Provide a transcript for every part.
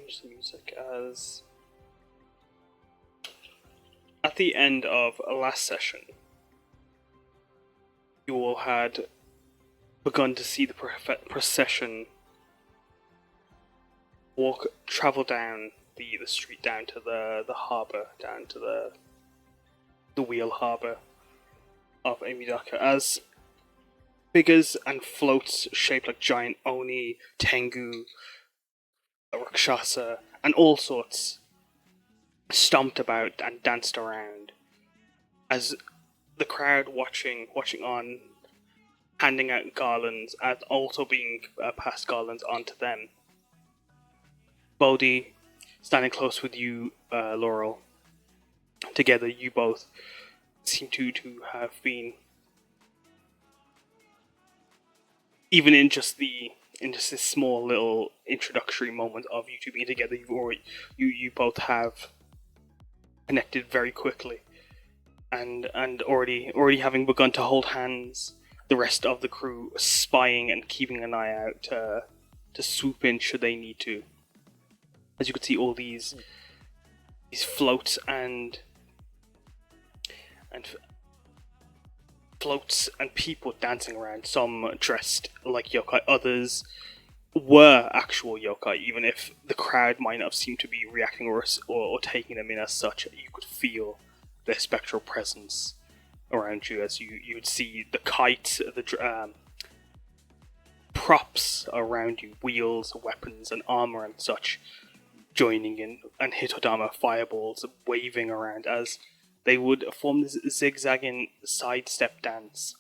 change the music as at the end of last session, you all had begun to see the procession travel down the street down to the harbour, down to the wheel harbour of Amidaka, as figures and floats shaped like giant Oni, Tengu, Rakshasa, and all sorts stomped about and danced around as the crowd watching on, handing out garlands and also being passed garlands onto them. Bodhi, standing close with you, Laurel. Together, you both seem to have been, even in just this small little introductory moment of you two being together, you both have connected very quickly, and already having begun to hold hands. The rest of the crew spying and keeping an eye out to swoop in should they need to. As you can see, all these floats and people dancing around. Some dressed like yokai, others were actual yokai. Even if the crowd might not seem to be reacting or taking them in as such, you could feel their spectral presence around you, as you would see the kites, the props around you, wheels, weapons, and armor and such, joining in, and Hitodama fireballs waving around as they would form this zigzagging sidestep dance,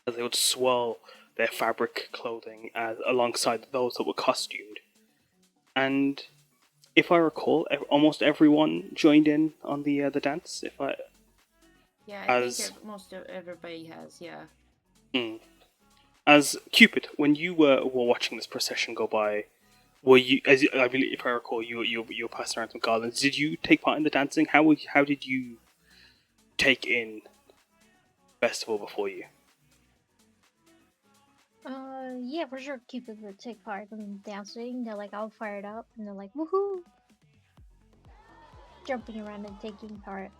as they would swirl their fabric clothing alongside those that were costumed. And if I recall, almost everyone joined in on the dance. I think most of everybody has, yeah. As Cupid, when you were watching this procession go by, were you, I believe, if I recall, you were passing around some garlands. Did you take part in the dancing? How did you take in the festival before you? Yeah, for sure. Cupid would take part in dancing. They're like all fired up, and they're like, woohoo! Jumping around and taking part.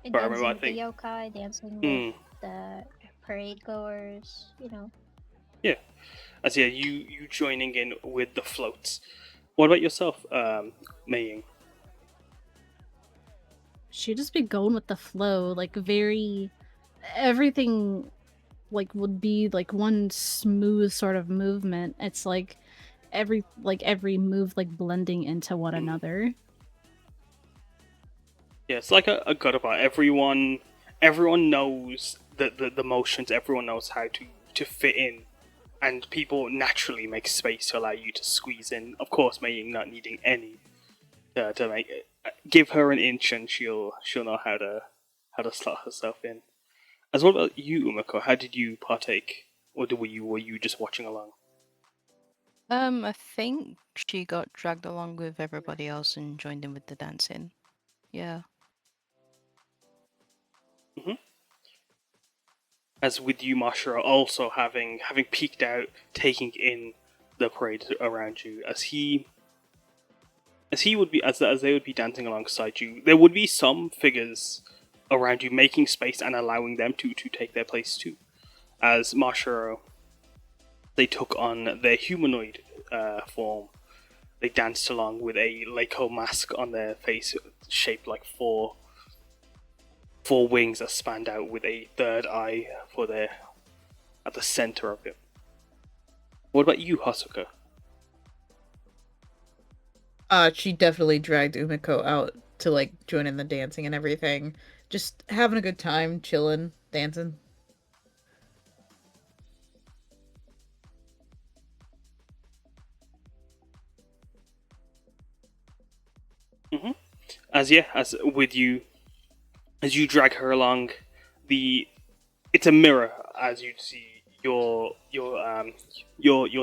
And dancing with the yokai, dancing with the parade goers, Yeah. As you joining in with the floats. What about yourself, Meiying? She'd just be going with the flow, like everything like would be like one smooth sort of movement. It's like every move like blending into one another. Yeah, it's like a good about everyone knows the motions, everyone knows how to fit in, and people naturally make space to allow you to squeeze in. Of course, Meiying not needing any to make it. Give her an inch and she'll know how to slot herself in. As what about you, Umeko? How did you partake, or were you just watching along? I think she got dragged along with everybody else and joined in with the dancing. Yeah. As with you, Mashara, also having peeked out, taking in the parade around you, as they would be dancing alongside you, there would be some figures around you making space and allowing them to take their place too. As Mashara, they took on their humanoid form. They danced along with a Leiko mask on their face, shaped like four wings that spanned out with a third eye at the center of it. What about you, Hasuko? She definitely dragged Umeko out to like join in the dancing and everything. Just having a good time, chilling, dancing. As you drag her along, it's a mirror as you see your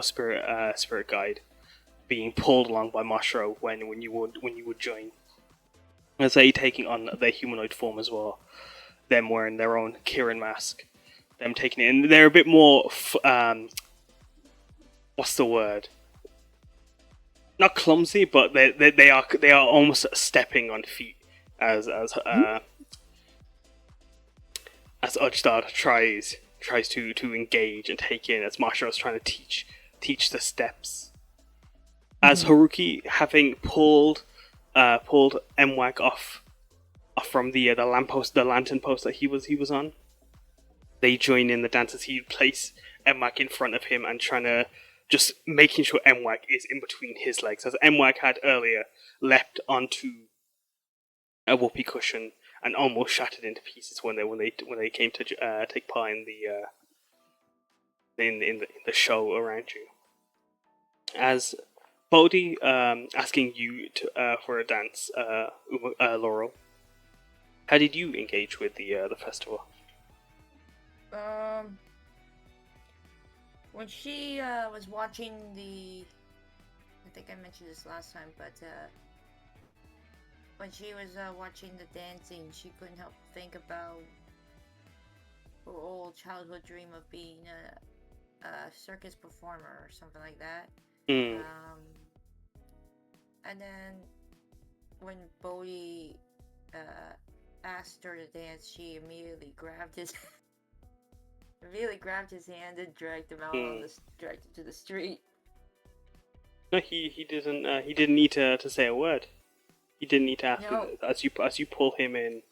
spirit guide being pulled along by Mashro when you would join. As they taking on their humanoid form as well, them wearing their own Kirin mask, them taking it, and they're a bit more what's the word? not clumsy, but they are almost stepping on feet as Ujdad tries to engage and take in, as Masha is trying to teach the steps. As Haruki, having pulled Mwag off from the lantern post that he was on, they join in the dance as he place Mwag in front of him and trying to just making sure Mwag is in between his legs, as Mwag had earlier leapt onto a whoopee cushion and almost shattered into pieces when they came to take part in the show around you. As Bodhi asking you for a dance, Laurel, how did you engage with the festival? When she was watching I think I mentioned this last time, but when she was watching the dancing, she couldn't help think about her old childhood dream of being a circus performer or something like that. And then when Bodhi asked her to dance, she immediately grabbed his hand and dragged him out dragged him to the street. No, he didn't need to say a word. He didn't need to ask. No. As you pull him in,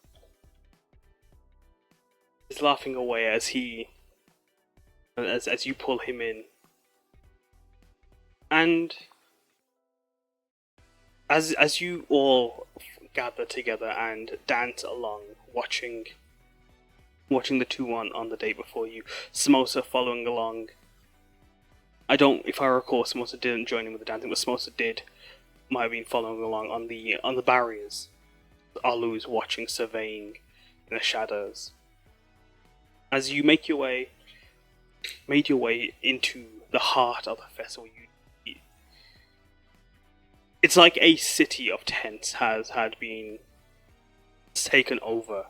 he's laughing away as you pull him in, and as you all gather together and dance along, watching the two on the day before you, Samosa following along. If I recall, Samosa didn't join in with the dancing, but Samosa might have been following along on the barriers. Alu is watching, surveying in the shadows. As you made your way into the heart of the festival, it's like a city of tents had been taken over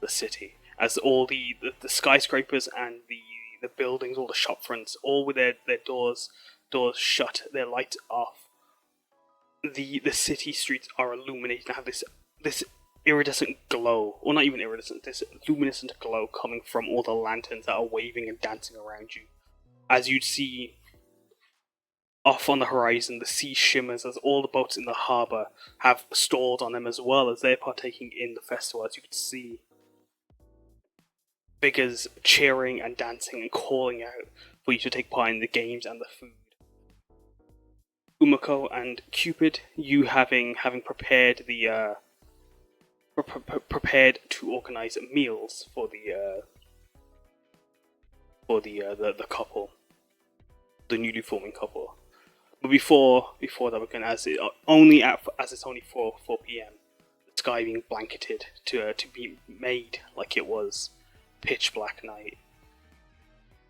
the city, as all the skyscrapers and the buildings, all the shop fronts, all with their doors shut, their lights off. The city streets are illuminated and have this iridescent glow, or not even iridescent, this luminescent glow coming from all the lanterns that are waving and dancing around you. As you'd see off on the horizon, the sea shimmers as all the boats in the harbour have stalls on them, as well as they're partaking in the festival. As you could see figures cheering and dancing and calling out for you to take part in the games and the food. Umeko and Cupid, you having prepared prepared to organise meals for the couple, the newly forming couple. But before that, we can, as it's only 4 p.m. the sky being blanketed to be made like it was pitch black night.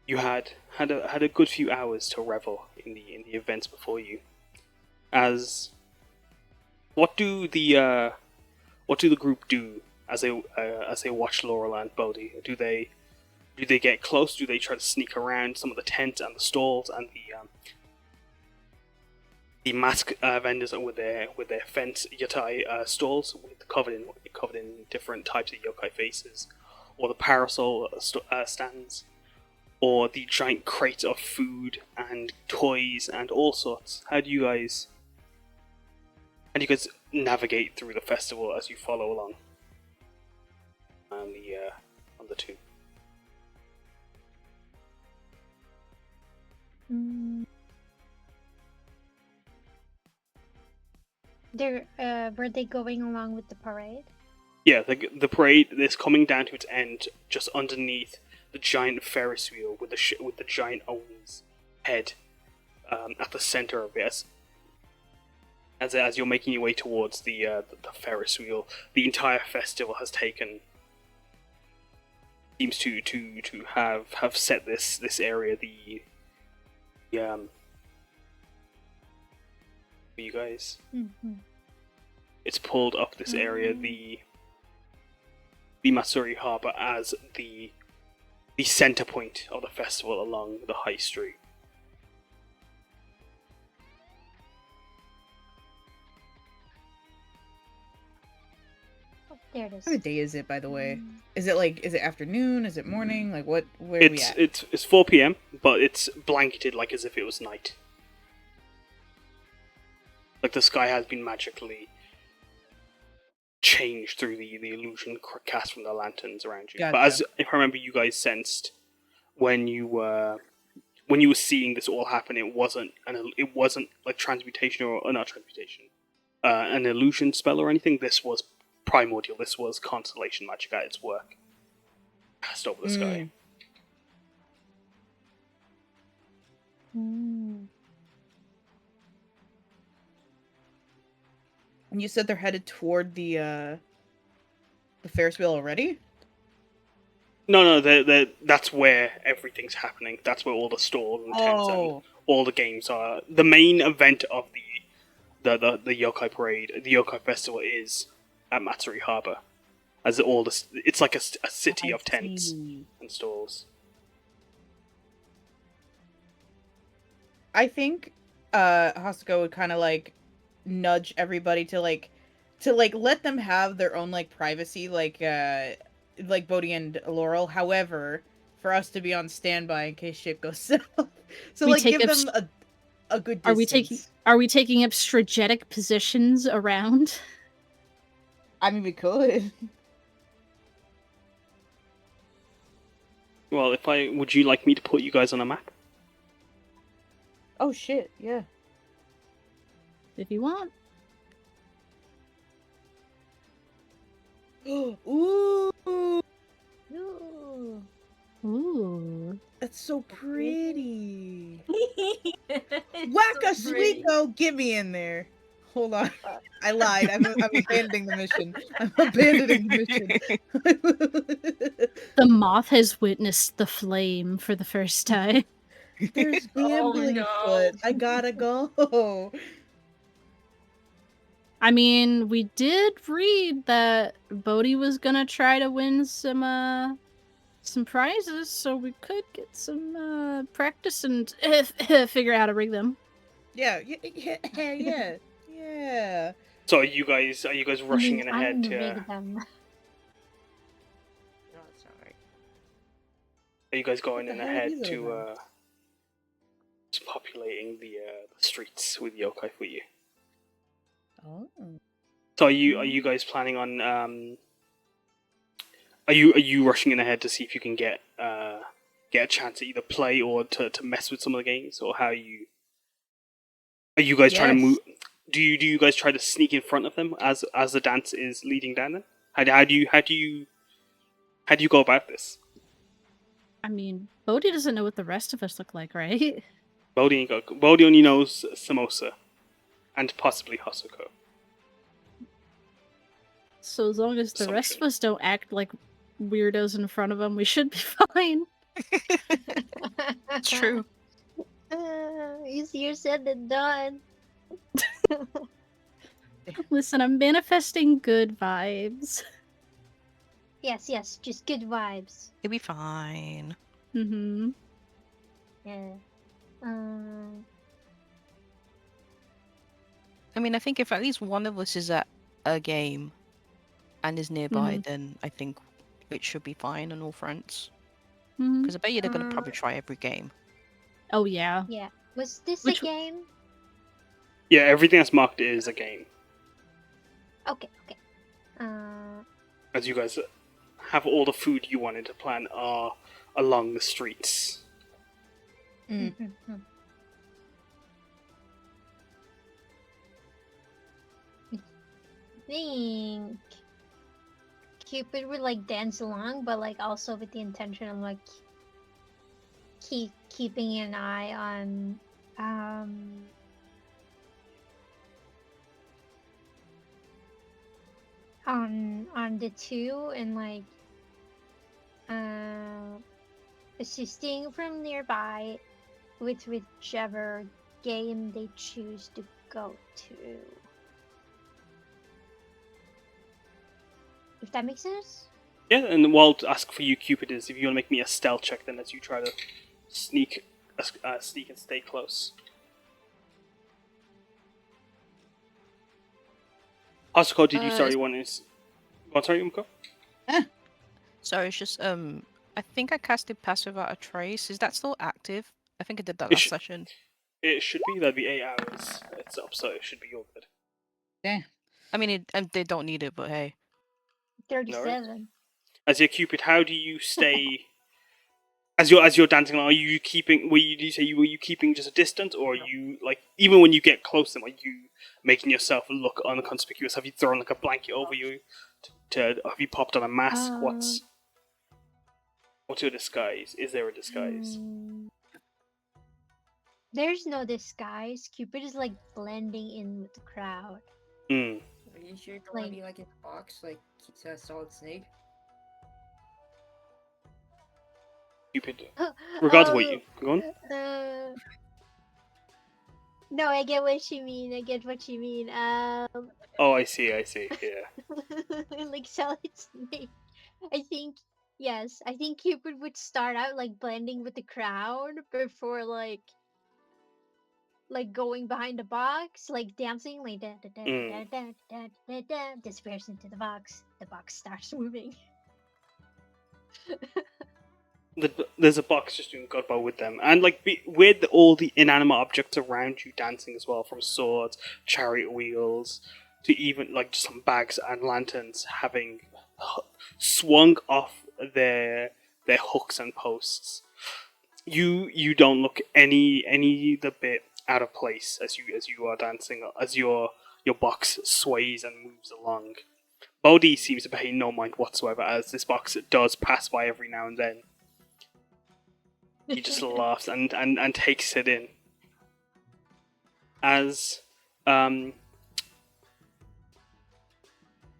You had a good few hours to revel in the events before you. As what do the group do as they watch Laurel and Bodhi? Do they get close? Do they try to sneak around some of the tents and the stalls and the mask vendors with their fence yatai stalls covered in different types of yokai faces, or the parasol stands, or the giant crate of food and toys and all sorts? How do you guys navigate through the festival as you follow along on the two? Were they going along with the parade? Yeah, the parade is coming down to its end just underneath the giant Ferris wheel with the giant Oni's head at the center of it. As you're making your way towards the Ferris wheel, the entire festival has seems to have set this area for you guys. Mm-hmm. It's pulled up this area, the Matsuri Harbor, as the center point of the festival along the high street. There it is. What day is it, by the way? Mm. Is it afternoon? Is it morning? Like, what? Where are we at? It's 4 p.m., but it's blanketed like as if it was night. Like the sky has been magically changed through the illusion cast from the lanterns around you. Gotcha. But as if I remember, you guys sensed when you were seeing this all happen, it wasn't like transmutation or not transmutation, an illusion spell or anything. This was primordial. This was constellation magic at its work, cast over the sky. Mm. And you said they're headed toward the Ferris wheel already? No, that's where everything's happening. That's where all the stalls and tents and all the games are. The main event of the Yokai Parade, the Yokai Festival, is at Matsuri Harbor. As it's like a city of tents and stalls. I think Hasuko would kind of like nudge everybody to let them have their own like privacy, like Bodhi and Laurel. However, for us to be on standby in case shit goes south. So We like take give up them a good distance. Are we taking up strategic positions around? I mean, we could. Well, would you like me to put you guys on a map? Oh shit, yeah. If you want. Ooh, Ooh. Ooh. that's so pretty. It's Wacka so pretty. Sweeko, get me in there. Hold on. I lied. I'm abandoning the mission. I'm abandoning the mission. The moth has witnessed the flame for the first time. There's gambling no. afoot. I gotta go. I mean, we did read that Bodhi was gonna try to win some prizes, so we could get some practice and figure out how to rig them. Yeah. So are you guys rushing in ahead to? Rig them. No, it's not right. Are you guys going What in the hell ahead is it to about? populating the streets with yokai for you? Oh. So are you guys planning on are you rushing in ahead to see if you can get a chance to either play or to mess with some of the games, or are you guys trying to move? Do you guys try to sneak in front of them as the dance is leading down them? How do you go about this? I mean, Bodhi doesn't know what the rest of us look like, right? Bodhi only knows Samosa and possibly Hasuko. So as long as the rest of us don't act like weirdos in front of him, we should be fine. It's true. Easier said than done. Listen, I'm manifesting good vibes. Yes, just good vibes. It'll be fine. Mm-hmm. Yeah. I mean, I think if at least one of us is at a game and is nearby, then I think it should be fine on all fronts. Because I bet you they're going to probably try every game. Oh, yeah. Yeah. Was this Which a game? Yeah, everything that's marked is a game. Okay. As you guys have all the food you wanted to plan are along the streets. Mm. I think Cupid would like dance along, but like also with the intention of like keeping an eye on the two and like assisting from nearby with whichever game they choose to go to. If that makes sense? Yeah, and what I'll ask for you, Cupid, is if you want to make me a stealth check, then as you try to sneak and stay close. Hasuko, did you want to What's sorry, Umeko? So it's just I think I casted passive out of trace. Is that still active? I think I did that last session. It should be. That'd be 8 hours. It's up, so it should be all good. Yeah. I mean, they don't need it, but hey. 37. As your Cupid, how do you stay? As you're dancing along, are you keeping? Were you keeping just a distance, or are you like even when you get close to them, are you making yourself look unconspicuous? Have you thrown like a blanket over you? Have you popped on a mask? What's your disguise? Is there a disguise? There's no disguise. Cupid is like blending in with the crowd. Are you sure you don't want to be like in a box, like Solid Snake? Cupid. Regardless of what you go on. No, I get what you mean. Oh, I see. Yeah. Like Solid Snake. I think Cupid would start out like blending with the crowd before like going behind the box, like dancing, like disappears into the box. The box starts moving. There's a box just doing Godbow with them, and like with all the inanimate objects around you dancing as well, from swords, chariot wheels, to even like some bags and lanterns having swung off their hooks and posts. You don't look any the bit out of place as you are dancing, as your box sways and moves along. Bodhi seems to pay no mind whatsoever as this box does pass by every now and then. He just laughs and takes it in. As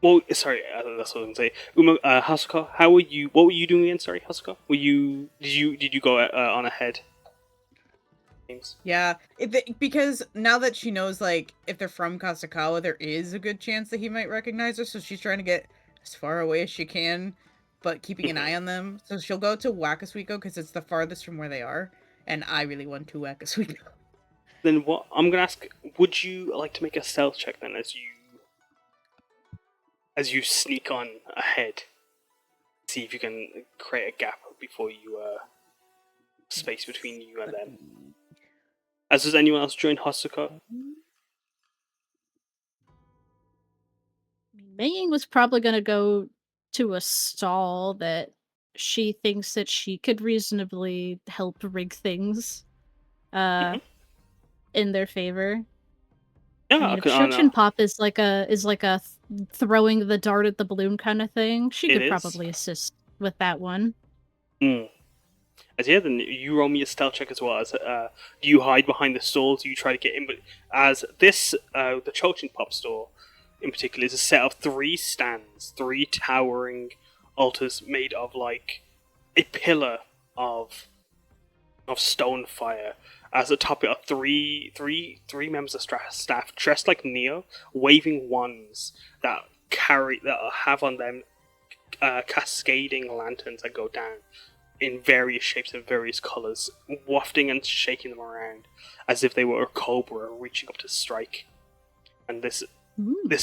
well, sorry, that's what I'm saying. Hasuko, how were you? What were you doing again? Sorry, Hasuko. Did you go on ahead? Yeah, because now that she knows, like, if they're from Kasakawa, there is a good chance that he might recognize her, so she's trying to get as far away as she can, but keeping an eye on them. So she'll go to Wakasuiko because it's the farthest from where they are, and I really want to Wakasuiko. Then what? I'm gonna ask. Would you like to make a stealth check then, as you sneak on ahead? See if you can create a gap before you space between you and them. As does anyone else join Hasuko? Meiying was probably going to go to a stall that she thinks that she could reasonably help rig things in their favor. Yeah, I mean, if Shochin Pop is like a throwing the dart at the balloon kind of thing, she could probably assist with that one. As then you roll me a stealth check as well. As do you hide behind the stalls? Do you try to get in? But as this, the Chochin Pop store in particular is a set of 3 stands, 3 towering altars made of like a pillar of stone fire. As atop it are three members of staff dressed like Neo, waving wands that have on them cascading lanterns that go down in various shapes and various colours, wafting and shaking them around as if they were a cobra reaching up to strike. And this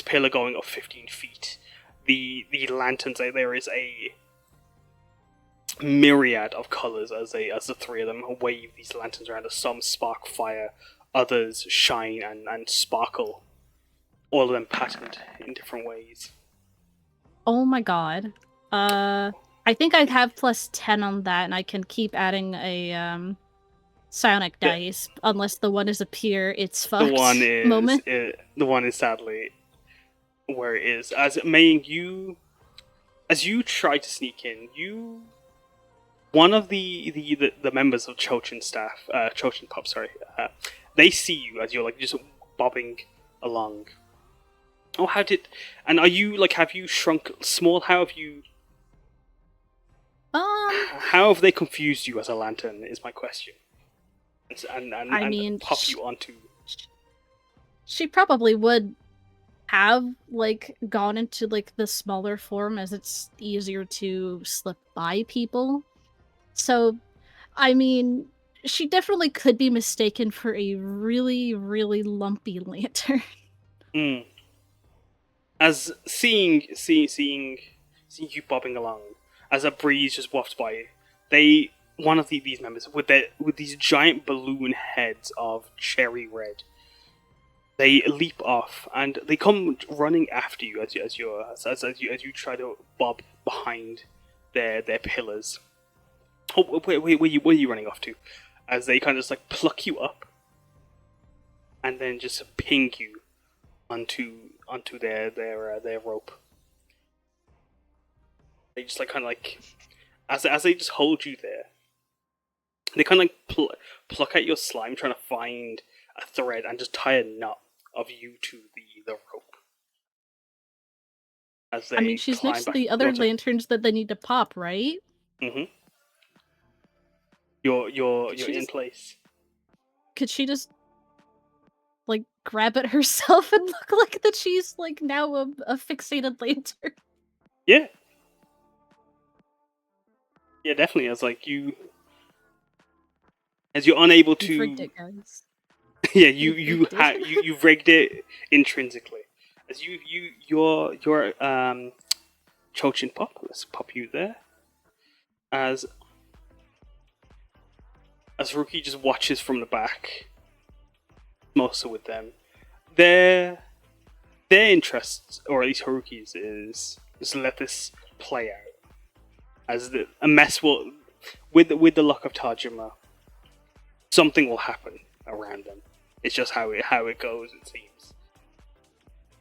pillar going up 15 feet. The lanterns, there is a myriad of colours as the 3 of them wave these lanterns around. Some spark fire, others shine and sparkle. All of them patterned in different ways. Oh my god. I think I have plus 10 on that, and I can keep adding a psionic dice, unless the one is a pure it's fucked moment. The one is sadly where it is. As Meiying, as you try to sneak in, one of the members of Chochin Pop, they see you as you're like just bobbing along. Oh, are you like, have you shrunk small? How have you? How have they confused you as a lantern? Is my question. And pop you onto. She probably would have like gone into like the smaller form, as it's easier to slip by people. So, I mean, she definitely could be mistaken for a really, really lumpy lantern. as seeing you bobbing along, as a breeze just wafts by, one of these members with these giant balloon heads of cherry red, they leap off and they come running after you as you try to bob behind their pillars. Oh wait, where are you running off to? As they kind of just like pluck you up and then just ping you onto their rope. They just like kind of like as they just hold you there. They kind of like pluck at your slime, trying to find a thread and just tie a knot of you to the rope. As they I mean, she's next to the other lanterns that they need to pop, right? Mm-hmm. You're in place. Could she just like grab it herself and look like that she's like now a fixated lantern? Yeah. Yeah, definitely. As you're unable to. You've rigged it, guys. Yeah, you've rigged it intrinsically. As your Chochin pop. Let's pop you there. As Ruki just watches from the back, Samosa with them. Their interests, or at least Haruki's, is just let this play out. As a mess will, with the luck of Tajima, something will happen around them. It's just how it goes, it seems.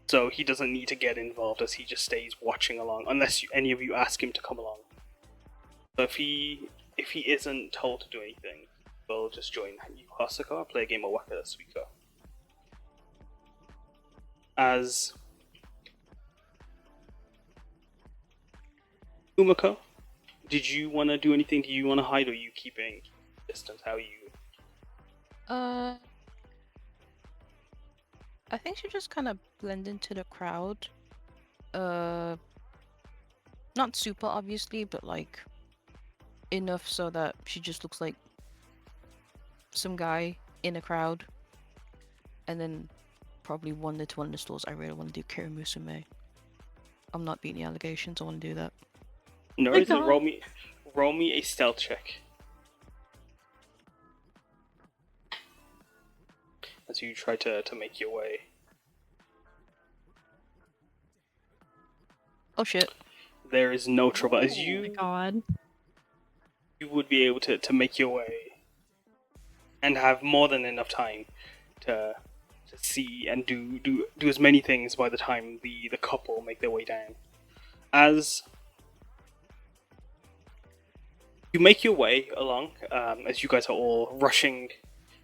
So he doesn't need to get involved, as he just stays watching along, unless any of you ask him to come along. So if he isn't told to do anything, we'll just join you, Hasuko, and play a game of Waka Suiko. As Umeko, did you want to do anything? Do you want to hide, or are you keeping distance? How are you? I think she just kind of blend into the crowd. Not super obviously, but like enough so that she just looks like some guy in a crowd. And then probably wander to one of the stores. I really want to do Kiramusume. I'm not beating the allegations. I want to do that. No, roll me a stealth check. As you try to make your way. Oh shit. There is no trouble. As Oh my god. You would be able to make your way and have more than enough time to see and do as many things by the time the couple make their way down. As you make your way along, as you guys are all rushing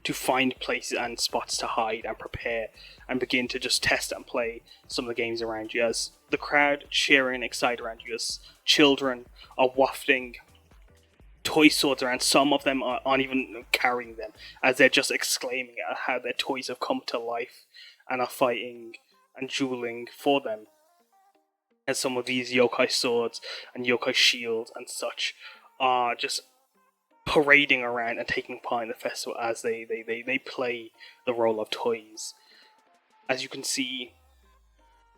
to find places and spots to hide and prepare and begin to just test and play some of the games around you, as the crowd cheering and excited around you, as children are wafting toy swords around. Some of them aren't even carrying them, as they're just exclaiming at how their toys have come to life and are fighting and dueling for them. As some of these yokai swords and yokai shields and such are just parading around and taking part in the festival as they play the role of toys. As you can see,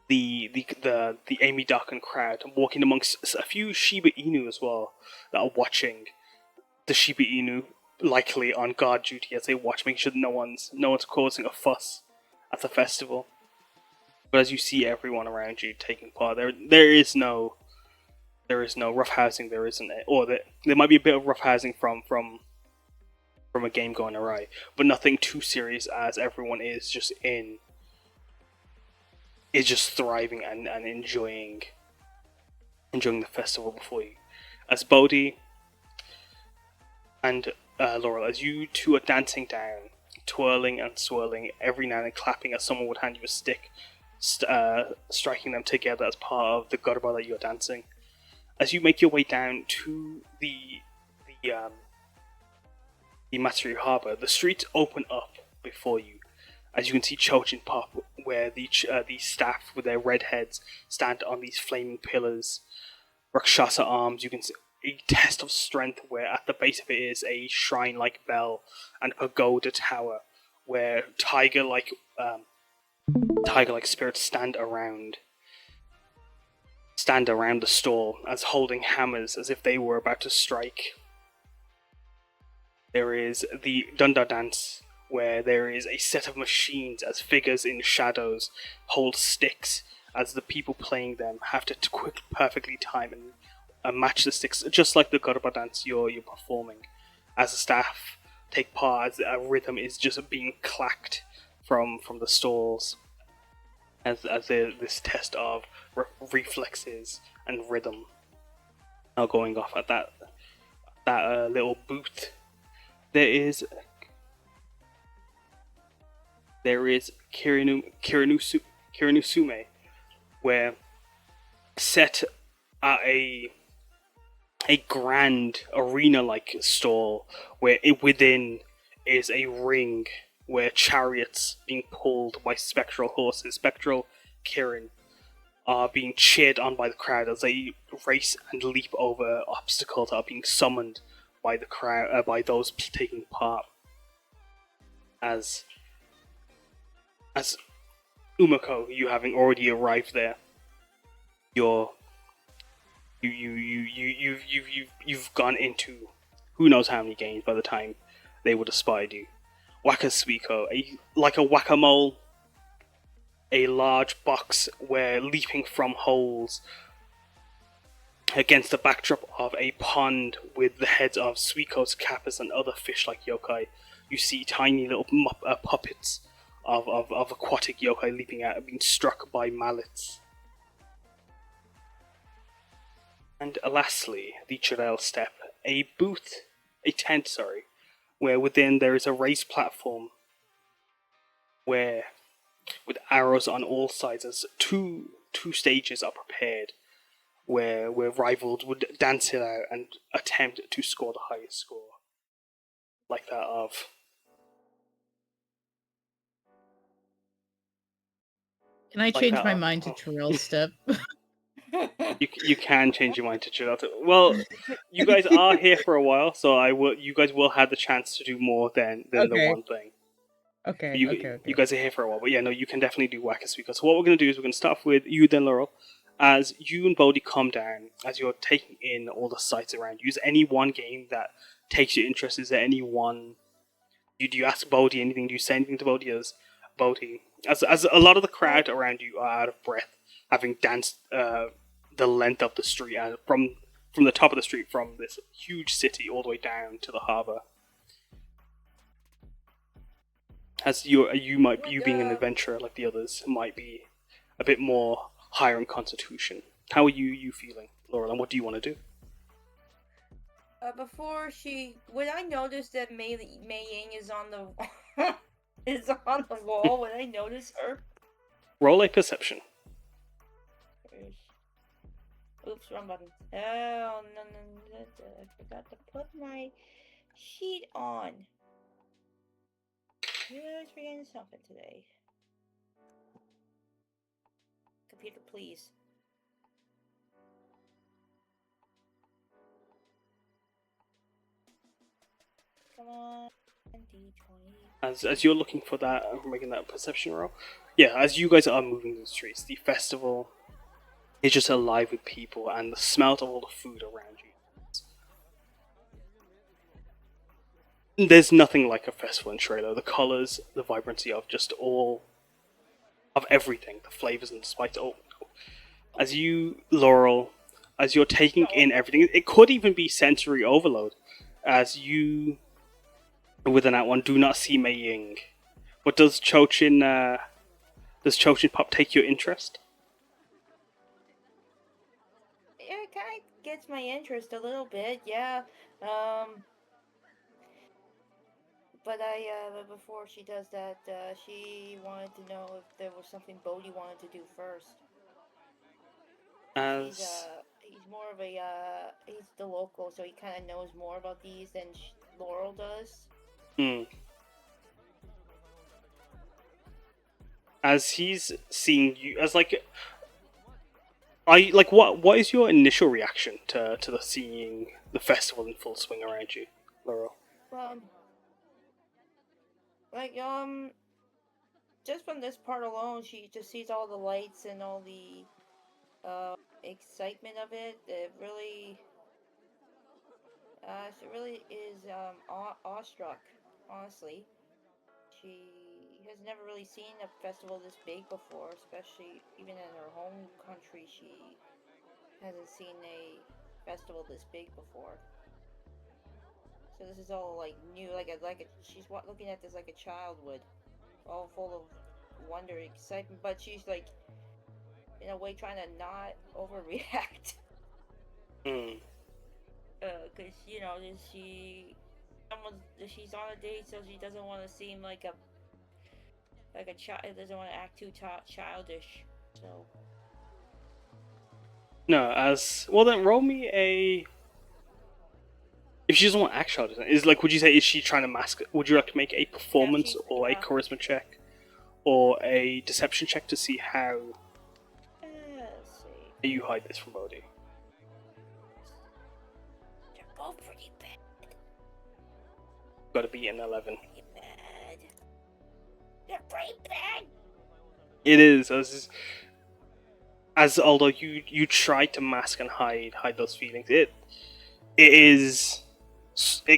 the Amidaka crowd walking amongst a few Shiba Inu as well that are watching the Shiba Inu, likely on guard duty as they watch, making sure that no one's causing a fuss at the festival. But as you see everyone around you taking part, there is no roughhousing. There isn't, or there might be a bit of roughhousing from a game going awry, but nothing too serious, as everyone is just thriving and enjoying the festival before you. As Bodhi and Laurel, as you two are dancing down, twirling and swirling, every now and then clapping as someone would hand you a stick, striking them together as part of the garba that you're dancing. As you make your way down to the Matsuri Harbor, the streets open up before you. As you can see Chochin Pop, where the staff with their red heads stand on these flaming pillars. Rakshasa arms, you can see a test of strength where at the base of it is a shrine-like bell and a pagoda tower where tiger-like spirits stand around. stand around the stall as holding hammers as if they were about to strike. There is the Dunda dance, where there is a set of machines as figures in shadows hold sticks as the people playing them have to perfectly time and match the sticks, just like the Garba dance you're performing. As the staff take part, as a rhythm is just being clacked from the stalls, as this test of reflexes and rhythm are going off at that little booth. There is Kirinusume, where set at a grand arena-like stall, where within is a ring where chariots being pulled by spectral horses, spectral Kirin, are being cheered on by the crowd as they race and leap over obstacles that are being summoned by the crowd, by those taking part. As Umeko, you having already arrived there, you've gone into who knows how many games by the time they would have spied you. Wakasuiko, like a whack-a-mole, a large box where leaping from holes against the backdrop of a pond with the heads of Suiko's kappas and other fish-like yokai, you see tiny little puppets of aquatic yokai leaping out and being struck by mallets. And lastly, the Chirel step, a tent, where within there is a raised platform where, with arrows on all sides, as two stages are prepared, where rivals would dance it out and attempt to score the highest score, like that of. Can I change my mind to Chirel's step? You can change your mind to Chirel. Well, you guys are here for a while, so you guys will have the chance to do more than the one thing. Okay. You guys are here for a while, but yeah, no, you can definitely do Wakasuiko. So what we're going to do is we're going to start off with you, then Laurel. As you and Bodhi come down, as you're taking in all the sights around you, is any one game that takes your interest? Is there any one? Do you ask Bodhi anything? Do you say anything to Bodhi as a lot of the crowd around you are out of breath, having danced the length of the street, from the top of the street, from this huge city all the way down to the harbour. As you being an adventurer like the others might be a bit more higher in constitution. How are you feeling, Laurel, and what do you want to do? Would I notice that Meiying is on the is on the wall? Would I notice her? Roll a perception. Oops, wrong button. Oh no! I forgot to put my sheet on. Just forgetting something today. Computer, please. Come on, D20. As you're looking for that, making that perception roll. Yeah, as you guys are moving the streets, the festival is just alive with people, and the smell of all the food around you. There's nothing like a festival in Trailer. The colors, the vibrancy of just all of everything, the flavors and the spice. As you, Laurel, as you're taking in everything, it could even be sensory overload. As you, with an one, do not see Meiying. But does Chochin Pop take your interest? Yeah, it kind of gets my interest a little bit, yeah. But before she does that, she wanted to know if there was something Bodhi wanted to do first. He's more of he's the local, so he kind of knows more about these than Laurel does. As he's seeing you, as what is your initial reaction to the seeing the festival in full swing around you, Laurel? Just from this part alone, she just sees all the lights and all the excitement of it. It really, she really is awestruck. Honestly, she has never really seen a festival this big before, especially even in her home country. She hasn't seen a festival this big before. So this is all like new, she's looking at this like a child would, all full of wonder, excitement. But she's like, in a way, trying to not overreact. Cause she's on a date, so she doesn't want to seem like a child. Doesn't want to act too childish. So. No, as well then roll me a. If she doesn't want to act childish, would you say is she trying to mask it? Would you like to make a performance or a charisma check, or a deception check to see how Let's see. you hide this from Bodhi? They're both pretty bad. Got to be an 11. Pretty bad. They're pretty bad. It is as although you try to mask and hide those feelings, it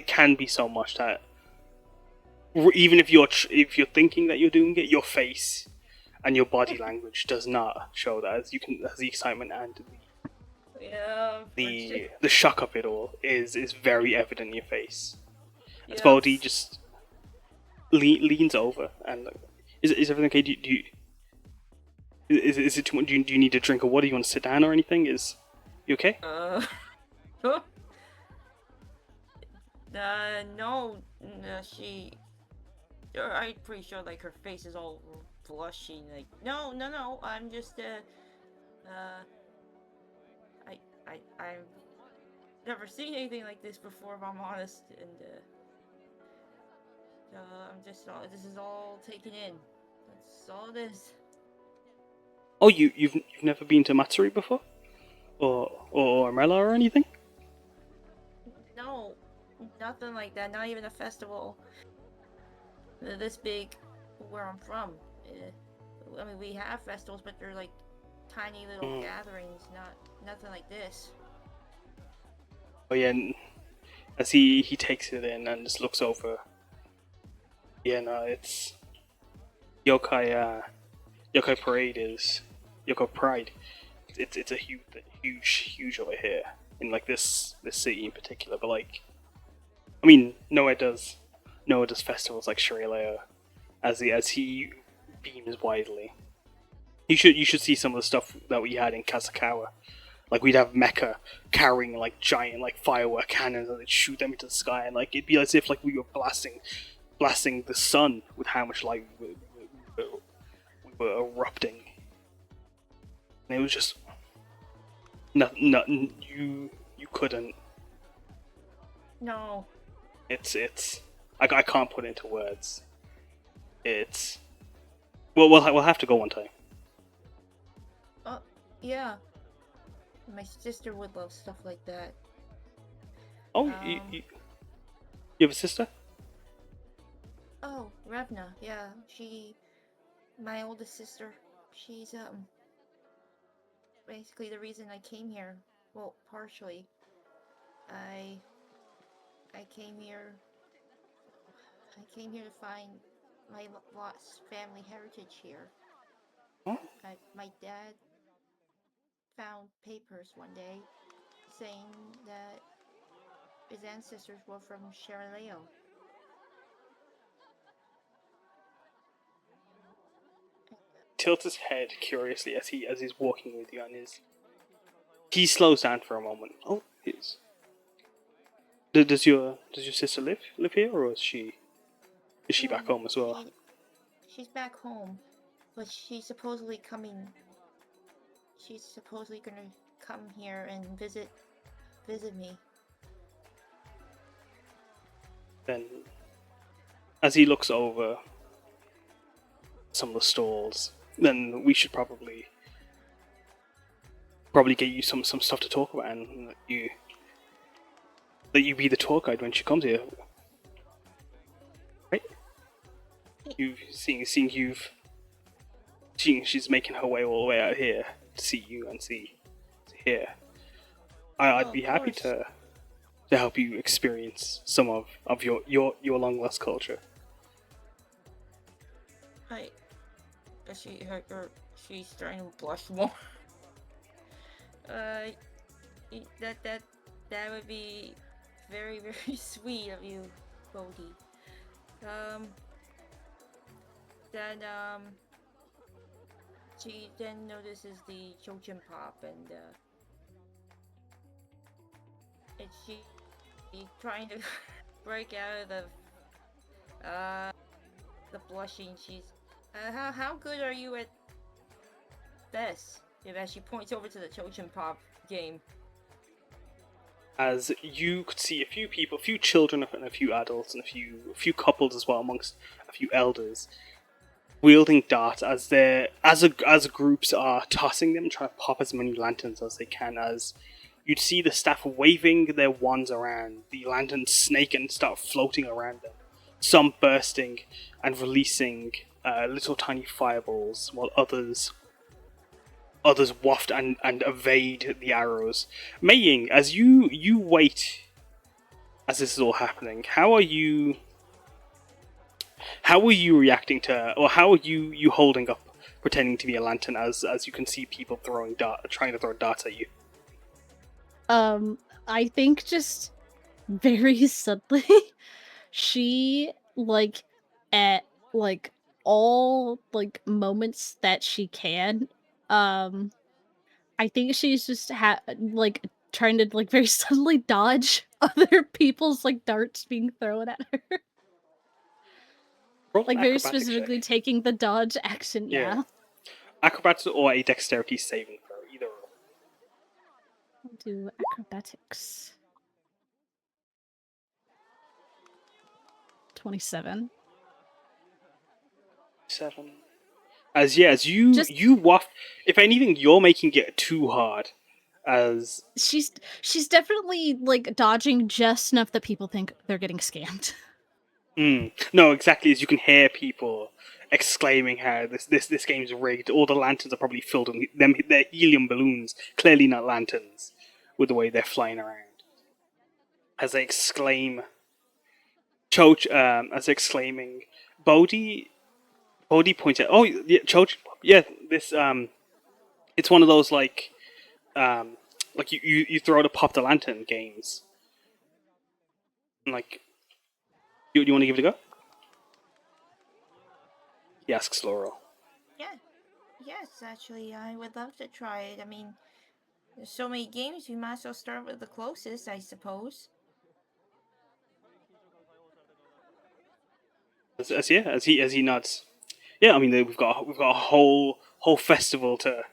can be so much that even if you're thinking that you're doing it, your face and your body language does not show that. As the excitement and the shock of it all is very evident in your face. As Bodhi just leans over and is everything okay? Do you is it too much? Do you need a drink of water? You want to sit down or anything? Is you okay? No, I'm pretty sure like her face is all blushing. Like, no, I'm just I've never seen anything like this before, if I'm honest, and I'm just this is all taken in. That's all it is. Oh, you've never been to Matsuri before, or Mela or anything? No, nothing like that. Not even a festival this big where I'm from. I mean, we have festivals, but they're like tiny little gatherings. Nothing like this. Oh yeah, and as he takes it in and just looks over. Yeah, no, it's Yokai Parade is Yokai Pride. It's a huge over here in like this city in particular. But like, I mean, Noah does festivals like Shireleo as he beams widely. You should see some of the stuff that we had in Kasakawa. Like we'd have Mecha carrying like giant like firework cannons and they'd shoot them into the sky, and like it'd be as if like we were blasting the sun with how much light we were erupting. And it was just nothing. You couldn't. No. It's I can't put it into words. It's we'll have to go one time. Yeah. My sister would love stuff like that. Oh, you have a sister? Oh, Ravna, yeah. My oldest sister, she's, basically the reason I came here. Well, partially. I came here to find my lost family heritage here. Oh. My dad found papers one day saying that his ancestors were from Shireleo. Tilts his head curiously as he's walking with you, and he slows down for a moment. Oh, does your sister live here, or is she back home as well? She's back home, but she's supposedly coming. She's supposedly gonna come here and visit me. Then, as he looks over some of the stalls, then we should probably get you some stuff to talk about, and that you be the tour guide when she comes here. Right? Seeing she's making her way all the way out here to see you and see here, I'd Oh, be of happy course. to help you experience some of your long lost culture. She's starting to blush more. Uh, that would be very very sweet of you, Bodhi. Um, then she then notices the Chochin Pop and she trying to break out of the blushing. She's how good are you at this? As she points over to the Chochin Pop game. As you could see a few people, a few children and a few adults and a few couples as well, amongst a few elders, wielding darts as groups are tossing them, trying to pop as many lanterns as they can. As you'd see the staff waving their wands around, the lanterns snake and start floating around them, some bursting and releasing little tiny fireballs, while others waft and evade the arrows. Meiying, as you wait as this is all happening, how are you reacting to, or how are you holding up, pretending to be a lantern as you can see people trying to throw darts at you? I think just very subtly, she at all moments that she can, I think she's just trying to very subtly dodge other people's darts being thrown at her. Roll an Very acrobatics specifically check. taking the dodge action. Yeah. Acrobatics or a dexterity saving throw, either or. I'll do acrobatics. 27. 7. As you waft. If anything, you're making it too hard. As she's definitely dodging just enough that people think they're getting scammed. No, exactly. As you can hear people exclaiming how this game's rigged. All the lanterns are probably filled with them. They're helium balloons, clearly not lanterns, with the way they're flying around. As they exclaim, as they're exclaiming, Bodhi points out, "Oh, yeah, Choch, yeah, this it's one of those like you throw to pop the lantern games. Like, you want to give it a go?" He asks Laurel. Yeah. Yes, actually, I would love to try it. I mean, there's so many games, we might as well start with the closest, I suppose. As he nods. Yeah, I mean we've got a whole festival to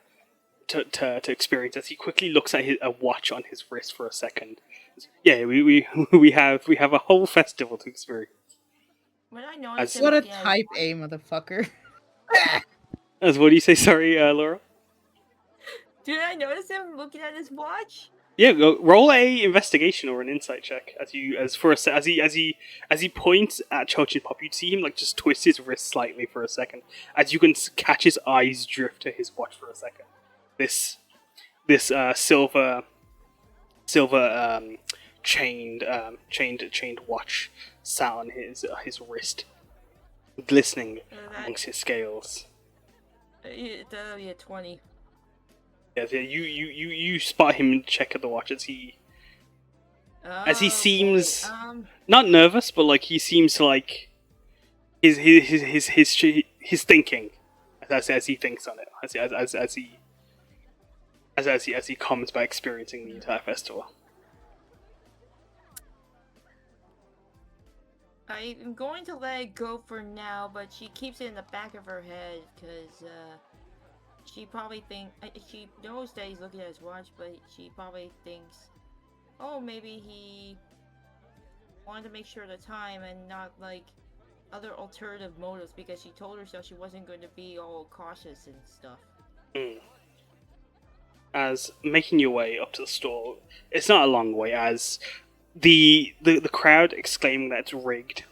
experience. As he quickly looks at a watch on his wrist for a second. Yeah, we have a whole festival to experience. When I noticed what a type A motherfucker. As what do you say? Sorry, Laura. Did I notice him looking at his watch? Yeah, roll a investigation or an insight check as he points at Chochin Pop. You'd see him just twist his wrist slightly for a second, as you can catch his eyes drift to his watch for a second. This silver chained watch sat on his wrist, glistening amongst his scales. That'll be a 20. Yeah, you spot him and check at the watch as he seems not nervous, but he seems to his thinking as he thinks on it as he comes by experiencing the entire festival. I'm going to let it go for now, but she keeps it in the back of her head because she probably she knows that he's looking at his watch, but she probably thinks, oh, maybe he wanted to make sure of the time and not other alternative motives, because she told herself she wasn't going to be all cautious and stuff. As making your way up to the store, it's not a long way, as the crowd exclaiming that it's rigged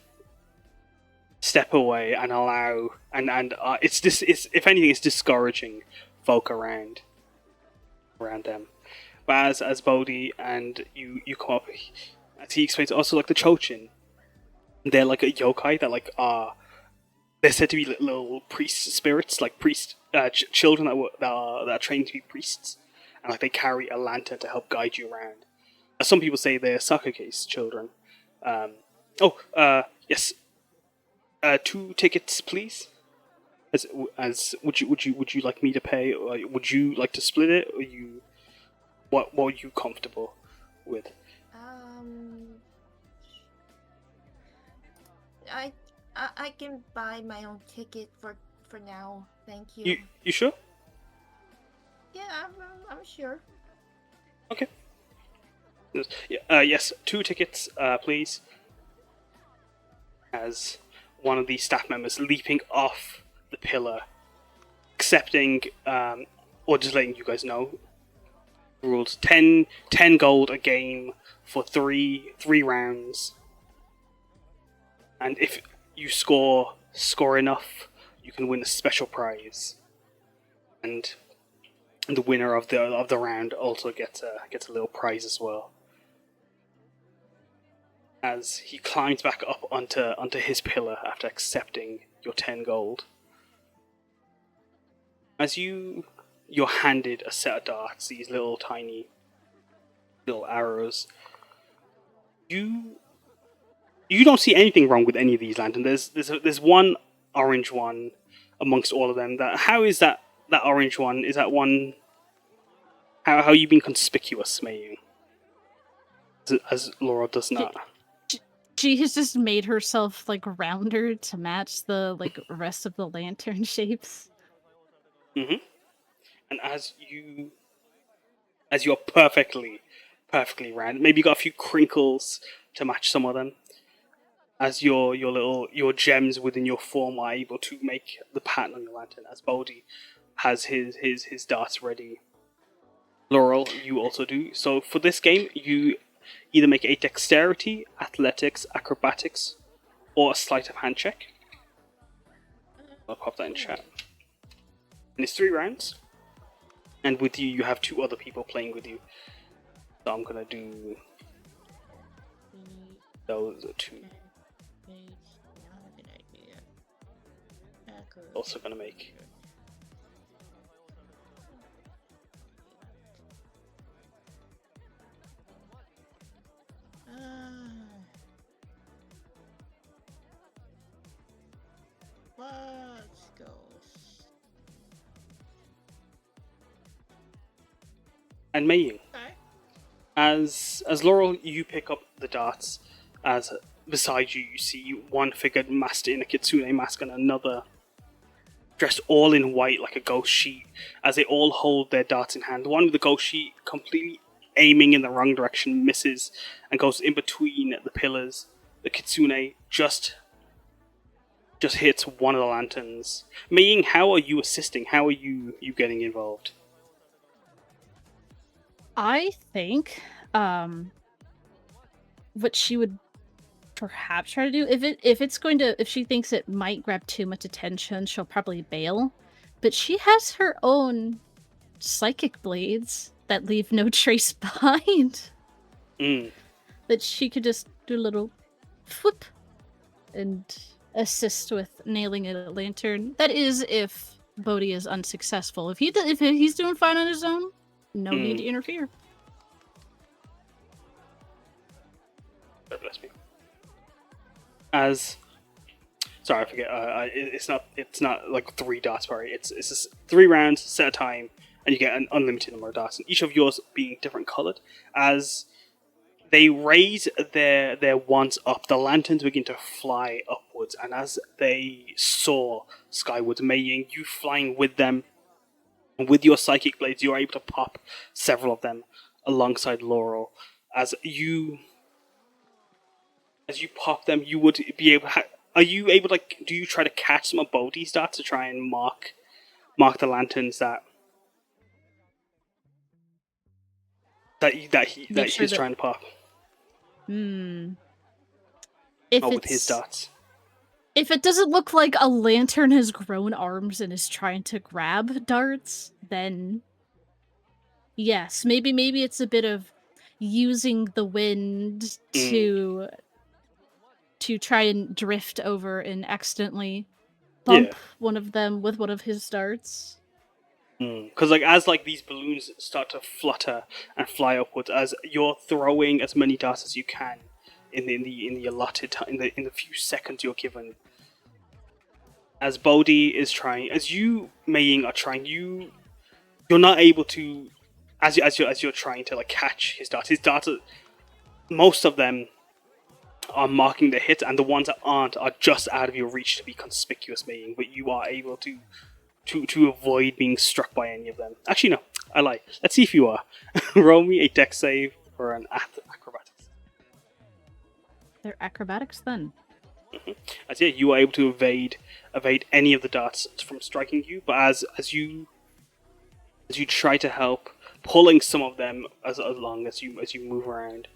step away and allow it's if anything, it's discouraging folk around them. Baz as Bodhi, and you come up. As he explains, also like the Chochin, they're like a yokai that like are. They're said to be little priest spirits, like children that are trained to be priests, and like they carry a lantern to help guide you around. Some people say they're Sakake's children. Yes. 2 tickets, please. As would you like me to pay, or would you like to split it, or what are you comfortable with? I can buy my own ticket for now. Thank you. You sure? Yeah, I'm sure. Okay. Yes, 2 tickets, please. As one of the staff members leaping off the pillar, accepting, or just letting you guys know, rules 10 gold a game for three rounds. And if you score enough, you can win a special prize. And the winner of the round also gets a little prize as well. As he climbs back up onto his pillar after accepting your 10 gold. As you're handed a set of darts, these little tiny little arrows. You don't see anything wrong with any of these lanterns. There's one orange one amongst all of them. How is that orange one? Is that one? How you been conspicuous, Meiying? As Laurel does not. She has just made herself like rounder to match the like rest of the lantern shapes. Mm-hmm. And as you're perfectly round, maybe you got a few crinkles to match some of them. As your gems within your form are able to make the pattern on your lantern. As Bodhi has his darts ready. Laurel, you also do. So for this game, you either make a dexterity, athletics, acrobatics, or a sleight of hand check. I'll pop that in chat. And it's 3 rounds. And with you have 2 other people playing with you. So I'm gonna do those 2. Also gonna make Let's go. and Meiying. Okay. As Laurel, you pick up the darts. As beside you, you see one figure masked in a kitsune mask and another dressed all in white like a ghost sheet. As they all hold their darts in hand, the one with the ghost sheet completely aiming in the wrong direction misses and goes in between the pillars. The kitsune just hits one of the lanterns. Meiying, how are you assisting? How are you getting involved? I think what she would perhaps try to do, if she thinks it might grab too much attention, she'll probably bail. But she has her own psychic blades that leave no trace behind. That she could just do a little whoop and assist with nailing a lantern. That is if Bodhi is unsuccessful. If he's doing fine on his own, no need to interfere. God bless me. Sorry, I forget. It's not like 3 darts per. It's just 3 rounds set a time, and you get an unlimited number of darts, and each of yours being different colored. As they raise their wands up, the lanterns begin to fly upwards, and as they soar skywards, Meiying, you flying with them, and with your psychic blades, you are able to pop several of them alongside Laurel. As you pop them, you would be able. Are you able to? Do you try to catch some of Bodhi's darts to try and mark the lanterns that he's trying to pop? With his darts. If it doesn't look like a lantern has grown arms and is trying to grab darts, then Yes, maybe it's a bit of using the wind to try and drift over and accidentally bump one of them with one of his darts. Because like as like these balloons start to flutter and fly upwards, as you're throwing as many darts as you can in the allotted time, in the few seconds you're given. As Bodhi is trying, as you Meiying are trying, you're not able to, as you're trying to like catch his darts. His darts, most of them are marking the hit, and the ones that aren't are just out of your reach to be conspicuous, Meiying. But you are able to avoid being struck by any of them. Actually, no, I lie. Let's see if you are. Roll me a dex save or an acrobatics. They're acrobatics then. As yeah, you are able to evade any of the darts from striking you, but as you try to help, pulling some of them as long as you move around,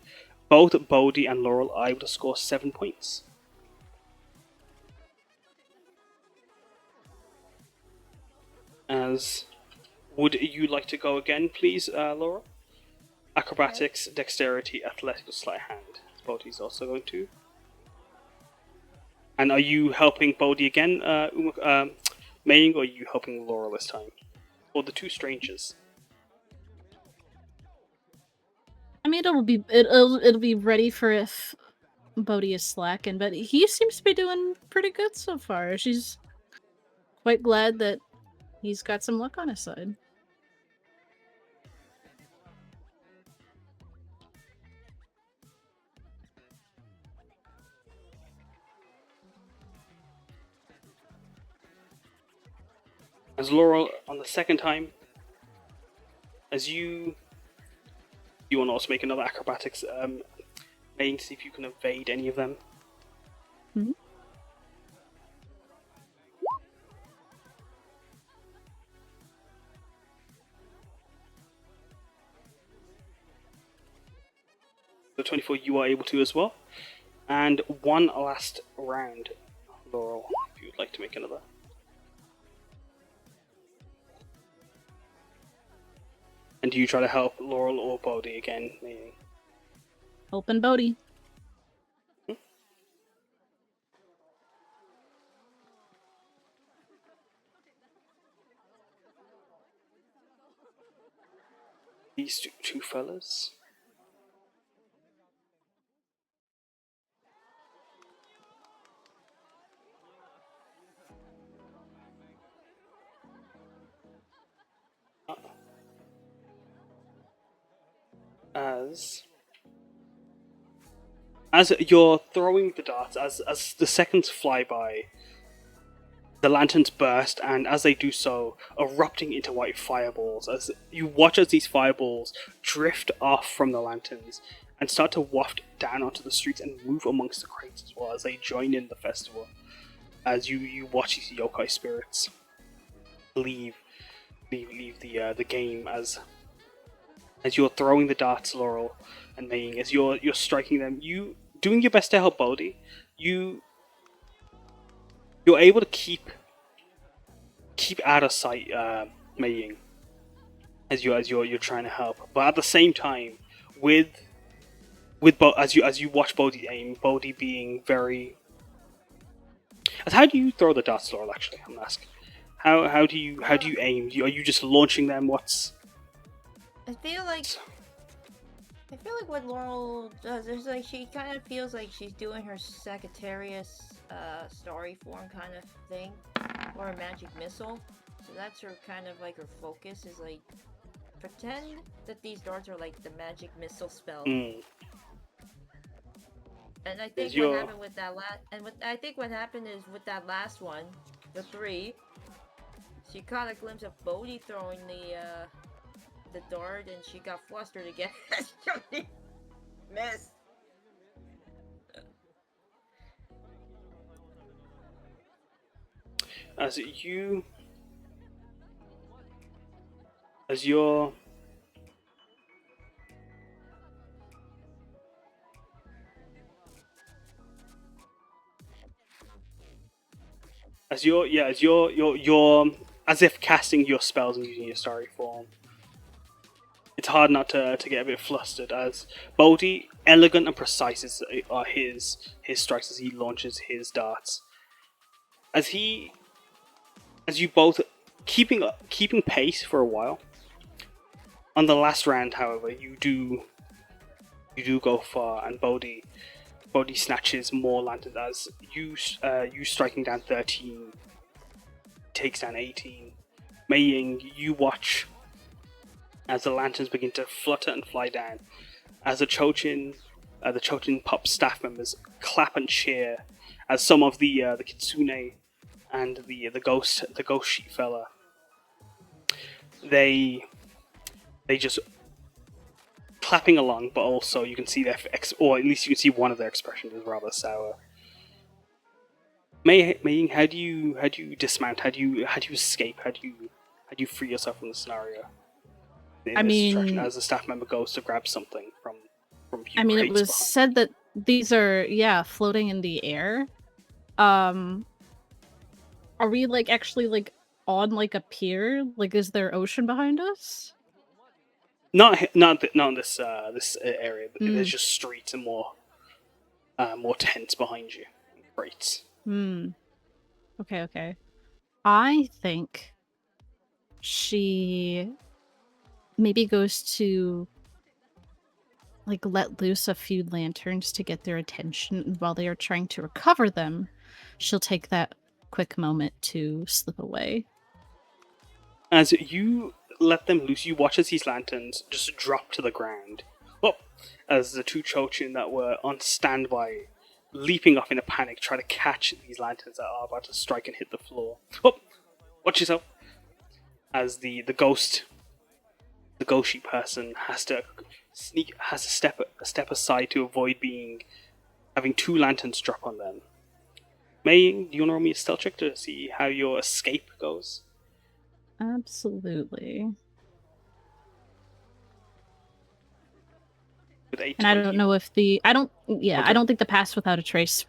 both Bodhi and Laurel are able to score 7 points. As would you like to go again, please, Laura? Acrobatics, dexterity, athletics, sleight of hand. Bodhi's also going to. And are you helping Bodhi again, Meiying, or are you helping Laura this time? Or the two strangers? I mean, it'll be ready for if Bodhi is slacking, but he seems to be doing pretty good so far. She's quite glad that he's got some luck on his side. As Laurel, on the second time, as you want to also make another acrobatics, Meiying, to see if you can evade any of them. Mm-hmm. So 24, you are able to as well. And one last round, Laurel, if you would like to make another. And do you try to help Laurel or Bodhi again, Meiying? Helping Bodhi. These two fellas. As you're throwing the darts, as the seconds fly by, the lanterns burst, and as they do so, erupting into white fireballs. As you watch as these fireballs drift off from the lanterns and start to waft down onto the streets and move amongst the crates as well as they join in the festival. As you watch these yokai spirits leave the game as you're throwing the darts, Laurel and Meiying, as you're striking them, you doing your best to help Bodhi. You're able to keep out of sight, Meiying, as you're trying to help. But at the same time, as you watch Bodhi aim, Bodhi being very. As how do you throw the darts, Laurel? Actually, I'm asking. How do you aim? Are you just launching them? What's? I feel like what Laurel does is like she kind of feels like she's doing her Sagittarius starry form kind of thing, or a magic missile. So that's her kind of like her focus is like pretend that these darts are like the magic missile spell. And I think what happened with that what happened is with that last one, the 3, she caught a glimpse of Bodhi throwing the dart, and she got flustered again. She missed. As you're as if casting your spells and using your starry form. it's hard not to get a bit flustered, as Bodhi, elegant and precise are his strikes as he launches his darts. As you both keeping pace for a while. On the last round, however, you do go far, and Bodhi snatches more lanterns as you striking down 13 takes down 18. Meiying, you watch as the lanterns begin to flutter and fly down, as the Chochin Pop staff members clap and cheer, as some of the Kitsune and the ghost sheep fella, they just clapping along, but also you can see or at least you can see one of their expressions is rather sour. Meiying, how do you dismount? How do you escape? How do you free yourself from the scenario? I mean, as the staff member goes to grab something from you. I mean, it was said that these are floating in the air. Are we like actually like on like a pier? Like, is there ocean behind us? Not in this area. There's just streets and more tents behind you. Crates. Okay. I think she maybe goes to like let loose a few lanterns to get their attention, and while they are trying to recover them, she'll take that quick moment to slip away. As you let them loose, you watch as these lanterns just drop to the ground. As the two Chochin that were on standby, leaping off in a panic, try to catch these lanterns that are about to strike and hit the floor. Watch yourself! As the ghost sheep person has to step aside to avoid having two lanterns drop on them. Meiying, do you want to roll me a stealth check to see how your escape goes? Absolutely. And I don't know if I don't think the pass without a trace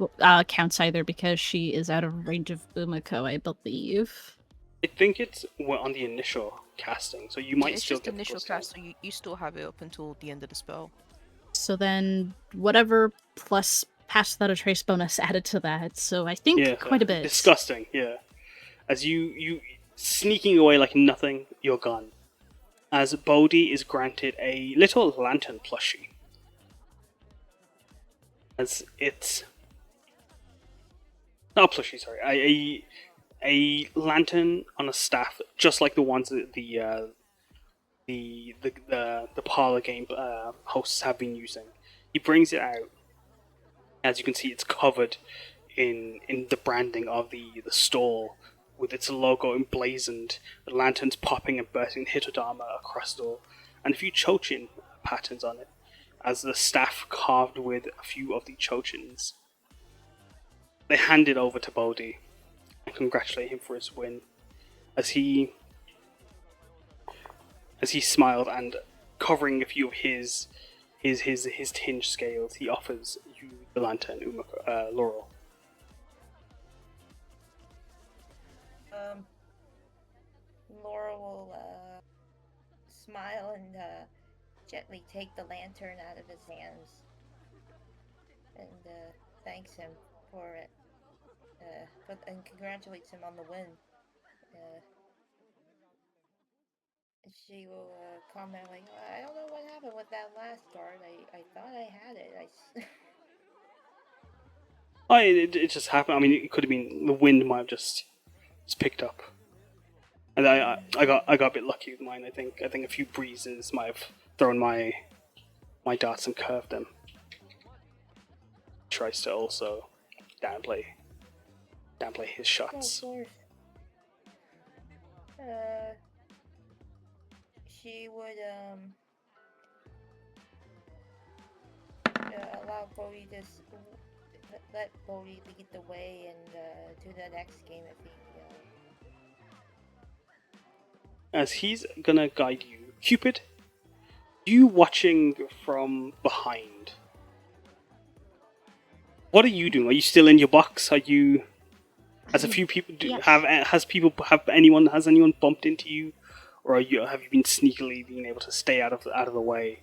counts either, because she is out of range of Umeko, I believe. I think it's on the initial casting, so you might still get the initial cast, so you still have it up until the end of the spell. So then, whatever plus pass without a trace bonus added to that, so I think quite a bit. Disgusting, yeah. As you sneaking away like nothing, you're gone. As Bodhi is granted a little lantern plushie. As it's not a plushie, sorry, a lantern on a staff, just like the ones that the parlor game hosts have been using. He brings it out. As you can see, it's covered in the branding of the stall, with its logo emblazoned, the lanterns popping and bursting Hitodama across the door, and a few Chochin patterns on it, as the staff carved with a few of the Chochins. They hand it over to Bodhi and congratulate him for his win, as he smiled, and covering a few of his tinge scales, he offers you the lantern, Umeko, Laurel. Laurel will smile and gently take the lantern out of his hands and thanks him for it, and congratulates him on the win. She will comment like, I don't know what happened with that last dart. I thought I had it. It just happened. I mean, it could have been the wind might have just picked up, and I got a bit lucky with mine. I think a few breezes might have thrown my darts and curved them. Tries to also downplay his shots. Of course. She would allow Bodhi to let Bodhi lead the way and to the next game if he. As he's gonna guide you, Cupid, you watching from behind. What are you doing? Are you still in your box? Are you? As a few people do, has anyone bumped into you, or have you been sneakily being able to stay out of the way?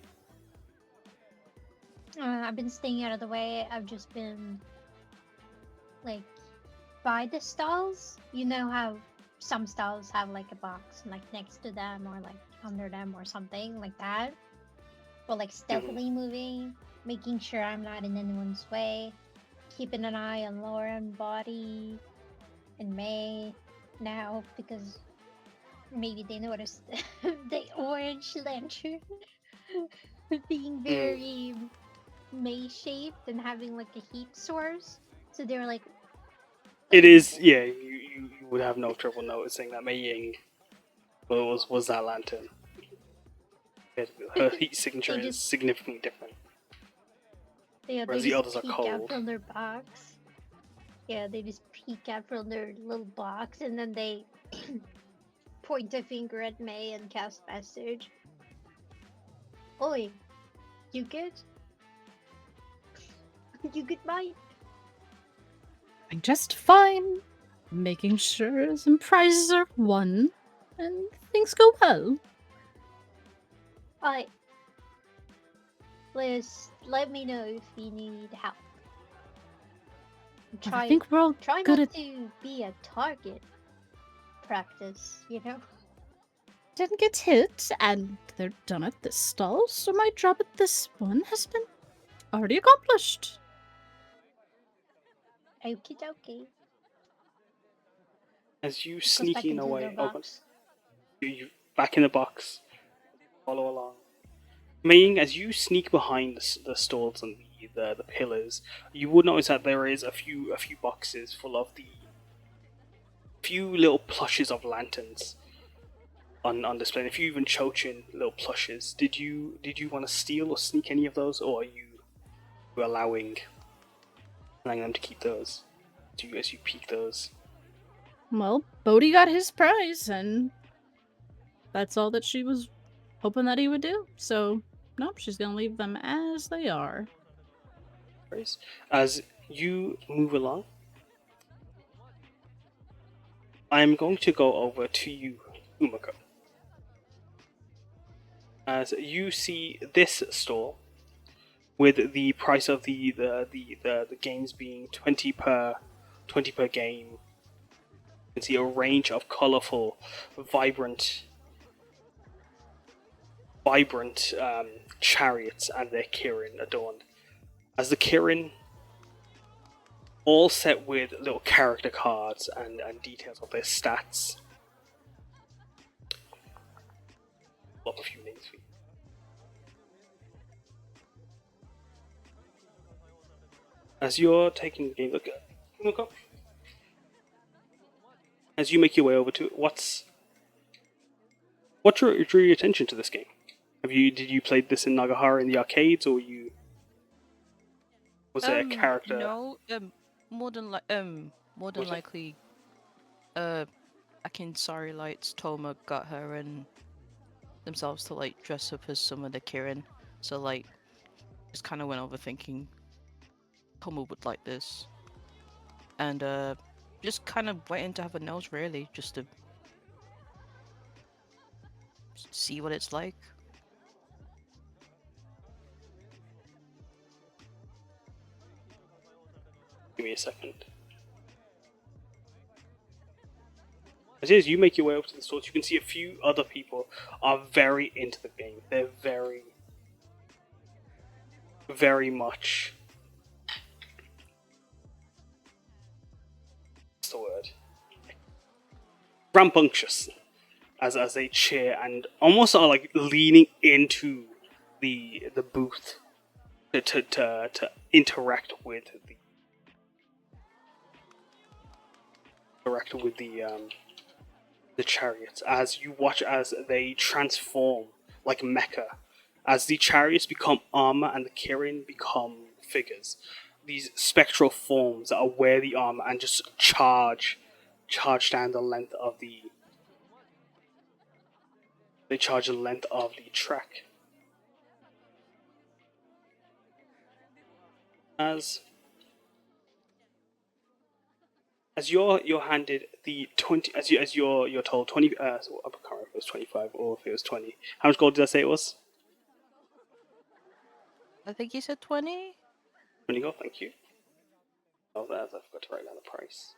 I've been staying out of the way. I've just been like by the stalls. You know how some stalls have like a box like next to them or like under them or something like that. But like stealthily moving, making sure I'm not in anyone's way, keeping an eye on Laurel and Body and May now because maybe they noticed the orange lantern being very May shaped and having like a heat source. So they were like, it is, yeah. You would have no trouble noticing that Meiying was that lantern. Her heat signature is significantly different. Yeah, whereas they the just others are peek cold. out from their box. Yeah, they just peek out from their little box and then they point a finger at May and cast message. Oi, you good? You good, mate? I'm just fine. Making sure some prizes are won and things go well. Alright. Please let me know if you need help. I think we're all try good not at to be a target practice, you know? didn't get hit, and they're done at this stall, so my job at this one has been already accomplished. Okie dokie. As you Goes back sneaking into away, their box. you back in the box. Follow along. Meiying, as you sneak behind the stalls and the pillars, you would notice that there is a few boxes full of the few little plushes of lanterns on display. And a few even Chochin little plushes. Did you want to steal or sneak any of those, or are you allowing them to keep those? As you peek those. Well, Bodhi got his prize, and that's all that she was hoping that he would do. So, nope, she's gonna leave them as they are. As you move along, I'm going to go over to you, Umeko. As you see this store, with the price of the games being 20 per game, you can see a range of colourful, vibrant chariots and their Kirin adorned. As the Kirin, all set with little character cards and details of their stats. Love a few names for you. As you're taking a look at, as you make your way over to it, what drew your attention to this game? Did you play this in Nagahara in the arcades, or was there a character? No, more than likely, back in Sorry Lights, Toma got her and themselves to like dress up as some of the Kirin. So like, just kind of went over thinking Toma would like this, and just kind of waiting to have a nose really, just to see what it's like. Give me a second. As you make your way up to the stores, you can see a few other people are very into the game. They're very, very much. What's the word? Rambunctious, as they cheer and almost are like leaning into the booth to interact with the chariots, as you watch as they transform like mecha, as the chariots become armor and the Kirin become figures. These spectral forms that wear the armor and just charge down the length of the. They charge the length of the track. As As you're handed the 20, as you're told 20. So I can't remember if it was 25 or if it was 20. How much gold did I say it was? I think you said 20. 20 gold. Thank you. Oh, I forgot to write down the price.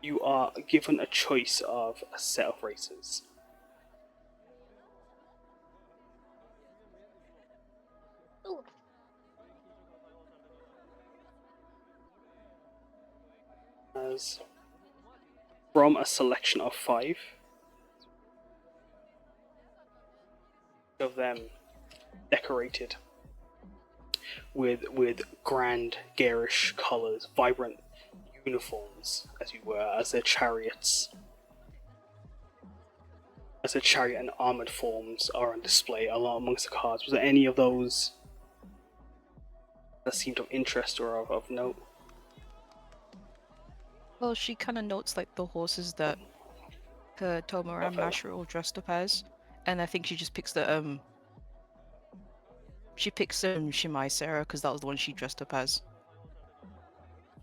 You are given a choice of a set of races. Ooh. As from a selection of 5 of them decorated with grand garish colours, vibrant uniforms, as you were, as their chariots, as their chariot and armoured forms are on display along amongst the cards. Was there any of those that seemed of interest or of note? Well, she kind of notes like the horses that her Tomura and Masha are all dressed up as, and I think she just picks the she picks Shimai Sarah because that was the one she dressed up as,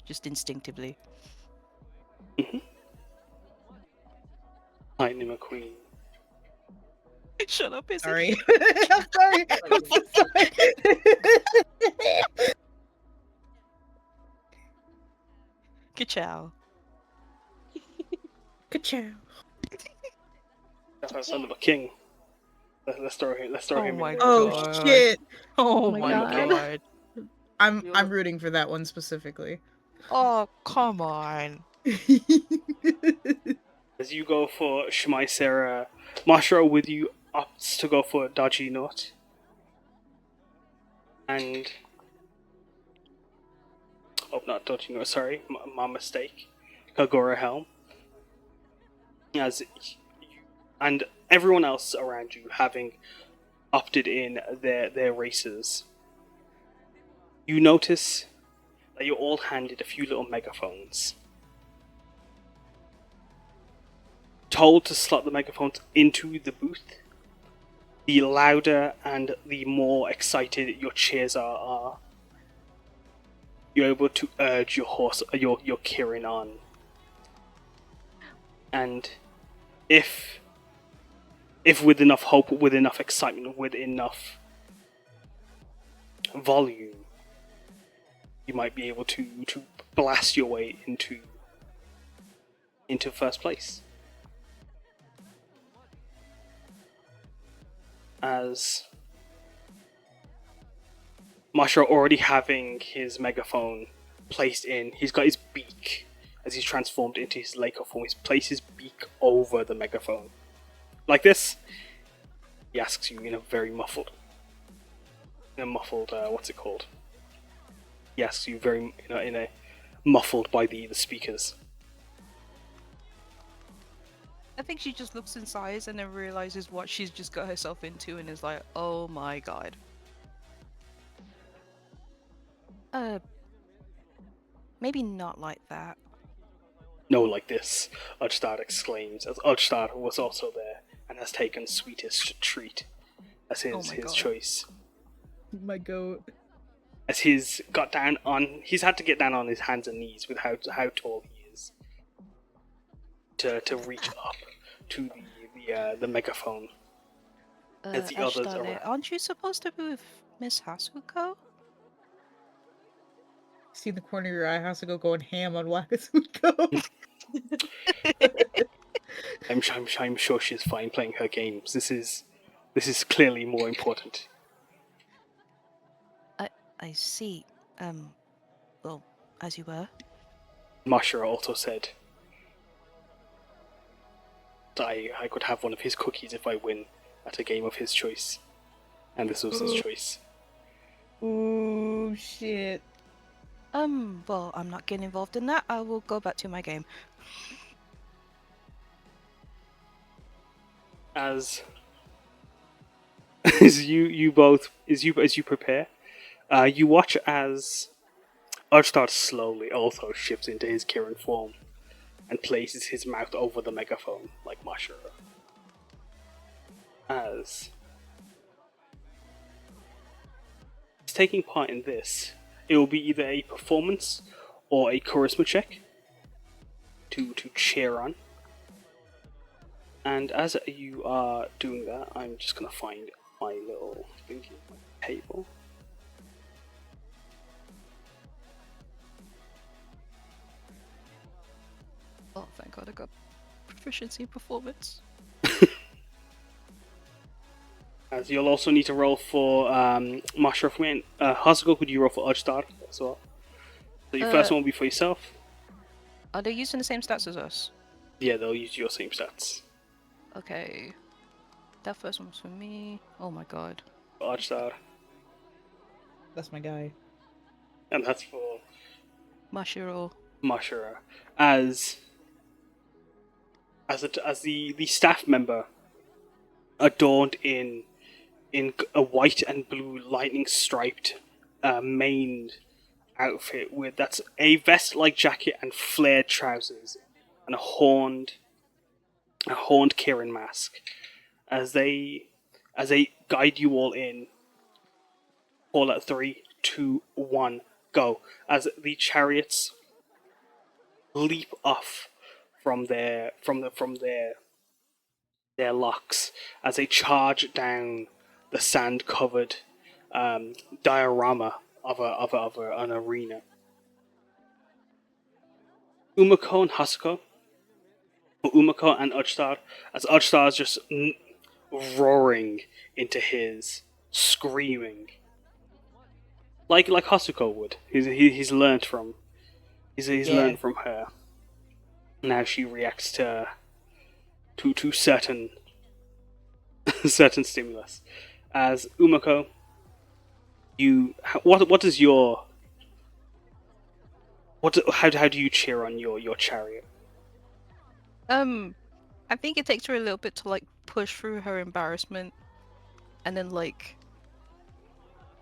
just instinctively. Lightning McQueen. Shut up, Izzy. Sorry. I'm sorry. I'm so sorry. Ka-chow. Ka-chow. That's our son of a king. Let's throw him. Let's throw Oh him my in. Oh God. shit. Oh my my God. god. I'm rooting for that one specifically. Oh, come on. As you go for Shimai Sarah, Mashiro with you opts to go for Dodgy Knot. And not Dodgy Knot, sorry, my mistake. Kagura Helm. As you and everyone else around you having opted in their races, you notice that you're all handed a few little megaphones. Told to slot the megaphones into the booth. The louder and the more excited your cheers are, you're able to urge your horse, your Kirin on. And if with enough hope, with enough excitement, with enough volume, you might be able to blast your way into first place. As Mashiro already having his megaphone placed in, he's got his beak as he's transformed into his Laker form. He's placed his beak over the megaphone. Like this, he asks you in a very muffled, what's it called? He asks you very, in a muffled by the speakers. I think she just looks inside and then realizes what she's just got herself into and is like, oh my god. Maybe not like that. No, like this, Udstad exclaims, as Udstad was also there and has taken sweetest treat as his God. choice. My goat. As he's had to get down on his hands and knees with how tall he is to reach up to the megaphone. As the others Ashtale, are, aren't you supposed to be with Miss Hasuko? See in the corner of your eye, Hasuko going ham on Wakasuko. I'm sure she's fine playing her games. This is clearly more important. I see. Well, as you were. Mashiro also said that I could have one of his cookies if I win at a game of his choice. And this was his choice. Ooh, shit. Well, I'm not getting involved in that. I will go back to my game. As you prepare, you watch as Archstar slowly also shifts into his Kirin form and places his mouth over the megaphone like Mashiro. As he's taking part in this, It will be either a performance or a charisma check to cheer on. And as you are doing that, I'm just gonna find my little thingy table. Oh, thank God I got proficiency in performance. As you'll also need to roll for Mashra for me. Hasuko, could you roll for Udstar as well? So your first one will be for yourself. Are they using the same stats as us? Yeah, they'll use your same stats. Okay. That first one was for me. Oh my God. Udstar. That's my guy. And that's for Mashiro. Mashra. As the staff member adorned in a white and blue lightning striped maned outfit with that's a vest like jacket and flared trousers and a horned Kirin mask as they guide you all in. Call at 3, 2, 1, go as the chariots leap off from their locks as they charge down the sand-covered diorama of an arena. Umeko and Hasuko, or Umeko and Udstar, as Udstar is just roaring into his, screaming, like Hasuko would. He's learned from learned from her. Now she reacts to certain certain stimulus. As Umeko, how do you cheer on your chariot? I think it takes her a little bit to like push through her embarrassment, and then like,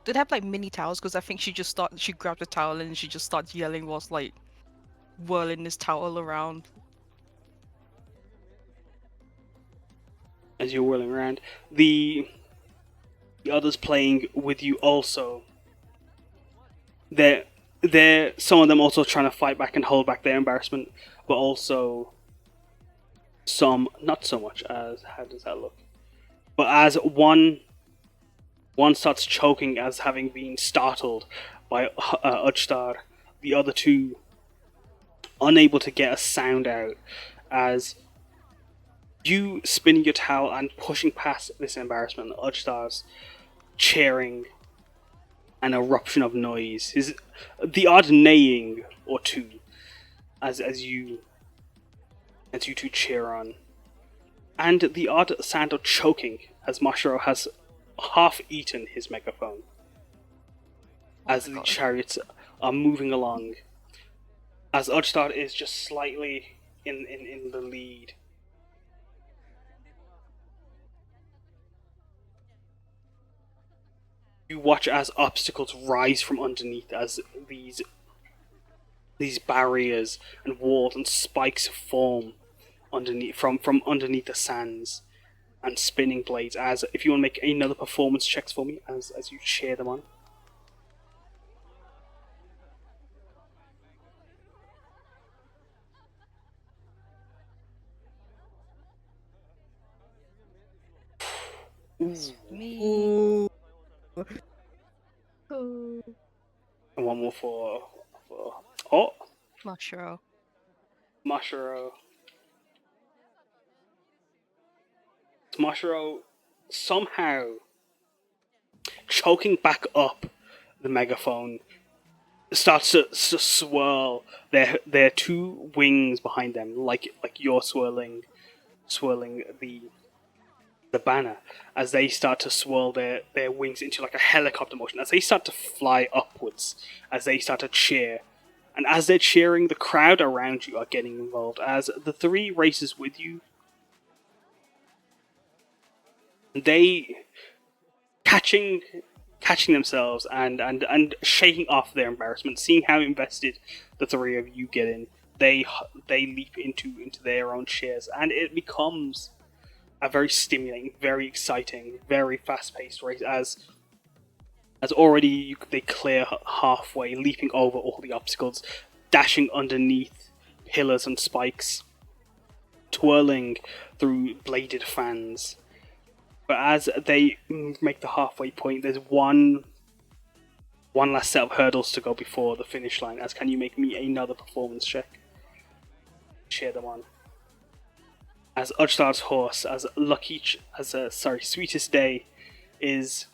did have like mini towels? Because I think she grabbed a towel and she just starts yelling whilst like whirling this towel around. As you're whirling around, the others playing with you also. They're some of them also trying to fight back and hold back their embarrassment, but also some not so much. As how does that look? But as one starts choking as having been startled by Udstar, the other two unable to get a sound out as you spinning your towel and pushing past this embarrassment. Udstar's cheering, an eruption of noise, the odd neighing or two as you two cheer on, and the odd sound of choking as Mashiro has half eaten his megaphone as the chariots are moving along, as Udstar is just slightly in the lead. You watch as obstacles rise from underneath, as these barriers and walls and spikes form underneath from underneath the sands and spinning blades. As if you want to make another performance checks for me as you cheer them on. Me. Ooh. Ooh. And one more for Mashiro. Mashiro somehow choking back up the megaphone starts to swirl their two wings behind them like you're swirling the banner, as they start to swirl their wings into like a helicopter motion as they start to fly upwards, as they start to cheer. And as they're cheering, the crowd around you are getting involved as the three races with you. They catching themselves and shaking off their embarrassment, seeing how invested the three of you get in. They leap into their own shares, and it becomes a very stimulating, very exciting, very fast-paced race as As already they clear halfway, leaping over all the obstacles, dashing underneath pillars and spikes, twirling through bladed fans. But as they make the halfway point, there's one last set of hurdles to go before the finish line. As can you make me another performance check? Cheer them on. As Udstar's horse, Sweetest Day is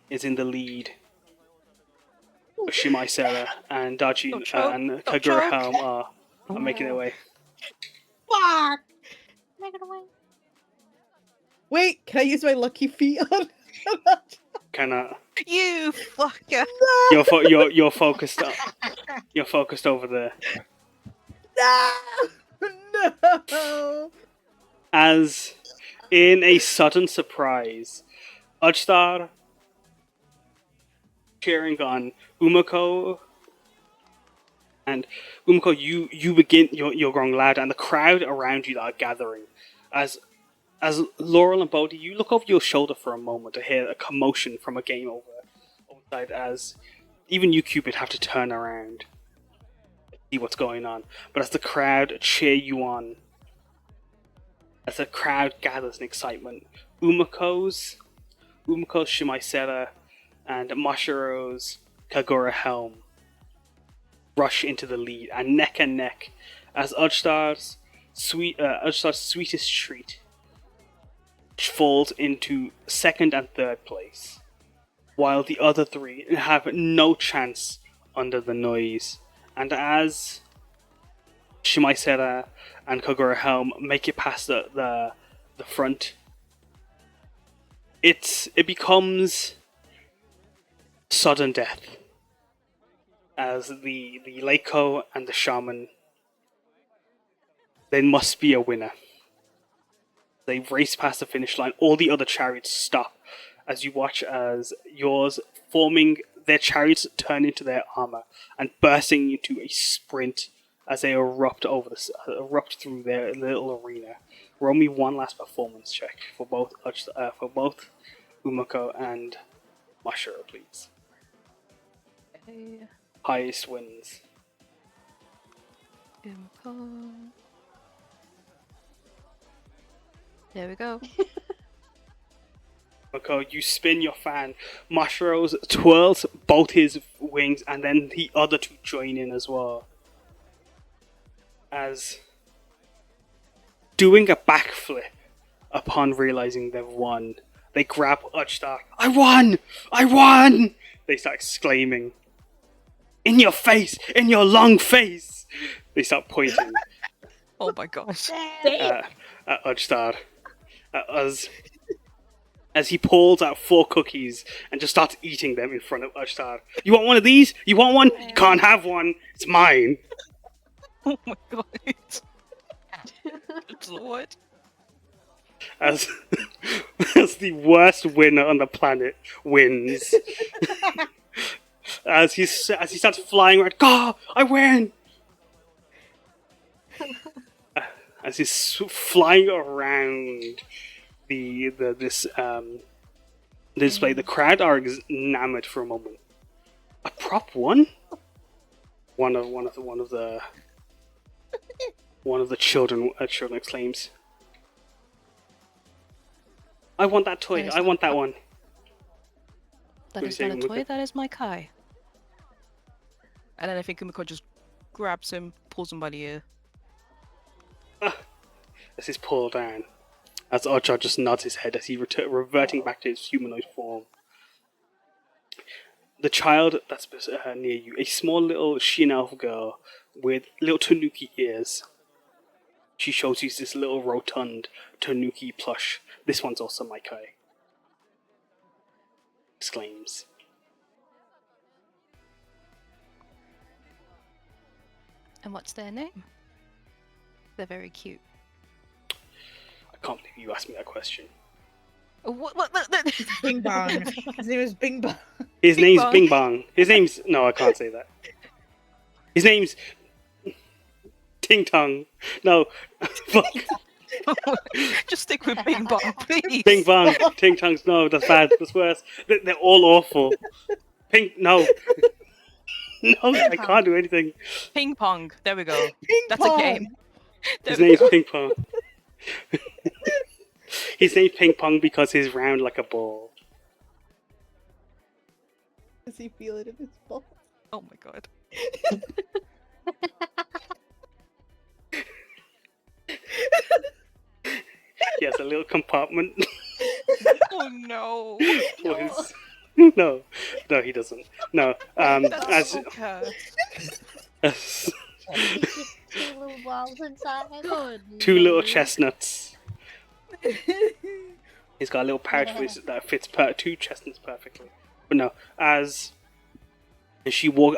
in the lead. Shimai Sarah and Dajin and Kagura Helm are making their way. Fuck! Make it away. Wait, can I use my lucky feet on? Cannot. You fucker! You're focused. You're focused over there. No! As in a sudden surprise, Udstar cheering on Umeko, and Umeko, you begin. You're growing loud, and the crowd around you are gathering. As Laurel and Bodhi, you look over your shoulder for a moment to hear a commotion from a game outside. As even you, Cupid, have to turn around to see what's going on. But as the crowd cheer you on, as the crowd gathers in excitement, Umeko's Shimaisera and Mashiro's Kagura Helm rush into the lead, and neck as Udstar's Sweetest Treat falls into second and third place, while the other three have no chance under the noise. And as Shimaisera and Kagura Helm make it past the front, it becomes sudden death, as the Leiko and the Shaman, there must be a winner. They race past the finish line. All the other chariots stop as you watch as yours forming their chariots turn into their armor and bursting into a sprint as they erupt through their little arena. Roll me one last performance check for both Umeko and Mashiro, please. Okay. Highest wins. There we go. Umeko, you spin your fan. Mashiro twirls both his wings, and then the other two join in as well. As doing a backflip upon realizing they've won, they grab Udstar. I won! I won! They start exclaiming. In your face! In your long face! They start pointing Oh my gosh. at Udstar. As he pulls out 4 cookies and just starts eating them in front of Udstar. You want one of these? You want one? You can't have one. It's mine. Oh my god. It's Lord. As the worst winner on the planet wins. as he starts flying around, God, I win! As he's flying around the display, the crowd are enamored for a moment. A prop won? One of the children exclaims. I want that toy. I want that one. That is not a toy, that is my Kai. And then I think Umeko just grabs him, pulls him by the ear. As he's pulled down, as Archer just nods his head as he reverting back to his humanoid form. The child that's near you, a small little Shin elf girl with little tanuki ears. She shows you this little rotund tanuki plush. This one's also my Kai. Exclaims. And what's their name? They're very cute. I can't believe you asked me that question. What? Bing Bong. His name is Bing Bong. His name's Bing Bong. His name's... No, I can't say that. His name's... Ting Tong. No. Fuck. Just stick with ping pong, please. Ping pong, ting tongs, no, that's bad, that's worse. They're all awful. No. No, I can't do anything. Ping pong. There we go. Ping That's pong. a game. His name's Ping Pong. His name's Ping Pong because he's round like a ball. Does he feel it in his balls? Oh my god. He has a little compartment. Oh no. for his... No, he doesn't. No, That's so cursed. as Two little balls inside. Good two little lord. chestnuts. He's got a little pouch that fits two chestnuts perfectly. But no, as she's walked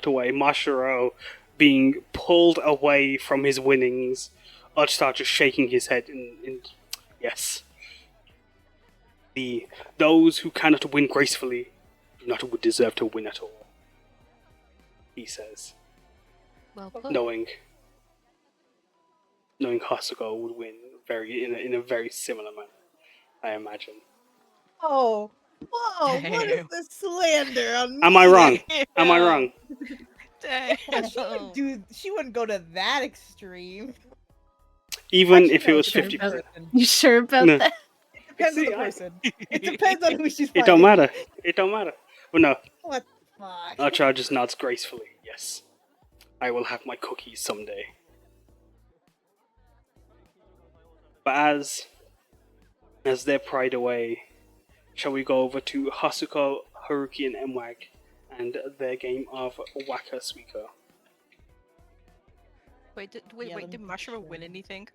away, Mashiro being pulled away from his winnings, Udstar just shaking his head in yes. Those who cannot win gracefully do not deserve to win at all, he says, Well put. knowing Hasuko would win in a very similar manner, I imagine. Oh, whoa! What is Damn. this slander on me? Am I wrong? Am I wrong? Damn. She wouldn't go to that extreme. Even Actually, if it no, was it depends 50%. on the person. You sure about No. that? It depends on the See, person. It depends on who she's fighting. It don't matter. It don't matter. But no, What the fuck? Archer just nods gracefully. Yes, I will have my cookies someday. But as their pride away, shall we go over to Hasuko, Haruki, and Mwag, and their game of Waka Suiko? Wait, did Mashiro win anything?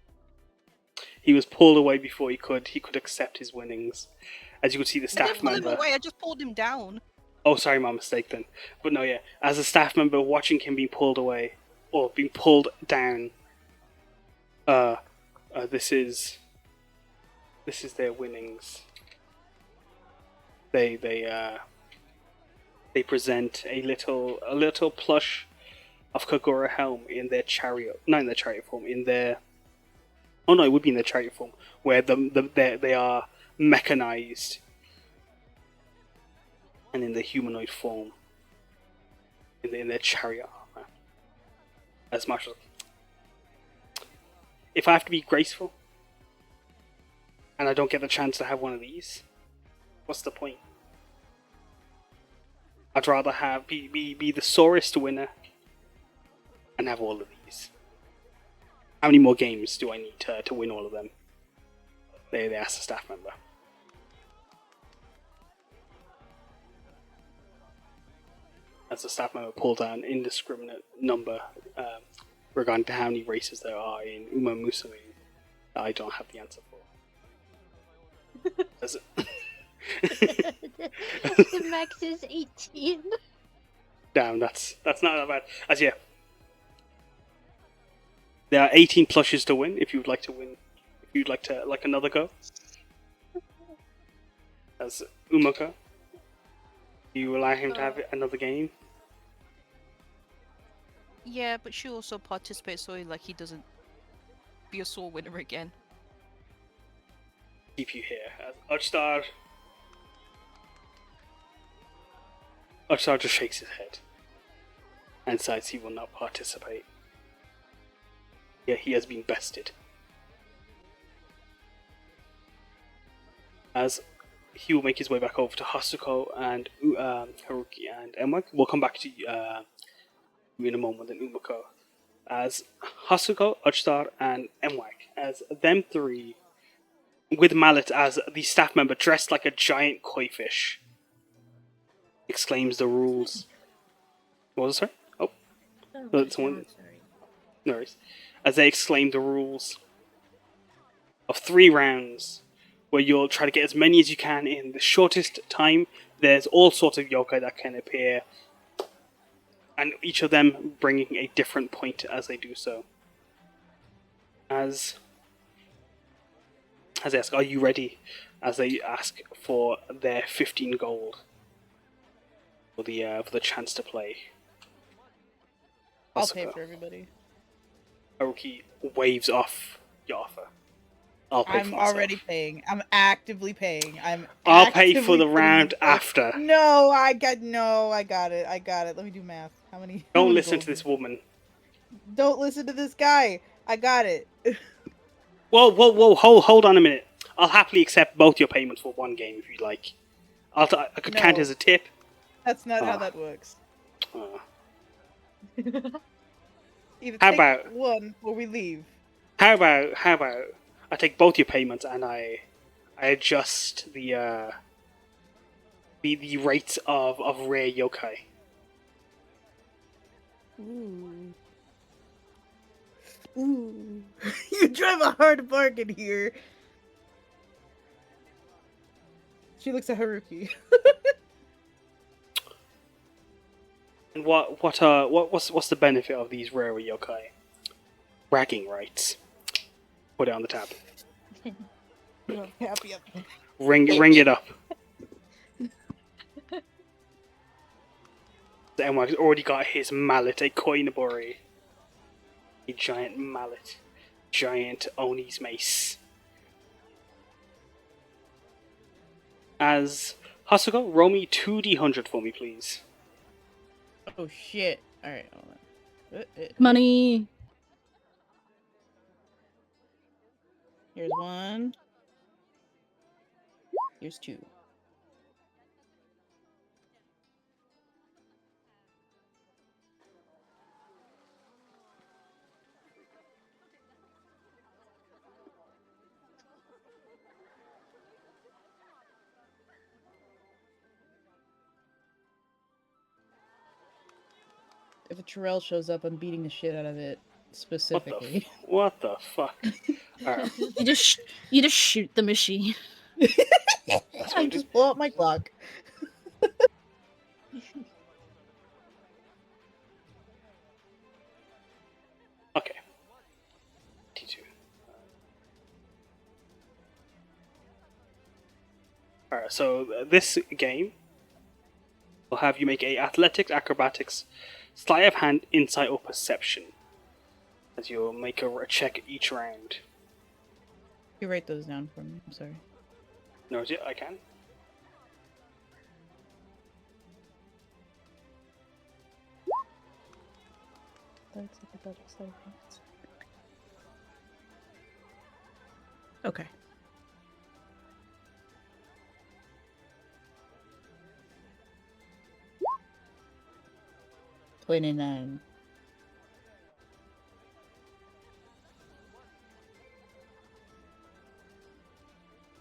He was pulled away before he could accept his winnings. As you could see, the I staff didn't pull him member. away, I just pulled him down. Oh, sorry, my mistake then. But no, yeah, as a staff member watching him being pulled away or being pulled down, this is their winnings. They present a little plush of Kagura Helm in their chariot, not in their chariot form, in their. Oh no, it would be in their chariot form, where they are mechanized, and in the humanoid form, in their chariot armor. As Marshall, if I have to be graceful, and I don't get the chance to have one of these, what's the point? I'd rather be the sorest winner and have all of these. How many more games do I need to win all of them? They asked the staff member. As the staff member pulled out an indiscriminate number regarding to how many races there are in Uma Musume that I don't have the answer for. As The max is 18. Damn, that's not that bad. As yeah, there are 18 plushes to win. If you would like to win, if you'd like to another go. As Umeko, you allow him to have another game. Yeah, but she also participates so like he doesn't be a sore winner again. Keep you here. As Udstar just shakes his head and decides he will not participate. Yeah, he has been bested. As he will make his way back over to Hasuko and Haruki and Emwag. We'll come back to you in a moment, and Umeko. As Hasuko, Udstar, and Emwag, as them three, with Mallet as the staff member dressed like a giant koi fish, exclaims the rules. What was it, sorry? Oh, someone. No worries. As they exclaim the rules of 3 rounds, where you'll try to get as many as you can in the shortest time. There's all sorts of yokai that can appear, and each of them bringing a different point as they do so. As they ask, are you ready? As they ask for their 15 gold for the chance to play. I'll pay Hasuko. for everybody. Haruki waves off your offer. I'll pay for I'm myself. already paying. I'm actively paying. I'll pay for actively the putting round in work. after. No, I got it. I got it. Let me do math. How many? how Don't many listen gold to this do- woman. Don't listen to this guy. I got it. Whoa, hold on a minute. I'll happily accept both your payments for one game if you like. I could count No. as a tip. That's not how Ah. that works. Uh, Either How take about- one or we leave. how about I take both your payments and I adjust the rates of rare yokai. Ooh. Ooh. You drive a hard bargain here. She looks at Haruki. And what's the benefit of these rare yokai? Bragging rights. Put it on the tab. Happy up. Ring it up. The Enwag's already got his mallet, a koinobori. A giant mallet. Giant Oni's mace. As Hasuko, roll me 2d100 for me, please. Oh shit. Alright, hold on. Money. Here's one. Here's two. If a Terrell shows up, I'm beating the shit out of it. Specifically. What the fuck? Alright, You just shoot the machine. that's what I I do. just pull out my Glock. Okay. T2. Alright, so this game will have you make a athletics, acrobatics, sleight of hand, insight, or perception. As you'll make a check each round. You write those down for me. I'm sorry. No, is it? I can. Okay. $29.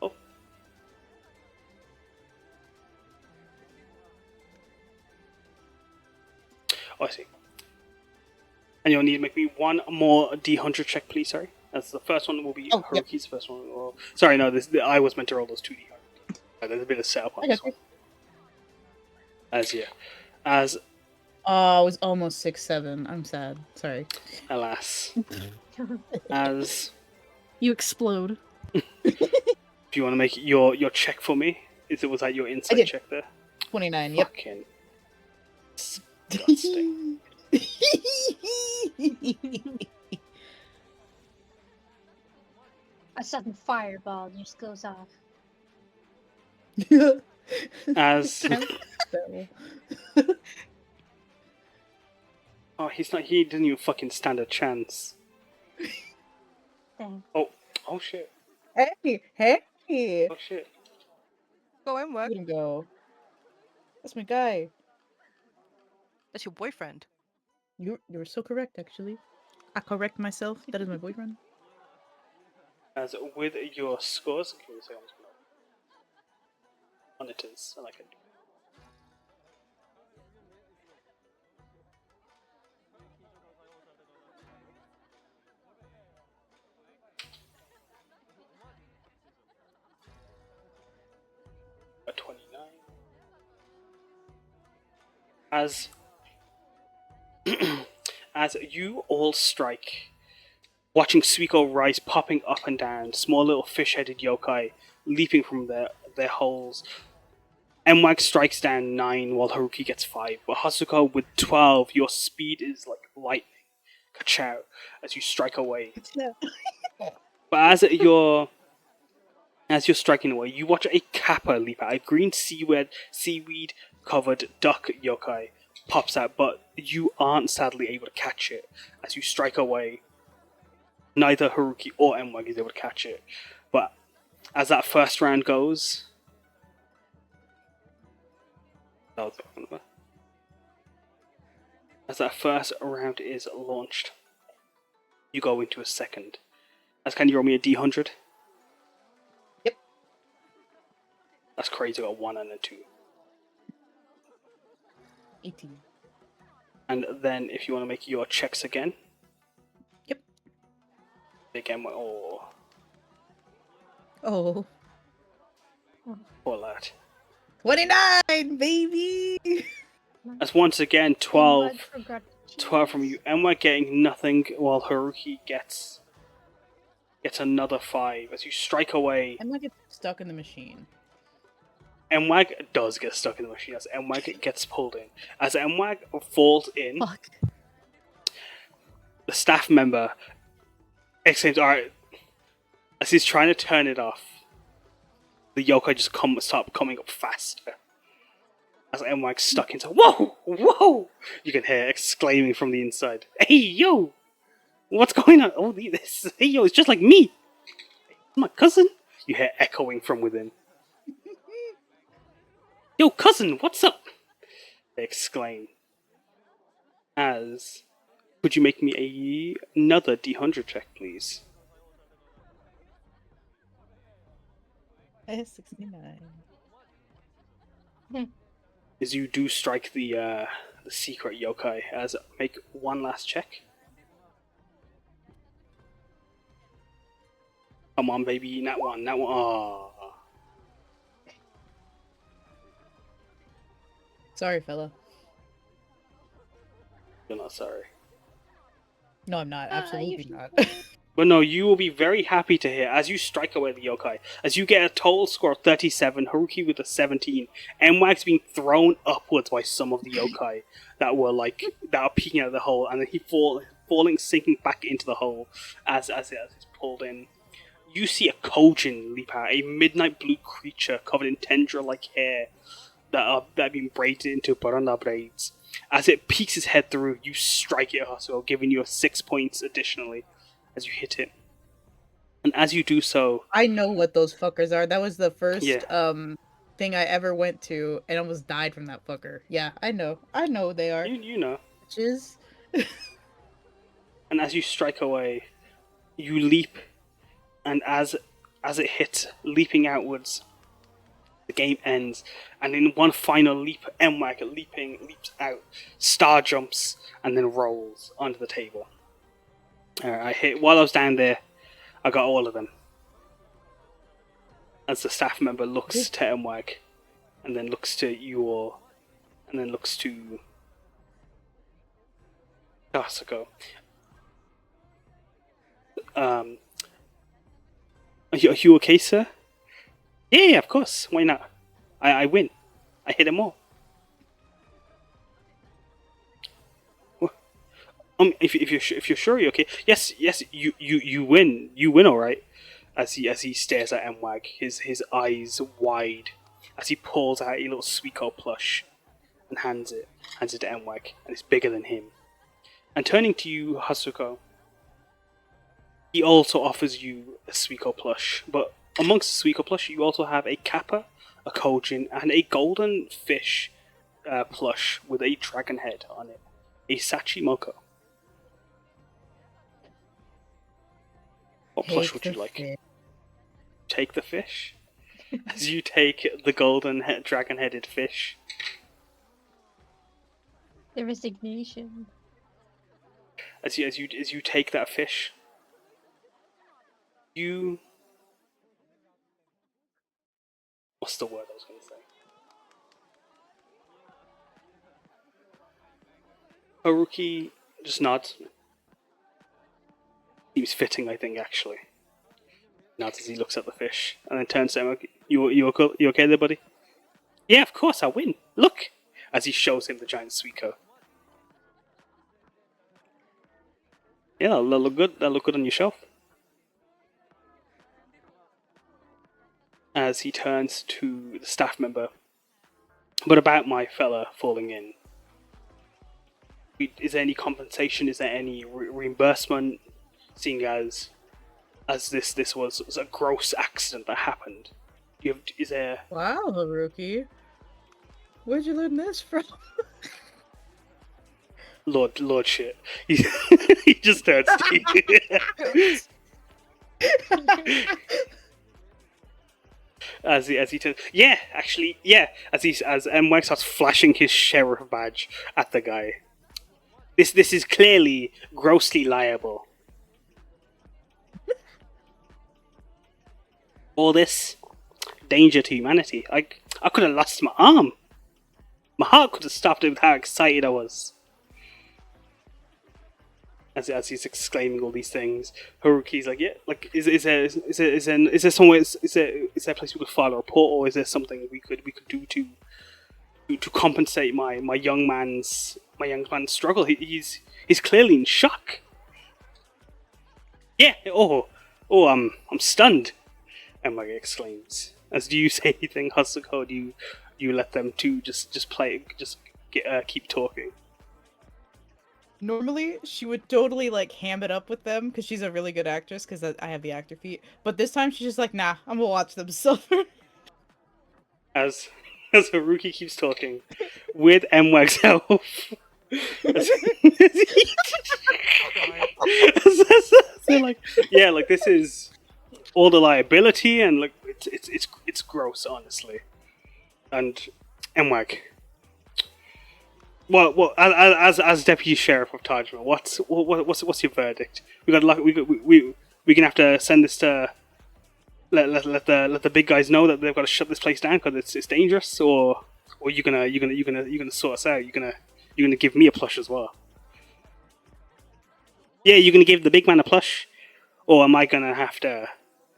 Oh. Oh, I see. And you'll need to make me one more D100 check, please. Sorry. That's the first one will be Oh, yep. Haruki's first one. Well, sorry, no, I was meant to roll those 2D100. There's a bit of setup on I this got you. one. As Oh, it was almost 6-7. I'm sad. Sorry. alas, as You explode. if you want to make your check for me, was that your insight did. check there? 29. Yep. Fucking disgusting. A sudden fireball just goes off. As oh, he didn't even fucking stand a chance. Dang. Oh shit. Hey. Oh shit. Go and work. Let him go. That's my guy. That's your boyfriend. You're so correct, actually. I correct myself. That is my boyfriend. As with your scores, give me a second, I'm just gonna on it is, and I can. A 29. As you all strike, watching Suiko rise, popping up and down, small little fish-headed yokai leaping from their holes. Mwag strikes down 9 while Haruki gets 5, but Hasuko with 12, your speed is like lightning. Ka-chow, as you strike away. But as you're striking away, you watch a kappa leap out. A green seaweed covered duck yokai pops out, but you aren't sadly able to catch it. As you strike away, neither Haruki or Mwag is able to catch it. But as that first round goes, as that first round is launched, you go into a second. Can you roll me a D100? Yep. That's crazy. I got 1 and a 2. 18. And then if you want to make your checks again. Yep. Again, oh. Oh. Poor lad. 29, baby! That's once again 12. Mwag forgot 12 from you. And we're getting nothing while Haruki gets another 5. As you strike away. I'm gonna get stuck in the machine. Mwag does get stuck in the machine as Mwag gets pulled in. As Mwag falls in, Fuck. the staff member exclaims, alright, as he's trying to turn it off, the yokai just start coming up faster. As Mwag's stuck into, whoa, whoa! You can hear exclaiming from the inside, hey, yo! What's going on? Oh, this, hey, yo, it's just like me! My cousin? You hear echoing from within. Yo, cousin, what's up? They exclaim. Could you make me another D100 check, please? I have 69. As you do strike the secret yokai, make one last check. Come on, baby, not one. Aww. Sorry, fella. You're not sorry. No, I'm not. Absolutely not. But no, you will be very happy to hear as you strike away the yokai, as you get a total score of 37, Haruki with a 17, Mwag's being thrown upwards by some of the yokai that are peeking out of the hole, and then he sinking back into the hole as it's pulled in. You see a Kojin leap out, a midnight blue creature covered in tendril-like hair that have been braided into baranda braids. As it peeks its head through, you strike it, Hasuko, giving you 6 points additionally as you hit it. And as you do so, I know what those fuckers are. That was the first thing I ever went to, and almost died from that fucker. Yeah, I know what they are. you know. Bitches. And as you strike away, you leap, and as it hits, leaping outwards, the game ends, and in one final leap, Mwag leaps out, star jumps, and then rolls onto the table. While I was down there, I got all of them. As the staff member looks to Mwag, and then looks to you all, and then looks to Hasuko. Are you okay, sir? Yeah, of course. Why not? I win. I hit them all. If you're sure you're okay. Yes, you win. You win, all right. As he stares at Mwag, his eyes wide, as he pulls out a little Suiko plush and hands it to Mwag, and it's bigger than him. And turning to you, Hasuko, he also offers you a Suiko plush, but amongst the Suiko plush, you also have a kappa, a Kojin, and a golden fish plush with a dragon head on it. A Sachimoko. What plush would you like? Fish. Take the fish? As you take the golden dragon-headed fish. The resignation. As you take that fish, you... What's the word I was going to say? Haruki just nods. Seems fitting, I think, actually. Nods as he looks at the fish, and then turns to him. You okay there, buddy? Yeah, of course, I win. Look! As he shows him the giant Suiko. Yeah, that'll look good. That'll look good on your shelf. as he turns to the staff member. But about my fella falling in. Is there any compensation? Is there any reimbursement? Seeing as this was a gross accident that happened. Is there? Wow, Haruki. Where'd you learn this from? Lord shit. He just turns to you. As he turns, yeah, actually, yeah. As Mike starts flashing his sheriff badge at the guy. This is clearly grossly liable. All this danger to humanity. I could have lost my arm. My heart could have stopped it with how excited I was. As he's exclaiming all these things, Haruki's like, yeah, like is there somewhere, is there a place we could file a report, or is there something we could do to compensate my young man's struggle? He's clearly in shock. Yeah. I'm stunned. Emma exclaims. As do you say anything, Hasuko? Do you let them two just keep talking? Normally, she would totally like ham it up with them because she's a really good actress. Because I have the actor feat, but this time she's just like, nah, I'm gonna watch them suffer. As Haruki keeps talking, with Mwag's help. They're like, yeah, like this is all the liability, and like it's gross, honestly. And Mwag. Well, as deputy sheriff of Tajima, what's your verdict? We're gonna have to send this to let the big guys know that they've got to shut this place down because it's dangerous, or you gonna sort us out? You're gonna give me a plush as well? Yeah, you're gonna give the big man a plush, or am I gonna have to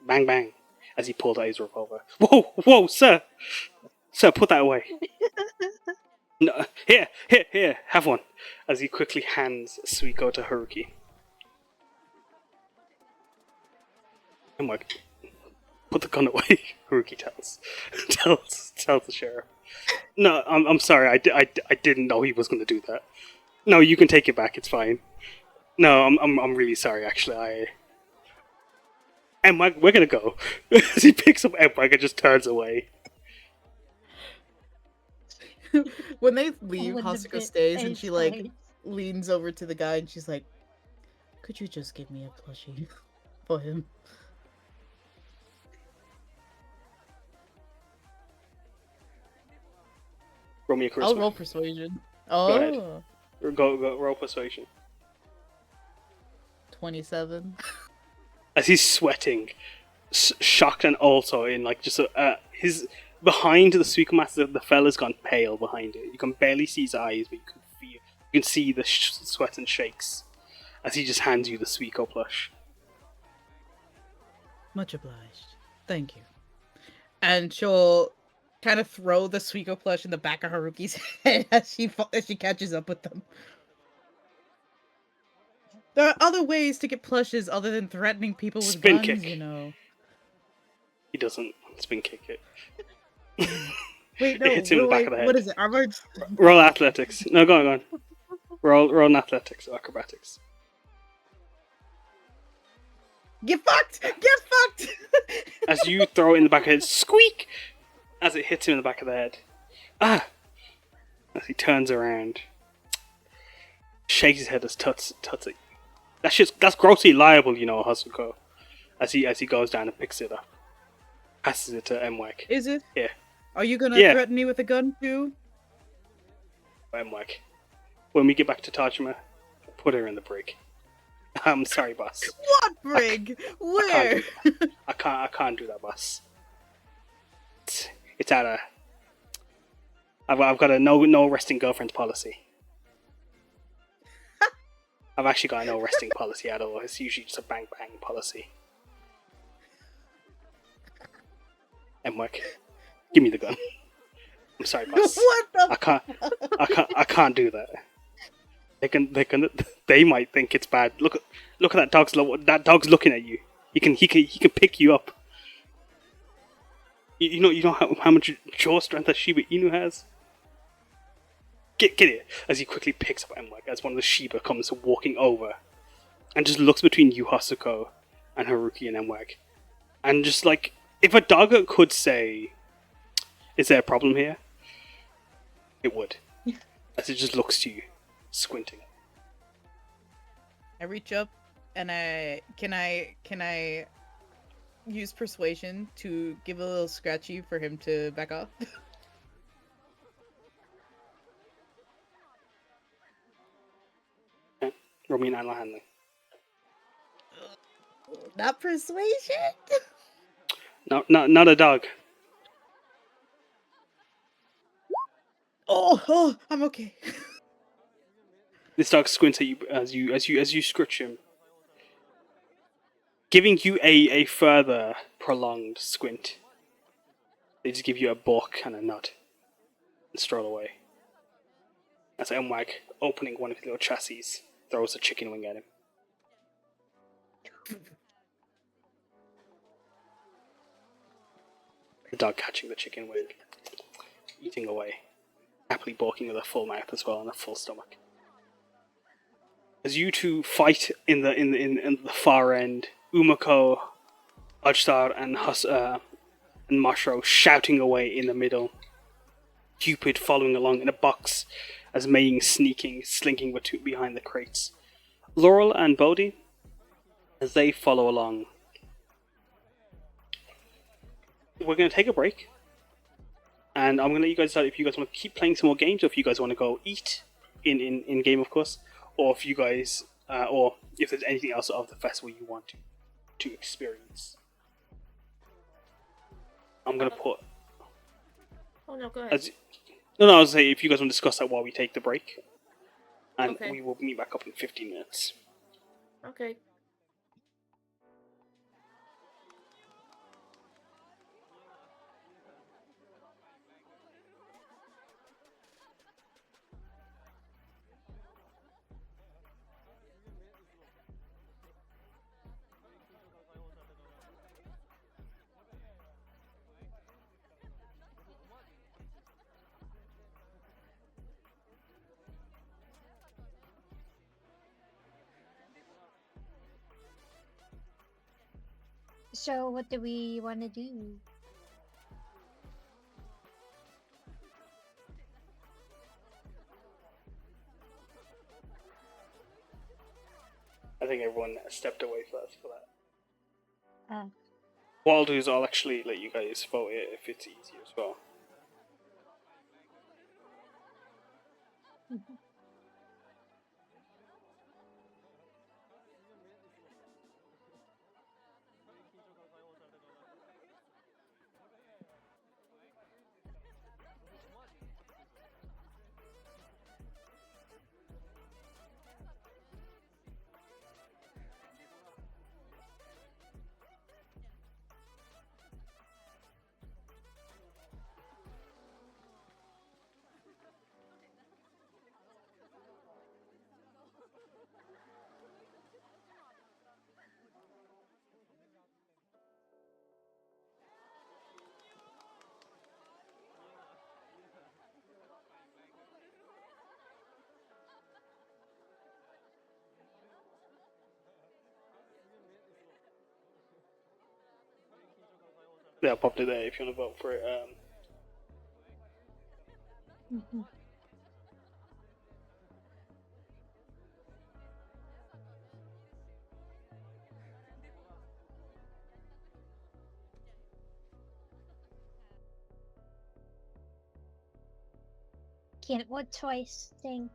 bang bang as he pulled out his revolver? Whoa, sir, put that away. No, here, have one. As he quickly hands Suiko to Haruki. I'm like, put the gun away. Haruki tells the sheriff. No, I'm sorry. I didn't know he was going to do that. No, you can take it back. It's fine. No, I'm really sorry. Actually, Mike, we're gonna go. As he picks up Mike and just turns away. When they leave, With the Hasuko stays and she like face. leans over to the guy and she's like, "Could you just give me a plushie for him?" Roll me a charisma. I'll roll persuasion. Go ahead. Oh, Go roll persuasion. 27. As he's sweating, shocked, and also in like just his behind the Suikumatsu, the fella's gone pale behind it. You can barely see his eyes, but you can see the sweat and shakes as he just hands you the Suiko plush. Much obliged. Thank you. And she'll kind of throw the Suiko plush in the back of Haruki's head as she catches up with them. There are other ways to get plushes other than threatening people with Spin guns, kick. you know. He doesn't spin kick it. Wait, no. It hits him in the back of the head. What is it? Armored? Roll athletics. No, go on. Roll an athletics or acrobatics. Get fucked! Get fucked! As you throw it in the back of his squeak, as it hits him in the back of the head. As he turns around, shakes his head as tuts it. That's grossly liable, you know, Hasuko. As he goes down and picks it up, passes it to Mwag. Is it? Yeah. Are you gonna threaten me with a gun too? Mwag. When we get back to Tajima, put her in the brig. I'm sorry, boss. What brig? Where? I can't do that, boss. It's at a. I've got a no resting girlfriends policy. I've actually got a no resting policy at all. It's usually just a bang bang policy. Mwag, give me the gun. I'm sorry, boss. What the? I can't do that. They might think it's bad. Look at that dog's looking at you. He can pick you up. You know how much jaw strength that Shiba Inu has. Get it! As he quickly picks up Mwag as one of the Shiba comes walking over, and just looks between you, Hasuko, and Haruki and Mwag, and just like if a dog could say, "Is there a problem here?" It would, as it just looks to you, squinting. I reach up and can I use persuasion to give a little scratchy for him to back off? Okay. Roll me an animal handling. Not persuasion. No, not a dog. Oh, I'm okay. This dog squints at you as you scratch him, giving you a further prolonged squint. They just give you a bark and a nod and stroll away. As Mwag, opening one of his little chassis, throws a chicken wing at him. The dog catching the chicken wing, eating away, happily barking with a full mouth as well and a full stomach. As you two fight in the far end, Umeko, Ajstar, and Mashro shouting away in the middle. Cupid following along in a box as Meiying slinking behind the crates. Laurel and Bodhi, as they follow along. We're going to take a break. And I'm going to let you guys decide if you guys want to keep playing some more games, or if you guys want to go eat in game, of course, or if you guys, or if there's anything else of the festival you want to experience. I'm going to put... Oh no, go ahead. I was saying if you guys want to discuss that while we take the break, and Okay. we will meet back up in 15 minutes. Okay. So what do we want to do? I think everyone stepped away for that. Uh, What I'll do is I'll actually let you guys vote it if it's easier as well. Yeah, I'll pop it there if you want to vote for it. Can't what twice thing.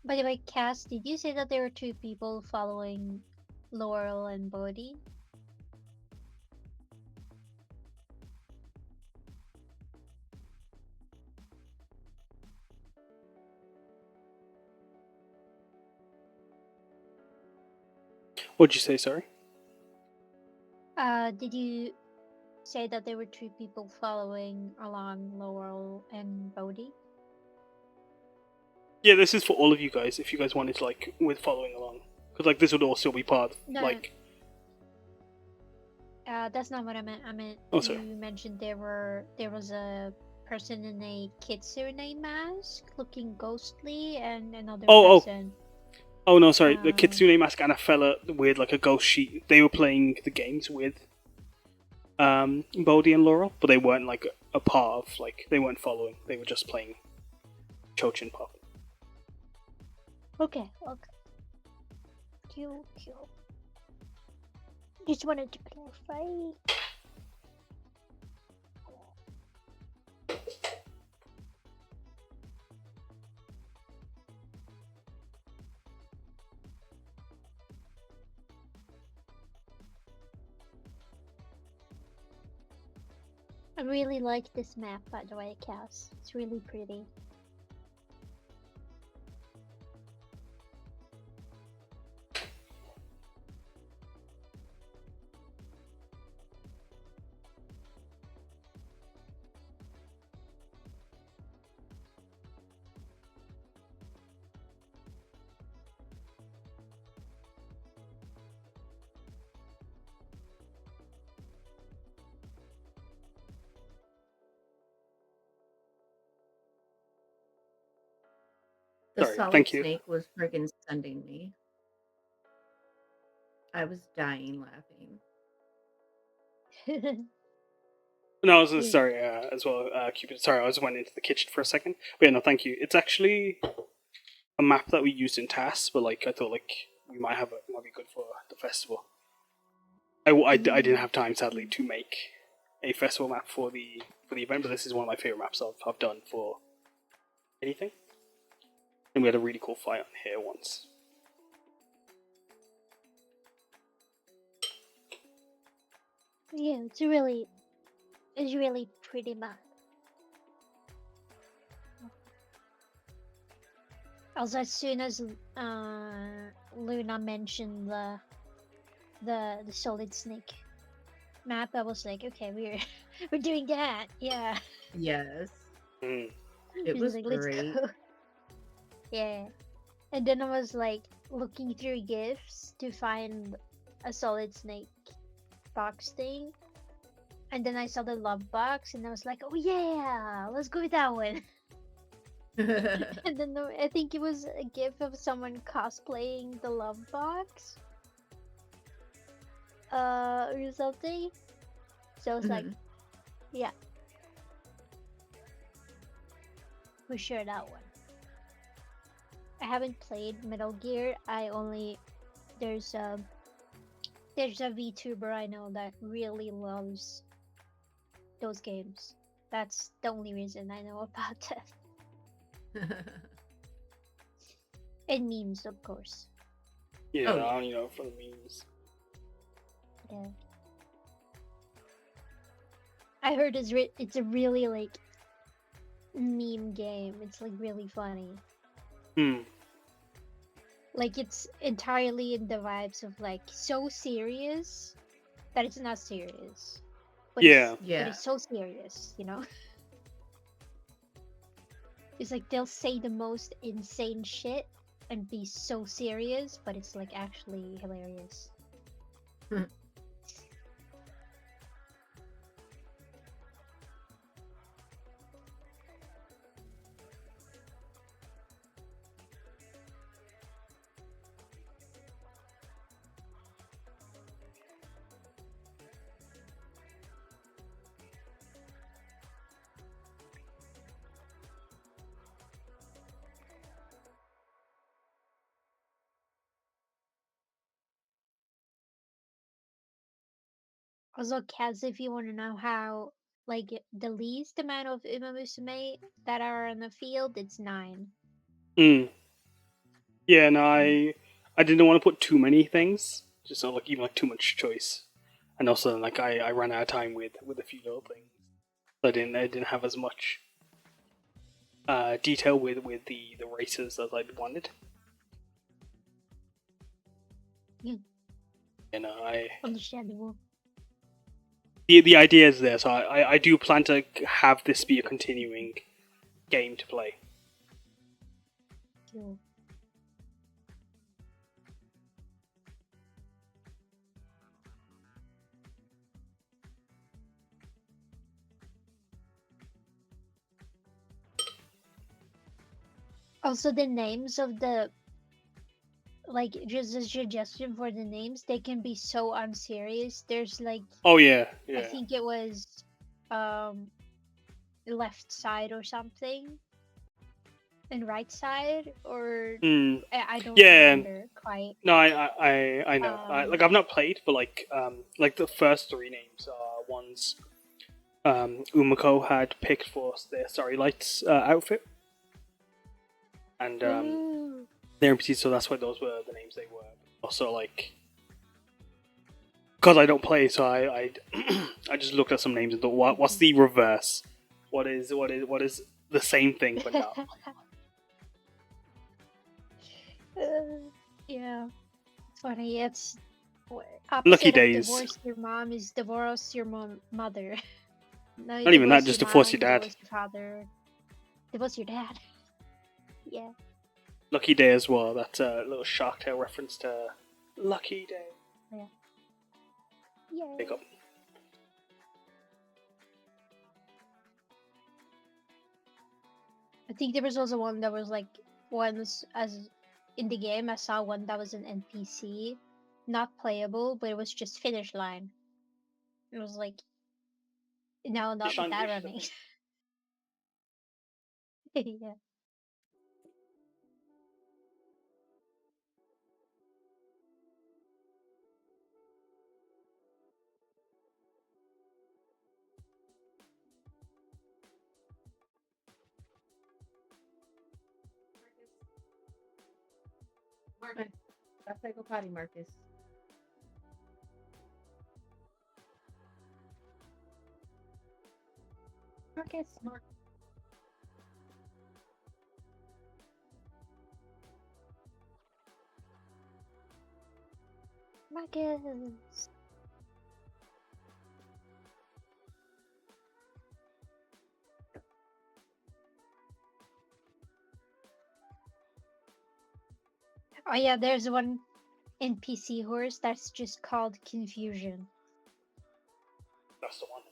By the way, Cass, did you say that there were 2 people following Laurel and Bodhi? What'd you say? Sorry. Did you say that there were 2 people following along Laurel and Bodhi? Yeah, this is for all of you guys. If you guys wanted to with following along, because this would all still be part of, No. That's not what I meant. I meant Oh, you sorry. mentioned there was a person in a kitsune mask looking ghostly and another Oh. person. Oh no, sorry. The kitsune mask and a fella with a ghost sheet. They were playing the games with Bodhi and Laurel, but they weren't a part of they weren't following. They were just playing Chochin Pop. Okay. Cool. Just wanted to clarify. I really like this map, by the way, Cass. It's really pretty. The Sorry, solid thank you. snake was friggin' sending me. I was dying laughing. No, I was sorry as well, Cupid. Sorry, I just went into the kitchen for a second. But yeah, no, thank you. It's actually a map that we used in tasks, but I thought we might have it might be good for the festival. I didn't have time sadly to make a festival map for the event, but this is one of my favorite maps I've done for anything. And we had a really cool fight on here once. Yeah, it's really pretty map. Also, as soon as Luna mentioned the solid snake map, I was like, okay, we're doing that. Yeah. Yes. Mm. It was Let's great. go. Yeah. And then I was looking through gifts to find a solid snake box thing. And then I saw the love box and I was like, oh yeah, let's go with that one. And then I think it was a gift of someone cosplaying the love box. Or something. So I was like, yeah. For sure that one. I haven't played Metal Gear. There's a VTuber I know that really loves those games. That's the only reason I know about that. And memes, of course. Yeah, Oh, yeah. I only know for the memes. Yeah. I heard it's a really meme game. It's really funny. It's entirely in the vibes of so serious that it's not serious. But Yeah. but it's so serious, you know? It's they'll say the most insane shit and be so serious, but it's actually hilarious. Also, Kaz, if you want to know how, the least amount of Umamusume that are on the field, it's 9. Mm. Yeah, no, I didn't want to put too many things, just not like even like too much choice, and also like I ran out of time with a few little things. So I didn't have as much detail with the races as I wanted. Yeah. You know, I Understandable. the idea is there, so I do plan to have this be a continuing game to play. Cool. Also, the names of the, like, just a suggestion for the names, they can be so unserious. There's like, Oh yeah, I yeah. think it was, left side or something, and right side, or Mm, I don't yeah. remember quite. No, I know. Like I've not played, but like the first three names are ones Umeko had picked for their Starry Lights outfit, and Ooh. they're NPCs, so that's why those were the names they were. Also, like, because I don't play, so I I just looked at some names and thought, what's the reverse? What is the same thing but not? Yeah, it's funny. It's Lucky opposite of days. divorce your mom is divorce your mother. No, Not even that, divorce just your divorce your mom, dad. divorce your father, divorce your dad. Yeah. Lucky Day as well. That's a little Shark Tale reference to Lucky Day. Yeah. Yeah. Pick up. I think there was also one that was like once as in the game. I saw one that was an NPC, not playable, but it was just finish line. It was like, no, not with that running. Yeah. Marcus, that's like a potty, Marcus. Marcus. Marcus. Oh yeah, there's one NPC horse that's just called Confusion. That's the one.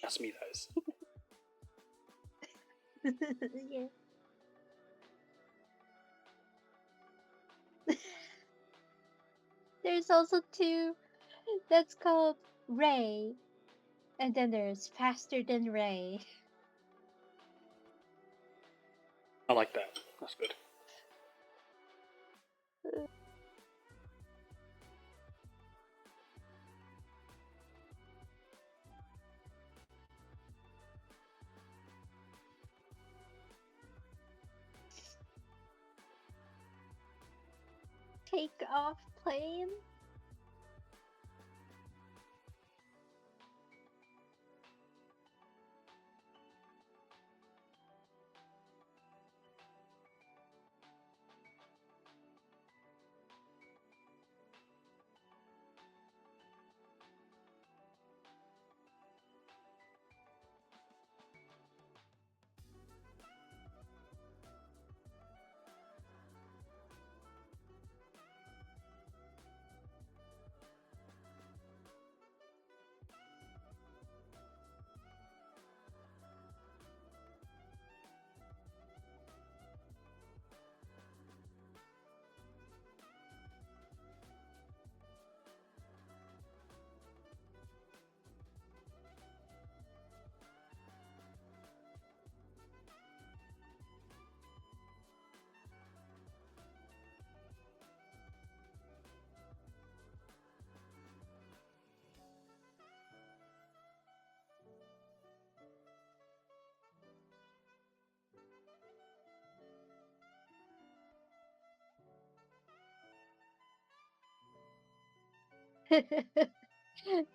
That's me, guys. Yeah. There's also two that's called Ray, and then there's Faster Than Ray. I like that. That's good. Take off plane.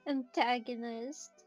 Antagonist.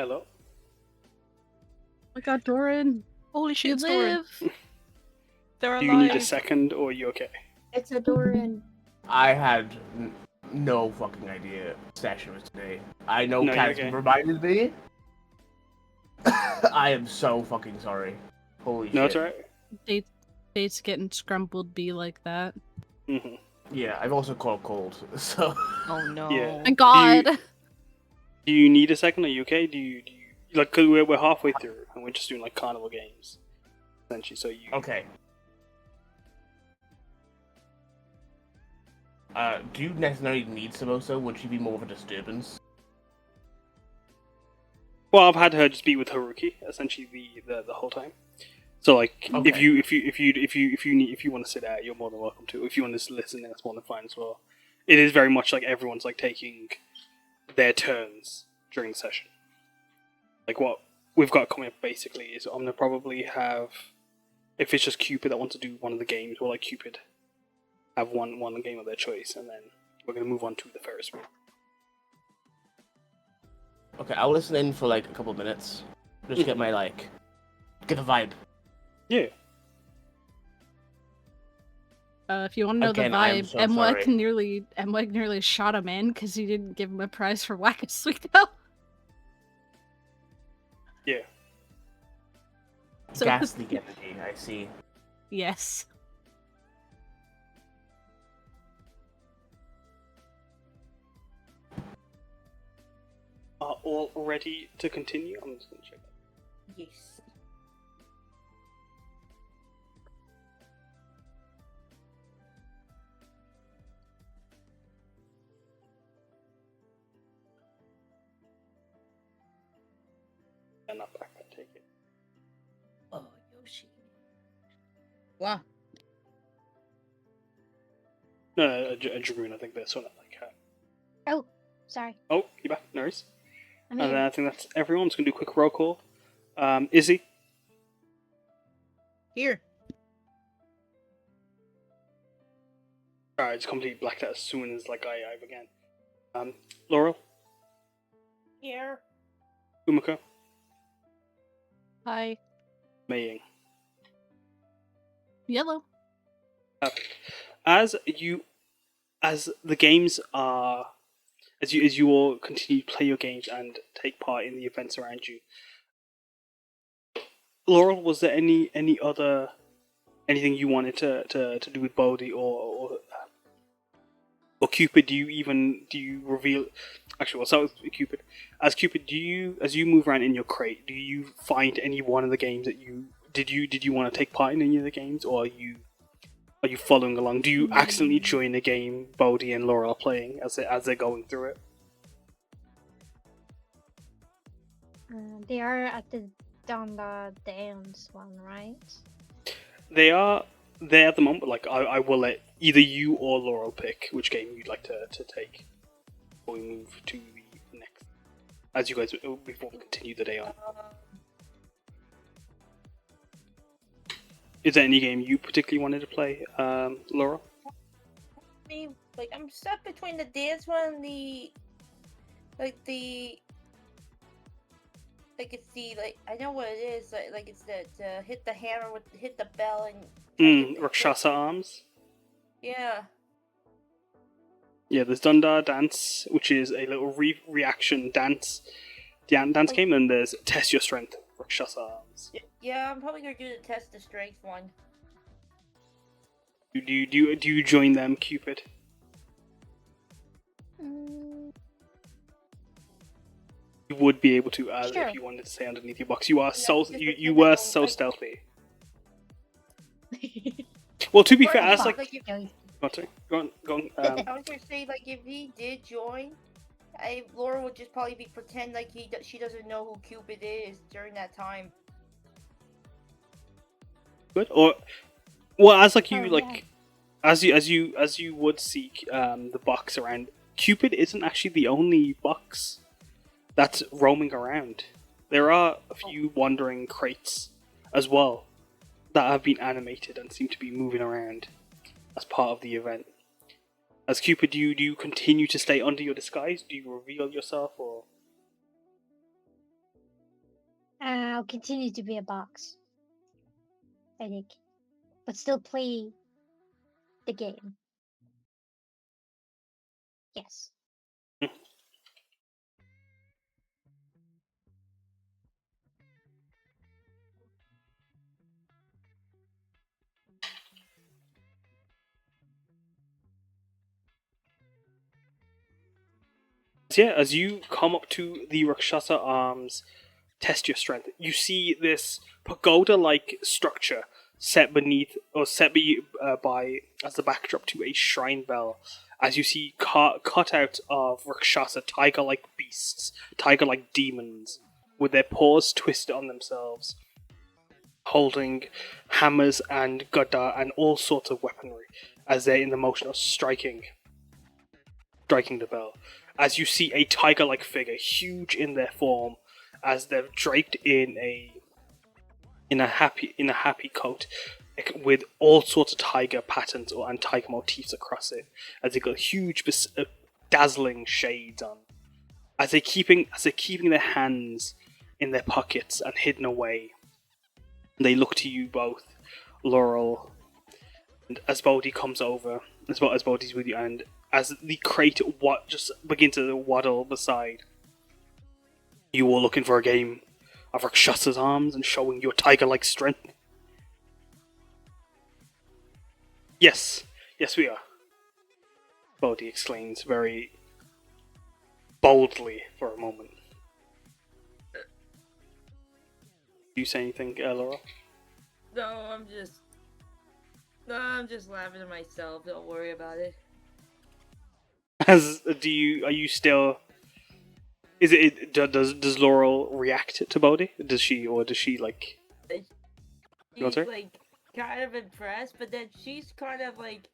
Hello. I got Doran. Holy shit, You it's Doran. live. They're Do you need a alive. second, or are you okay? It's a Doran. I had no fucking idea session was today. I know No, you're Kaz okay. reminded me. I am so fucking sorry. Holy No, shit. it's alright. Date's getting scrumpled be like that. Mm-hmm. Yeah, I've also caught cold, so... Oh no. Yeah. My god. Do you need a second? Are you okay? Do you like? Cause we're halfway through, and we're just doing like carnival games, essentially. So you. Okay. Do you necessarily need Samosa? Would she be more of a disturbance? Well, I've had her just be with Haruki essentially the whole time. So like, Okay. if you want to sit out, you're more than welcome to. If you want to listen, that's more than fine as well. It is very much like everyone's like taking their turns during the session. Like what we've got coming up basically is I'm gonna probably have, if it's just Cupid that wants to do one of the games, we'll like Cupid have one game of their choice, and then we're gonna move on to the Ferris wheel. Okay, I'll listen in for like a couple of minutes. Just get my get the vibe. Yeah. If you want to know Again, the I am vibe, so Emwek nearly shot a man because he didn't give him a prize for Wakasuiko. Yeah. So- Ghastly energy, I see. Yes. Are all ready to continue? I'm just gonna check. Yes. I'm not back. I take it. Oh, Yoshi. Wow. No, a Dragoon. I think that's sort of like her. Oh, sorry. Oh, you back? No worries. I'm And then here. I think that's everyone. Just gonna do a quick roll call. Izzy. Here. Alright, it's completely blacked out as soon as like I began. Laurel. Here. Umeko. Hi. Meiying. Yellow. Perfect. As the games are, as you all continue to play your games and take part in the events around you, Laurel, was there any other anything you wanted to do with Bodhi or Cupid? Do you reveal? Actually, we'll start with Cupid. As Cupid, as you move around in your crate, do you find any one of the games that did you want to take part in any of the games, or are you following along? Do you accidentally join the game Bodhi and Laurel are playing as they're going through it? They are at the dance one, right? They are there at the moment. But like I will let either you or Laurel pick which game you'd like to take before we move to the next. As you guys before we continue the day on. Is there any game you particularly wanted to play, Laurel? I'm stuck between the dance one and I know what it is. It's the hit the hammer hit the bell and Rakshasa Arms. yeah. Yeah, there's Dundar Dance, which is a little reaction dance game, and there's Test Your Strength, Rakshasa Arms. Yeah, I'm probably gonna do the test the strength one. Do you join them, Cupid? You would be able to, Sure. if you wanted to stay underneath your box. You are you I were don't- so I- stealthy. Well, to be Or fair, if as he- like, if- go on. I was gonna say if he did join, Laura would just probably pretend like she doesn't know who Cupid is during that time. Good. Or well, as like you Oh, like, as you would seek the box around. Cupid isn't actually the only box that's roaming around. There are a few wandering crates as well that have been animated and seem to be moving around as part of the event. As Cupid, do you continue to stay under your disguise? Do you reveal yourself, or I'll continue to be a box, I think, but still play the game. Yes. So yeah, as you come up to the Rakshasa arms, test your strength. You see this pagoda-like structure set beneath, or by as the backdrop to a shrine bell. As you see cut out of Rakshasa tiger-like beasts, tiger-like demons, with their paws twisted on themselves, holding hammers and gada and all sorts of weaponry, as they're in the motion of striking the bell. As you see a tiger-like figure, huge in their form, as they're draped in a happy coat, with all sorts of tiger patterns and tiger motifs across it. As they got huge, dazzling shades on. As they're keeping their hands in their pockets and hidden away, they look to you both, Laurel, and as Bodhi comes over, as Bodhi's with you, and as the crate just begins to waddle beside, you all looking for a game of Rakshasa's arms and showing your tiger-like strength? Yes, we are. Bodhi exclaims very boldly for a moment. Do you say anything, Laurel? No, I'm just laughing at myself. Don't worry about it. Are you still? Does Laurel react to Bodhi? Does she like? She's like kind of impressed, but then she's kind of like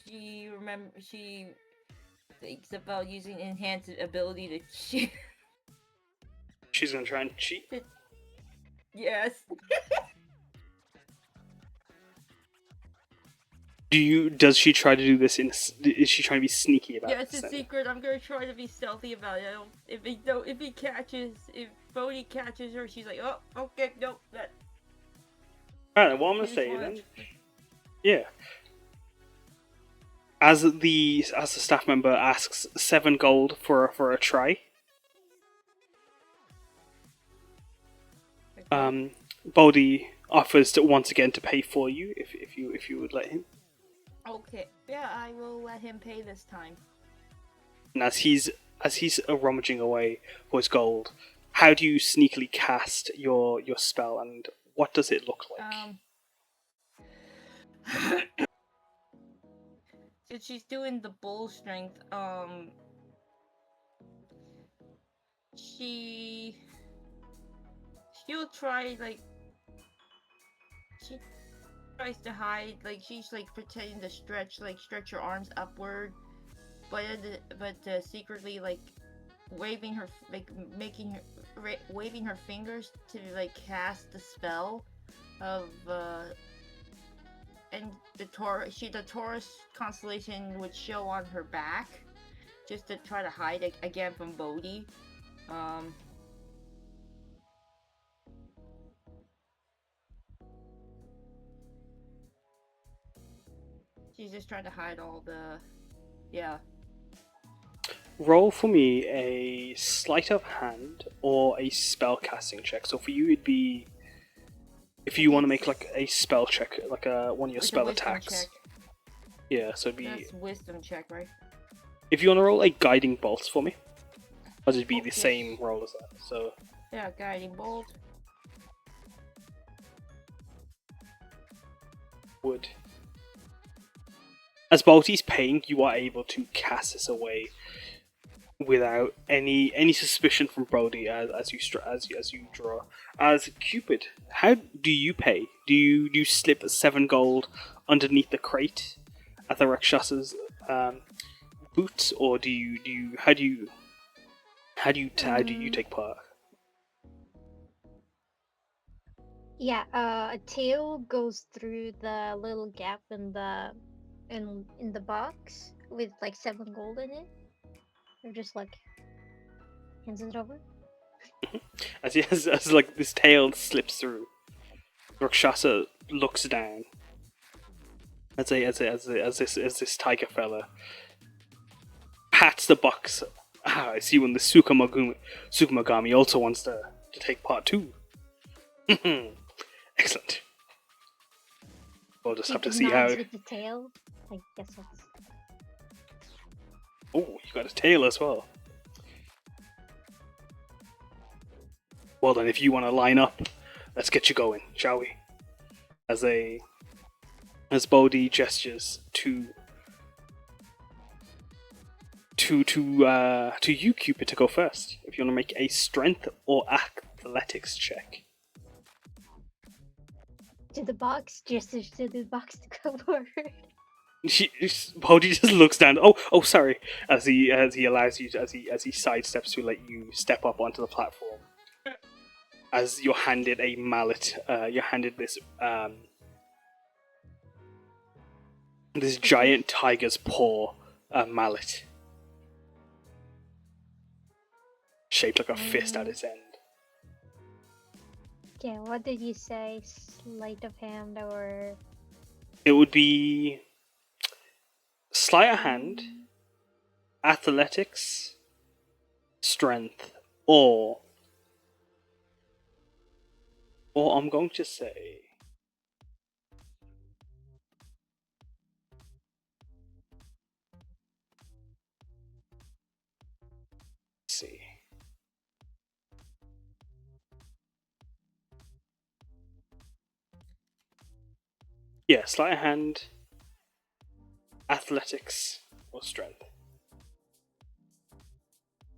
she thinks about using enhanced ability to cheat. She's gonna try and cheat. Yes. Does she try to do this is she trying to be sneaky about it? Yeah, it's a secret. I'm gonna try to be stealthy about it. If Bodhi catches her, she's like, oh, okay, nope, that. Alright, what I'm gonna say then. Yeah. As the staff member asks 7 gold for a try. Bodhi offers to once again to pay for you if you would let him. Okay, yeah, I will let him pay this time. And as he's rummaging away for his gold, how do you sneakily cast your spell, and what does it look like? Since she's doing the bull strength, she'll try, like, she tries to hide, like, she's like pretending to stretch her arms upward, but secretly, like, waving her fingers to, like, cast the spell of and the Taurus constellation would show on her back, just to try to hide it again from Bodhi. She's just trying to hide all the, yeah. Roll for me a sleight of hand or a spell casting check. So for you, it'd be if you want to make like a spell check, like one of your spell attacks. Check. Yeah, so it'd be. That's wisdom check, right? If you want to roll a guiding bolt for me, or it'd be the same roll as that. So. Yeah, guiding bolt. Wood. As Balti's paying, you are able to cast this away without any suspicion from Brody as you draw. As Cupid, how do you pay? Do you slip 7 gold underneath the crate at the Rakshasa's boots, or how do you take part? Yeah, a tail goes through the little gap in the box with like 7 gold in it. Or just like Hands it over. As like this tail slips through, Rakshasa looks down as this tiger fella pats the box. I see when the Sukumagami also wants to take part too. Excellent. We'll just have to see how. With the tail. I guess that's. Oh, you got a tail as well. Well then, if you want to line up, let's get you going, shall we? As Bodhi gestures to you, Cupid, to go first. If you want to make a strength or athletics check. To the box, just to the box to go forward. Bodhi just looks down. Oh, sorry. As he allows you, as he sidesteps to let you step up onto the platform. As you're handed a mallet, you're handed this this giant tiger's paw mallet, shaped like a fist at its end. Okay, what did you say? Sleight of hand or? It would be sleight of hand, athletics, strength, or I'm going to say let's see. Yeah, sleight of hand, athletics, or strength.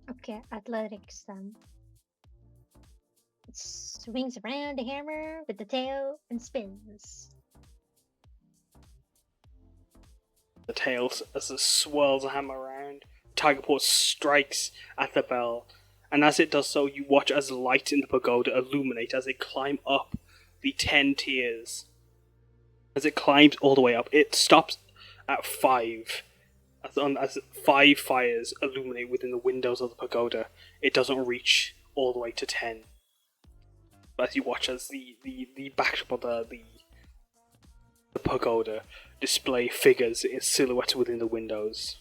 Okay, athletics then. It swings around the hammer with the tail and spins. The tail, as it swirls the hammer around, Tiger Paw strikes at the bell, and as it does so, you watch as light in the pagoda illuminate as they climb up the 10 tiers. As it climbs all the way up, it stops at 5. As 5 fires illuminate within the windows of the pagoda, it doesn't reach all the way to 10. But as you watch as the backdrop of the pagoda display figures silhouetted within the windows,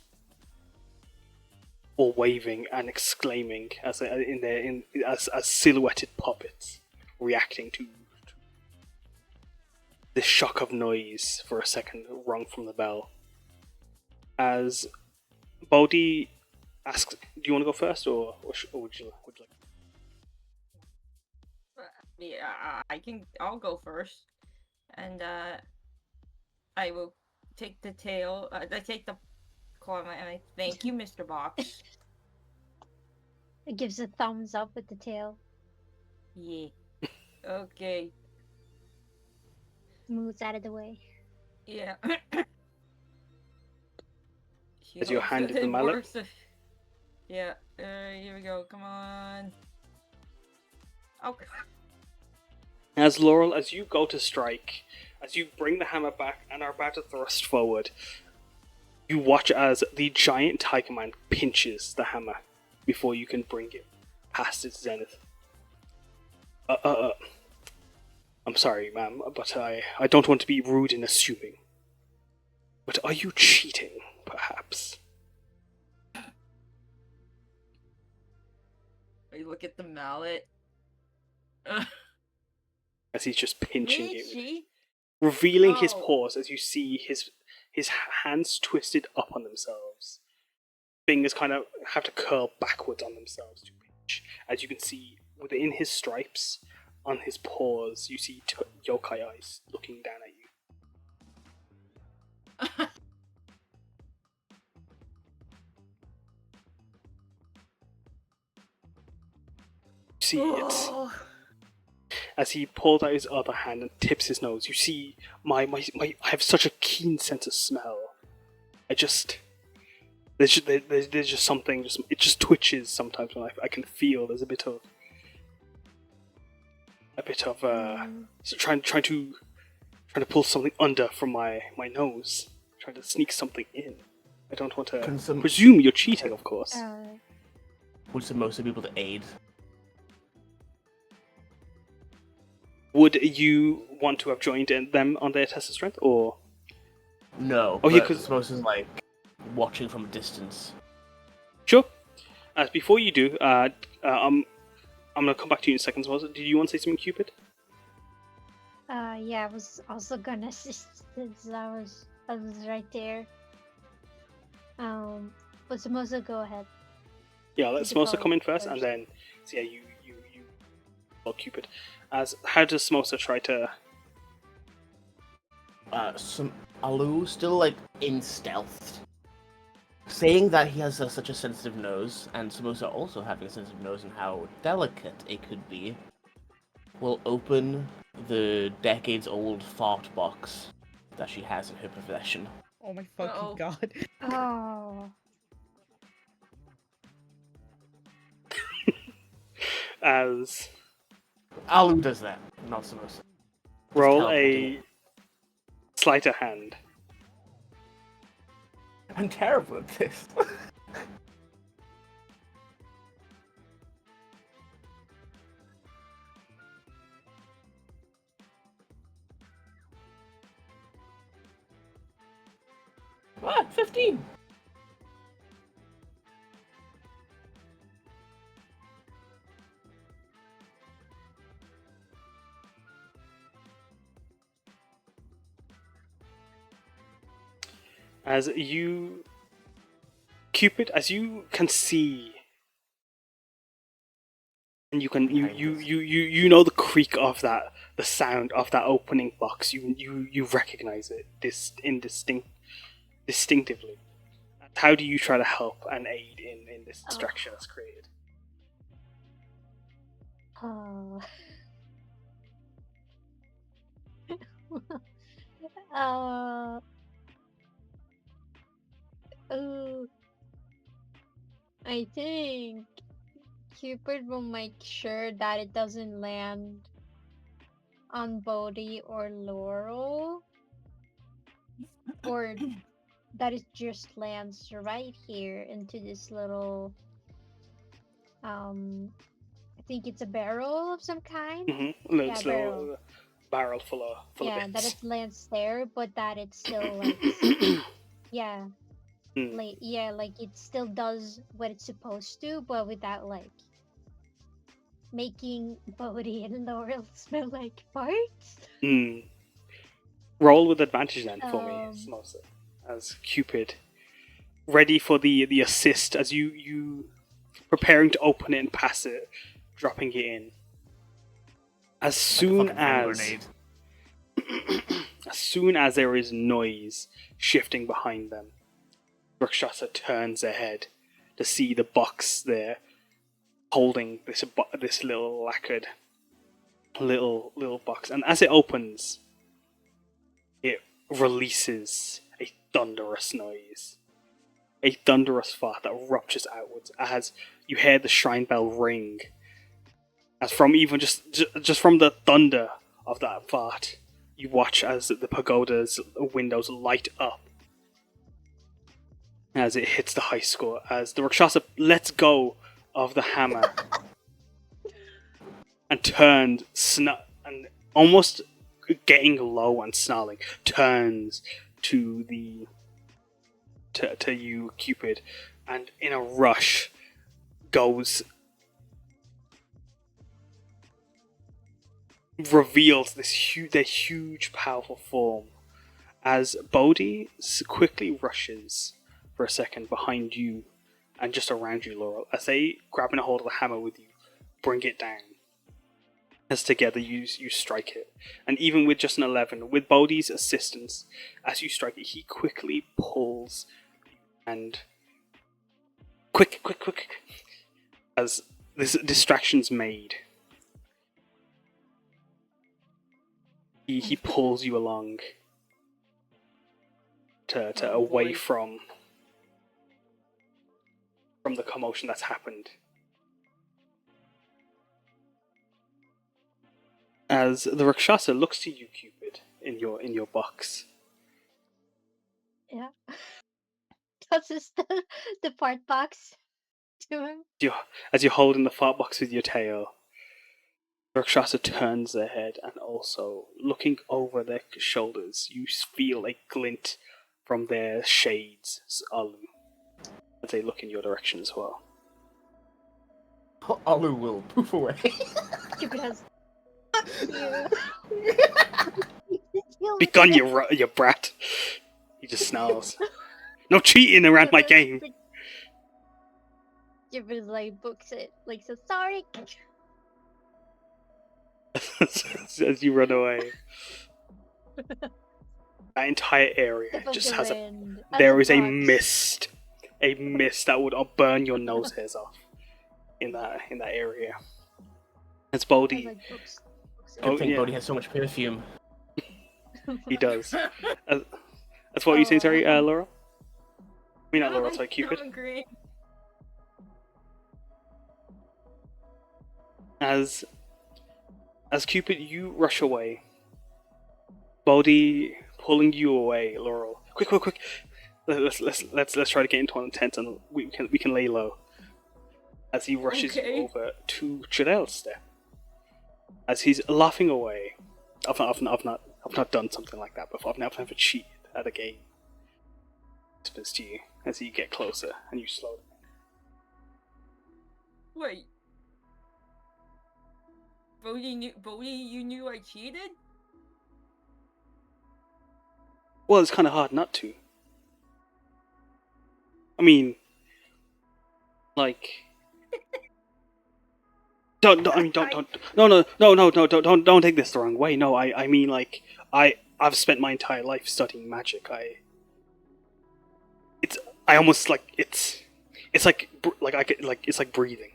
all waving and exclaiming as silhouetted puppets, reacting to this shock of noise for a second rung from the bell. As Bodhi asks, "Do you want to go first, or would you like?" Yeah, I'll go first, and I will take the tail. I take the claw, and I thank you, Mr. Box. It gives a thumbs up with the tail. Yeah. Okay. Moves out of the way. Yeah. As you're handed the mallet? Yeah. Here we go. Come on. Okay. As Laurel, as you go to strike, as you bring the hammer back and are about to thrust forward, you watch as the giant tiger man pinches the hammer before you can bring it past its zenith. I'm sorry, ma'am, but I don't want to be rude in assuming. But are you cheating, perhaps? I look at the mallet. As he's just pinching it, She? revealing his paws as you see his hands twisted up on themselves. Fingers kind of have to curl backwards on themselves to pinch. As you can see, within his stripes, on his paws, you see yokai eyes looking down at you. See it. As he pulls out his other hand and tips his nose, you see I have such a keen sense of smell. There's just something, it just twitches sometimes when I can feel there's a bit of trying to pull something under from my nose, trying to sneak something in. I don't want to presume you're cheating, of course. would Samosa be able to aid? Would you want to have joined them on their test of strength, or? No, Oh, yeah, but 'cause- Samosa's like watching from a distance. Sure. As before you do, I'm gonna come back to you in a second. Samosa, did you want to say something, Cupid? Yeah, I was also gonna assist since I was right there. But Samosa, go ahead. Yeah, let You could Samosa probably come in first, first. and then so yeah, you well, Cupid. As how does Samosa try to? Alu still like in stealth, saying that he has such a sensitive nose, and Samosa also having a sensitive nose and how delicate it could be, will open the decades-old fart box that she has in her possession. Oh my fucking Uh-oh. god. Oh, As Alu does that, not Samosa. roll teleporting. a sleight of hand. I'm terrible at this. What? 15. As you, Cupid, as you can see, and you can you know the creak of that, the sound of that opening box. You recognize it distinctively. How do you try to help and aid in this distraction that's created? oh. uh, oh. I think Cupid will make sure that it doesn't land on Bodhi or Laurel, or that it just lands right here into this little I think it's a barrel of some kind. Mm-hmm. Yeah, barrel. Barrel full of Yeah, that bits. it lands there, but that it's still like yeah, Hmm. like it still does what it's supposed to, but without like making Bodhi and Laurel smell like farts. Mm. Roll with advantage then for me, Um, Samosa, as Cupid, ready for the assist as you preparing to open it and pass it, dropping it in. As soon Like a fucking hand as grenade. as soon as there is noise shifting behind them, Rakshasa turns their head to see the box there holding this little lacquered little box, and as it opens, it releases a thunderous noise, a thunderous fart that ruptures outwards as you hear the shrine bell ring. As from even just from the thunder of that fart, you watch as the pagoda's windows light up as it hits the high score, as the Rakshasa lets go of the hammer and turned and almost getting low and snarling, turns to you, Cupid, and in a rush reveals their huge, powerful form as Bodhi quickly rushes for a second behind you and just around you, Laurel, as they grabbing a hold of the hammer with you, bring it down. As together you strike it, and even with just an 11, with Bodhi's assistance, as you strike it, he quickly pulls and quick, as this distraction's made. He pulls you along to Oh, away boy. from the commotion that's happened. As the Rakshasa looks to you, Cupid, in your box. yeah. This is the part box to him. As you're holding the fart box with your tail, Rakshasa turns their head, and also, looking over their shoulders, you feel a glint from their shades, Alu, as they look in your direction as well. Alu will poof away. Cupid has. Be gone, you brat! He just snarls. No cheating around my game! Cupid like books it, like so sorry. As you run away. That entire area Tip of just the has wind, there other is a bugs. mist that would burn your nose hairs off in that area. It's I was Baldy. like, books it. Oh, I think yeah. Bodhi has so much perfume. He does. That's what you saying, sorry, Laurel? I mean, not Laurel, sorry, Cupid. Hungry. As Cupid, you rush away. Baldy pulling you away, Laurel. Quick! Let's try to get into one tent and we can lay low. As he rushes you over to Jadel's step. As he's laughing away. I've not done something like that before. I've never cheated at a game. Whispers to you as you get closer and you slow down. Wait. Bodhi, you knew I cheated? Well, it's kind of hard not to. I mean, like, don't take this the wrong way. No, I mean, like, I've spent my entire life studying magic. It's like breathing.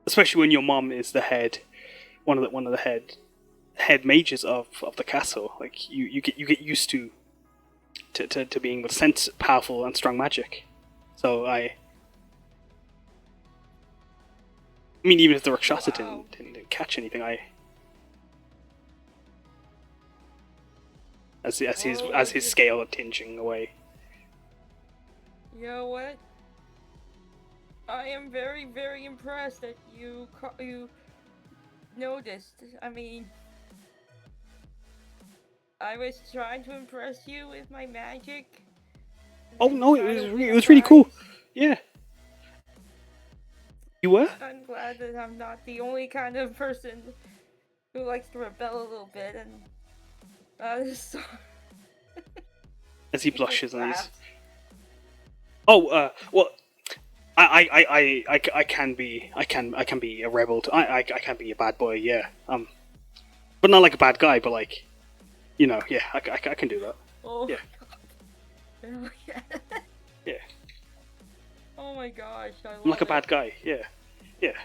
Especially when your mom is the head, one of the head mages of the castle. Like you get used to being able to sense powerful and strong magic. So I mean, even if the Rakshasa didn't catch anything, as his scale are tinging away. You know what? I am very, very impressed that you noticed. I mean, I was trying to impress you with my magic. Oh no, it was really cool. Yeah. You were? I'm glad that I'm not the only kind of person who likes to rebel a little bit, and so... As he blushes and he's... Oh, well, I can be a rebel. I can be a bad boy, yeah. But not like a bad guy, but like, you know, yeah, I can do that. Oh yeah. My god. Yeah. Yeah. Oh my gosh, I'm like a bad guy, yeah. Yeah.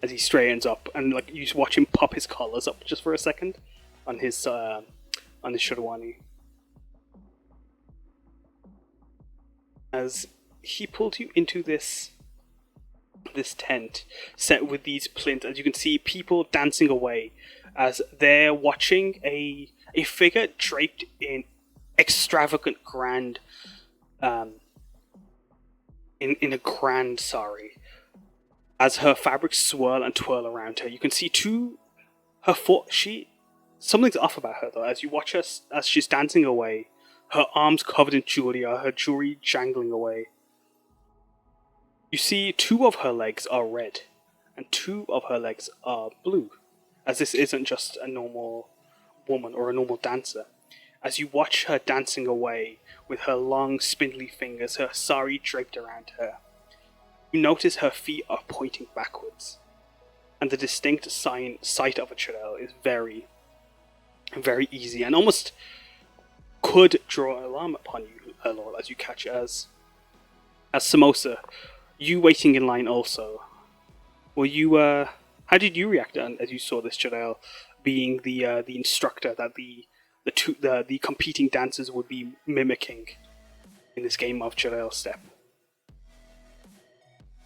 As he straightens up and like you just watch him pop his collars up just for a second on his Shirwani. As he pulled you into this tent set with these plinths, as you can see people dancing away as they're watching a figure draped in extravagant grand in a grand sari. As her fabrics swirl and twirl around her, you can see something's off about her though. As you watch her as she's dancing away, her arms covered in jewelry, her jewelry jangling away. You see 2 of her legs are red, and 2 of her legs are blue, as this isn't just a normal woman or a normal dancer. As you watch her dancing away with her long, spindly fingers, her sari draped around her, you notice her feet are pointing backwards, and the distinct sight of a Chirel is very, very easy, and almost could draw an alarm upon you, Laurel, as you catch it as Samosa. You waiting in line also. Were you, how did you react as you saw this Chirel being the instructor that the competing dancers would be mimicking in this game of Chirel Step?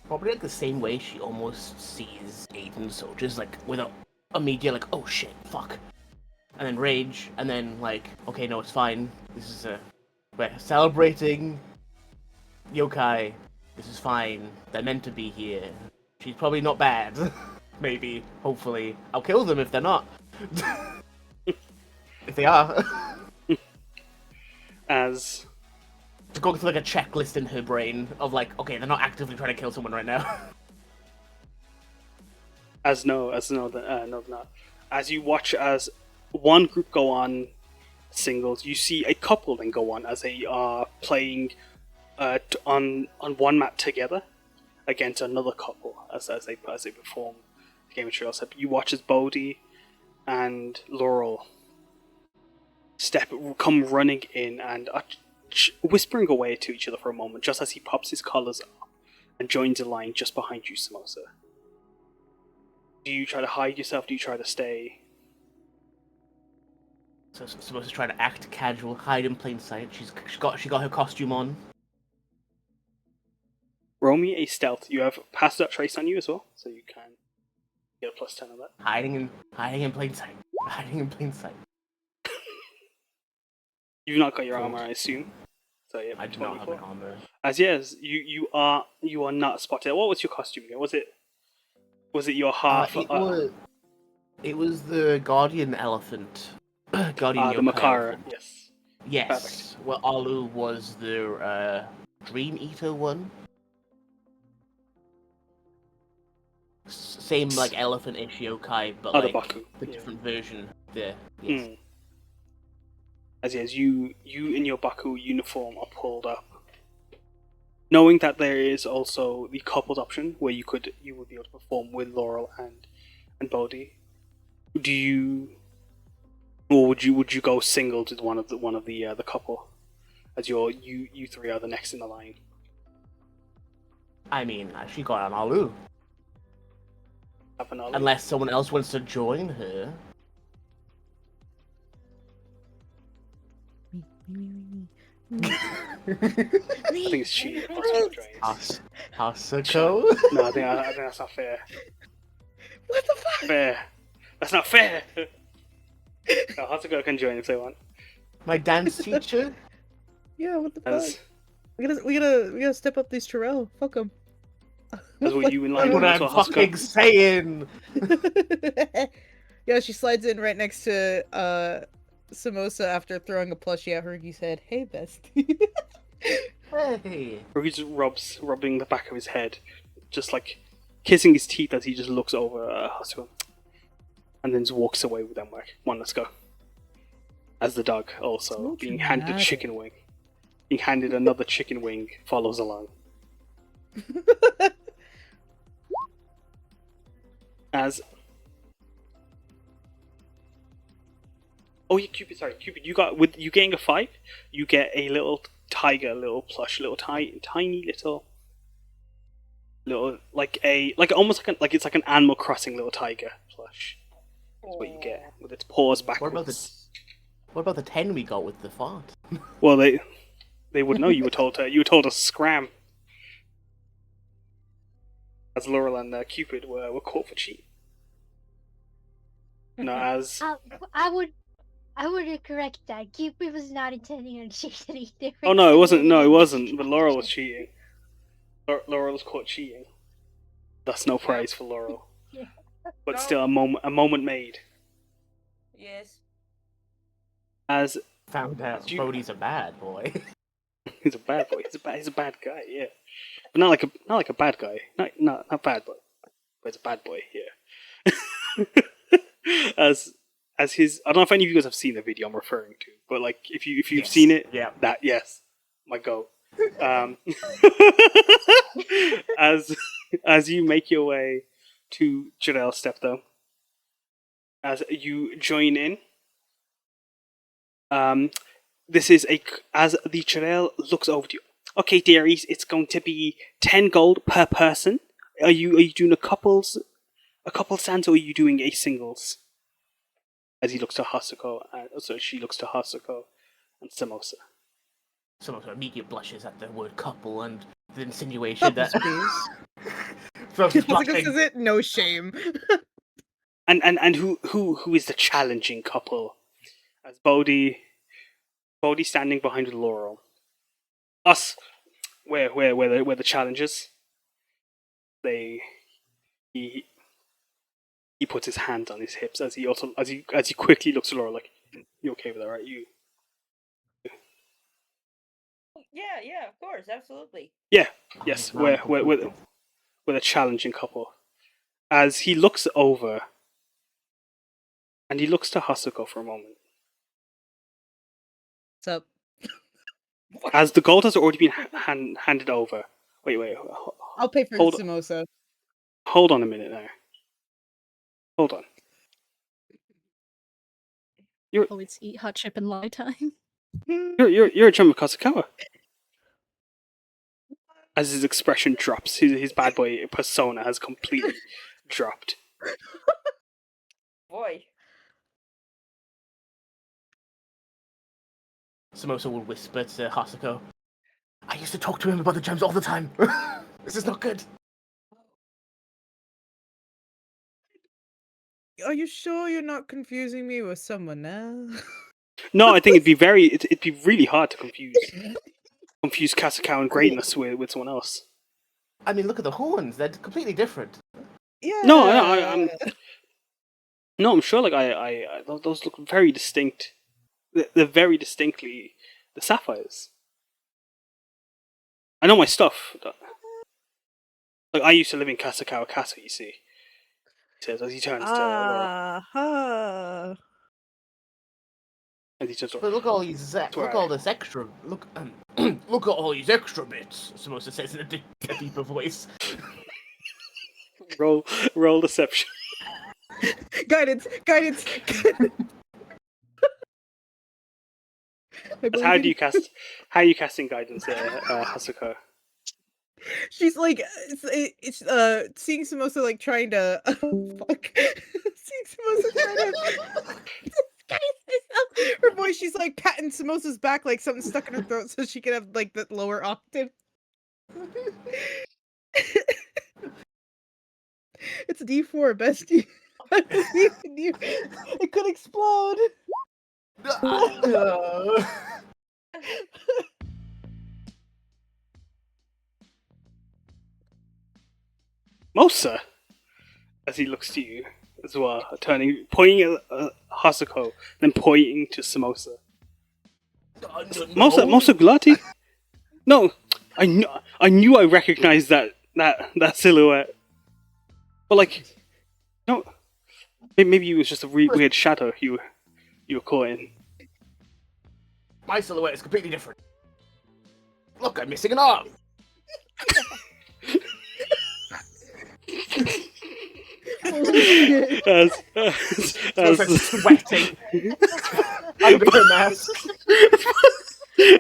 Probably like the same way she almost sees Aiden soldiers, like with a immediate like, oh shit, fuck. And then rage, and then like, okay, no, it's fine. This is we're celebrating yokai, this is fine. They're meant to be here. She's probably not bad. Maybe, hopefully. I'll kill them if they're not. If they are. As Going through like a checklist in her brain of like, okay, they're not actively trying to kill someone right now. no, they're not. As you watch as one group go on singles, you see a couple then go on as they are playing on one map together against another couple as they perform the game of Trail Step. You watch as Bodhi and Laurel come running in and are whispering away to each other for a moment, just as he pops his collars up and joins a line just behind you, Samosa. Do you try to hide yourself? Do you try to stay? So Samosa's trying to act casual, hide in plain sight. She got her costume on. Roll me a stealth. You have passed that trace on you as well, so you can get a +10 on that. Hiding in plain sight. Hiding in plain sight. You've not got your armor, I assume. So yeah, I do not have an armor. As yes, you are not spotted. What was your costume again? Was it your half? It was the guardian elephant. Guardian the yokai Makara. elephant. Yes. Yes. Perfect. Well, Alu was the Dream Eater one. Same like elephant-ish yokai, but like Baku. the different version there. Yes. As yes, you in your Baku uniform are pulled up, knowing that there is also the coupled option where you would be able to perform with Laurel and Bodhi. Do you, or would you go single to one of the couple, as you three are the next in the line? I mean, she got an Alu. Unless someone else wants to join her. I think it's cheating. Hasuko? No, I think that's not fair. What the fuck? Fair. That's not fair. No, Hasuko can join if they want. My dance teacher? Yeah, what the As, fuck? We gotta step up these Terrell. Fuck them. as what you in line What with I'm Hasuko. fucking saying! Yeah, she slides in right next to Samosa after throwing a plushie at her. He said, "Hey, bestie." Hey! Or he just rubbing the back of his head, just like kissing his teeth as he just looks over Hasuko, and then just walks away with them. Like, come on, let's go. As the dog also being handed a chicken wing, being handed another chicken wing, follows along. As yeah, Cupid. Sorry, Cupid. You got with you getting a 5, you get a little tiger, little plush, little tiny little almost like it's like an Animal Crossing little tiger plush. That's what you get with its paws backwards. What about the 10 we got with the font? Well, they would know. You were told to scram. As Laurel and Cupid were caught for cheating. No, as I would correct that. Cupid was not intending on cheating either. oh no, it wasn't. No, it wasn't. But Laurel was cheating. Laurel was caught cheating. That's no prize for Laurel. Yeah. But still, a moment made. Yes. As Found out Bodhi's a bad boy. he's a bad boy. He's a bad guy. Yeah, but not like a bad guy. Not bad boy. But he's a bad boy. Yeah. As his, I don't know if any of you guys have seen the video I'm referring to, but like if you've seen it, yeah, that yes, my go. As you make your way to Jarrell's step though, as you join in, this is as the Jarrell looks over to you. Okay, dearies, it's going to be 10 gold per person. Are you doing a couple stands, or are you doing a singles? As he looks to Hasuko, so she looks to Hasuko and Samosa. Samosa immediately blushes at the word couple and the insinuation that... Hasuko says it, no shame. and who is the challenging couple? As Bodhi standing behind Laurel. Us, where the challenges. He puts his hands on his hips as he quickly looks at Laura like, "You okay with that, right? You." Yeah, of course, absolutely. Yeah. Yes. We're a challenging couple. As he looks over, and he looks to Hasuko for a moment. What's up? As the gold has already been handed over. Wait. I'll pay for Hold- the samosa. Hold on a minute now. Hold on. Always eat hot chip and lie time. You're a chum of Kasukawa. As his expression drops, his bad boy persona has completely dropped. Boy. Samosa will whisper to Hasuko, I used to talk to him about the gems all the time. This is not good. Are you sure you're not confusing me with someone else? No, I think it'd be really hard to confuse Kasukawa and greatness with someone else. I mean, look at the horns. They're completely different. Yeah. I'm sure. Like those look very distinct. They're very distinctly the sapphires. I know my stuff. Like I used to live in Kasukawa Castle. You see, he says as he turns to Laurel. As he turns to But look at all these. Look at all this extra. Look at all these extra bits. Samosa says in a deeper voice. roll deception. Guidance. How are you casting guidance there, Hasuko? She's like, it's seeing Samosa like trying to fuck. Seeing Samosa trying to disguise herself. Her voice, she's like patting Samosa's back like something stuck in her throat so she can have like the lower octave. It's D4, bestie. It could explode. Mosa, as he looks to you as well, pointing at Hasuko, then pointing to Samosa. Mosa Gulati? No, I knew I recognized that silhouette. But like, no, maybe it was just a weird shadow you were caught in. My silhouette is completely different. Look, I'm missing an arm. as sweating under her mask.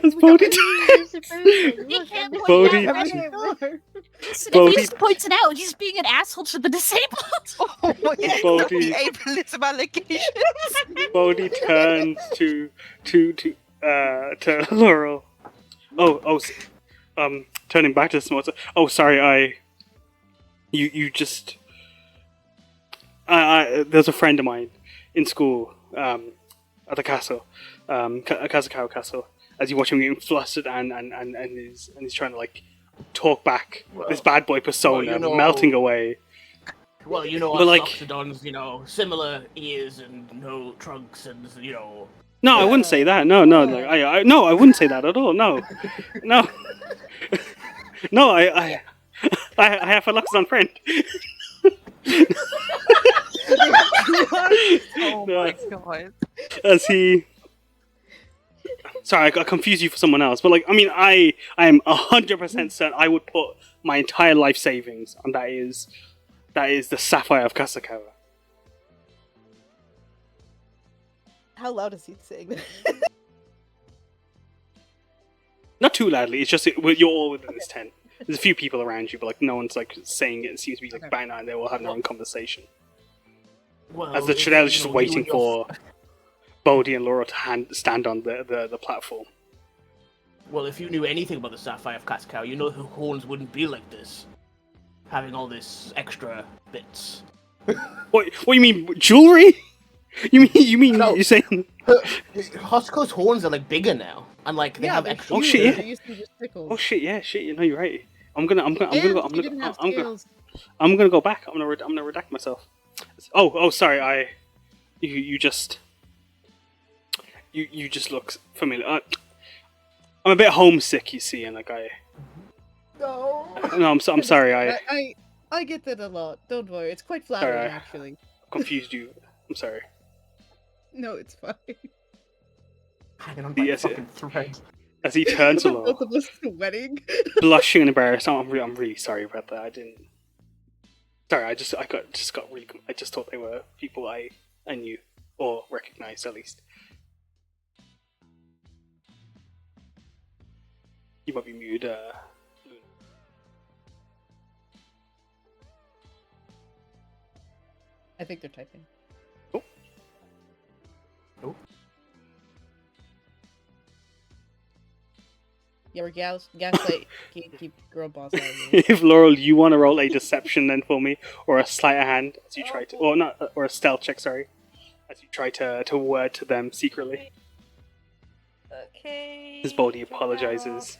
As Bodhi just points it out. He's being an asshole to the disabled. Oh my God. Bodhi- Ableism allegations. Bodhi turns to Laurel. Turning back to Samosa. Oh, sorry, you just. There's a friend of mine in school at the castle, Kasukawa Castle. As you watch him getting flustered and he's trying to like talk back this bad boy persona, melting away. Well, But, like- Soxodons, similar ears and no trunks and No, I wouldn't say that. No, like, I wouldn't say that at all. No, no, no. I have a Luxodon friend. Oh my God. As he. Sorry, I confused you for someone else, but like, I mean, I am 100% certain I would put my entire life savings on that is the sapphire of Kasukawa. How loud is he saying that? Not too loudly. It's just you're all within this tent. There's a few people around you, but like no one's like saying it. It seems to be like bang on. They all have their own conversation. Well, As the Trinell is just waiting for Bodhi and Laura to stand on the platform. Well, if you knew anything about the sapphire of Kasukawa, you know the horns wouldn't be like this, having all this extra bits. What you mean jewelry? You mean No. you're saying Hasuko's horns are like bigger now, and like they have they're extra. Oh, huge. shit, yeah. They used to be just tickles. Oh shit, yeah, shit. You know, you're right. I'm gonna And go. she didn't have I'm gonna. scales. I'm gonna go back. I'm gonna redact myself. Oh, sorry. You just. You just look familiar. I'm a bit homesick, you see, and like No. No, I'm sorry. I get that a lot. Don't worry. It's quite flattering, Alright. actually. confused you. I'm sorry. No, it's fine. Hanging on by Yes, fucking thread. As he turns to Both Laurel, of us sweating. blushing and embarrassed. I'm really sorry about that. I didn't. Sorry, I just got really. I just thought they were people I knew or recognized at least. You might be muted, Luna. I think they're typing. Oh. Oh. Yeah, we're gaslight keep girl boss out of here. If Laurel, you want to roll a deception then for me, or a sleight of hand as you try to, or not, or a stealth check, sorry, as you try to word to them secretly. Okay. His body apologizes.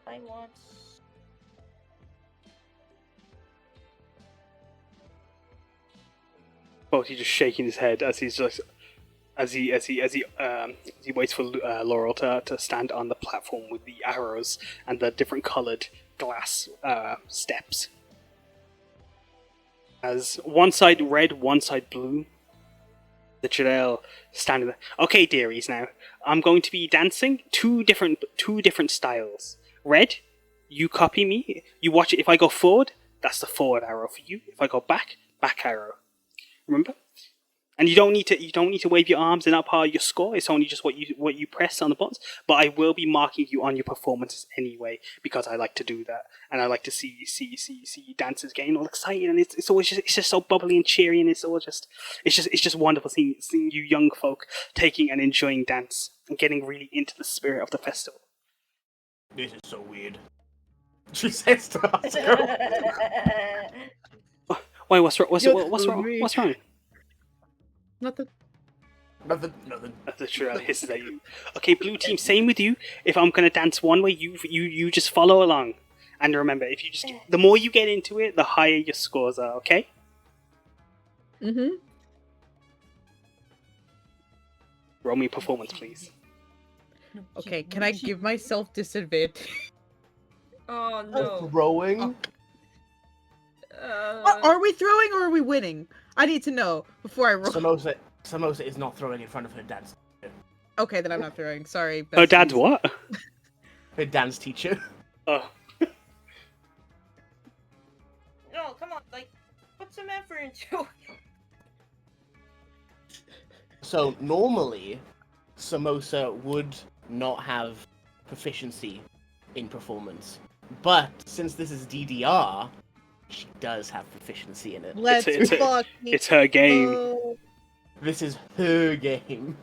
I want. Bodhi just shaking his head as he's just as he waits for Laurel to stand on the platform with the arrows and the different coloured glass steps. As one side red, one side blue. The Chadel standing there. Okay, dearies, now I'm going to be dancing two different styles. Red, you copy me. You watch it. If I go forward, that's the forward arrow for you. If I go back arrow. Remember? And you don't need to wave your arms. They're not part of your score. It's only just what you press on the buttons. But I will be marking you on your performances anyway because I like to do that, and I like to see dancers getting all excited, and it's always just so bubbly and cheery, and it's just wonderful seeing you young folk taking and enjoying dance and getting really into the spirit of the festival. This is so weird. She says to Hasuko. Why? What's wrong? You're What's wrong? hungry. What's wrong? Nothing. Nothing. That's the truth. Hisses at you. Okay, blue team. Same with you. If I'm gonna dance one way, you just follow along. And remember, if you just the more you get into it, the higher your scores are. Okay. Mm-hmm. Roll me a performance, please. Okay, can I give myself disadvantage? Oh no. Throwing. Are we throwing or are we winning? I need to know before I roll. Samosa is not throwing in front of her dad's Okay, then I'm not throwing. Sorry. Her dad's besties. what? her dance teacher. Oh. No, come on, like, put some effort into it. So normally, Samosa would not have proficiency in performance, but since this is DDR, she does have proficiency in it. Let's fuck. It's her game. go. This is her game.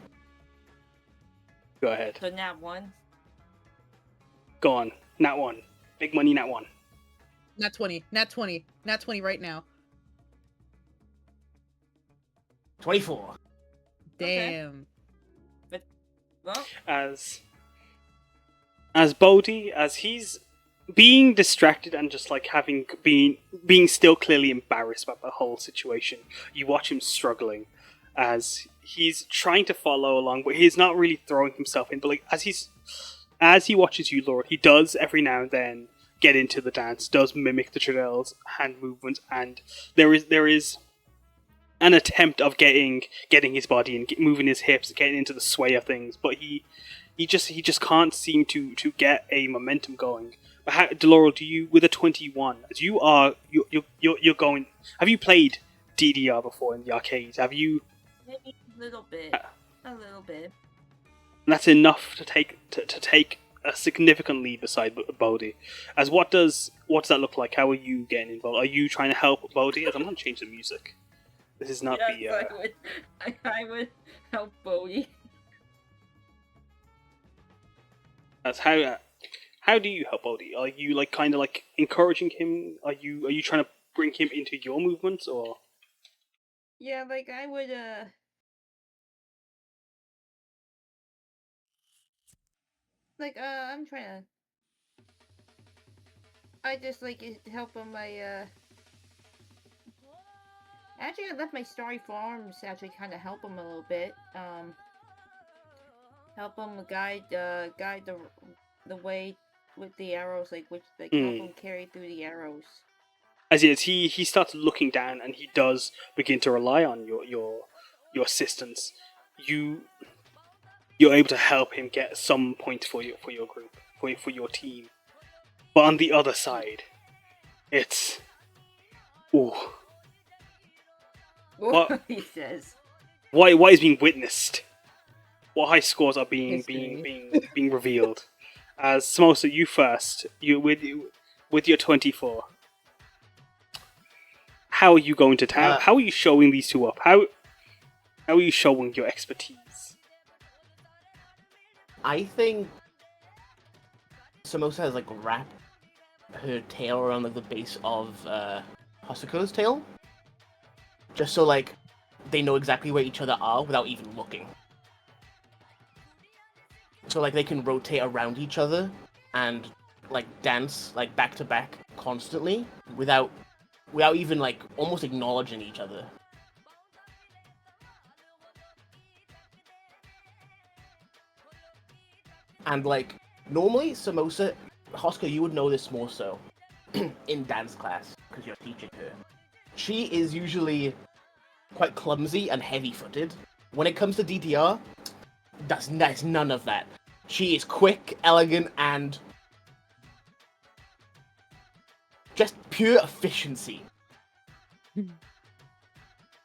Go ahead. So nat one. Go on. Nat one. Big money. Nat one. Nat 20. Nat 20. Nat 20 right now. 24. Damn. Well, As Bodhi, as he's being distracted and just like being still clearly embarrassed about the whole situation, you watch him struggling as he's trying to follow along, but he's not really throwing himself in. But like as he watches you, Laura, he does every now and then get into the dance, does mimic the Tradel's hand movements, and there is an attempt of getting his body and moving his hips, getting into the sway of things, but he just can't seem to get a momentum going. But how, Laurel, do you, with a 21, as you're going? Have you played DDR before in the arcades? Have you? maybe a little bit. A little bit. That's enough to take a significant lead beside Bodhi. As what does that look like? How are you getting involved? Are you trying to help Bodhi? As I'm going to change the music. This is not Yes, I would help Bowie. As how do you help Bodhi? Are you like kind of like encouraging him? Are you trying to bring him into your movements or? Yeah, like I would like, I'm trying to. I just like help him. Actually, I left my starry farms to actually kind of help him a little bit. Help him guide the way with the arrows, like help him carry through the arrows. As he starts looking down, and he does begin to rely on your assistance. You're able to help him get some points for your group, for your team. But on the other side, it's What he says. What is being witnessed? What high scores are being revealed? As Samosa, you first. You with your 24. How are you going to town? How are you showing these two up? How are you showing your expertise? I think Samosa has like wrapped her tail around like the base of Hasuko's tail, just so like they know exactly where each other are without even looking. So like they can rotate around each other and like dance like back to back constantly without even like almost acknowledging each other. And like normally Samosa, Hasuko, you would know this more so in dance class because you're teaching her. She is usually quite clumsy and heavy-footed. When it comes to DTR, that's none of that. She is quick, elegant, and just pure efficiency.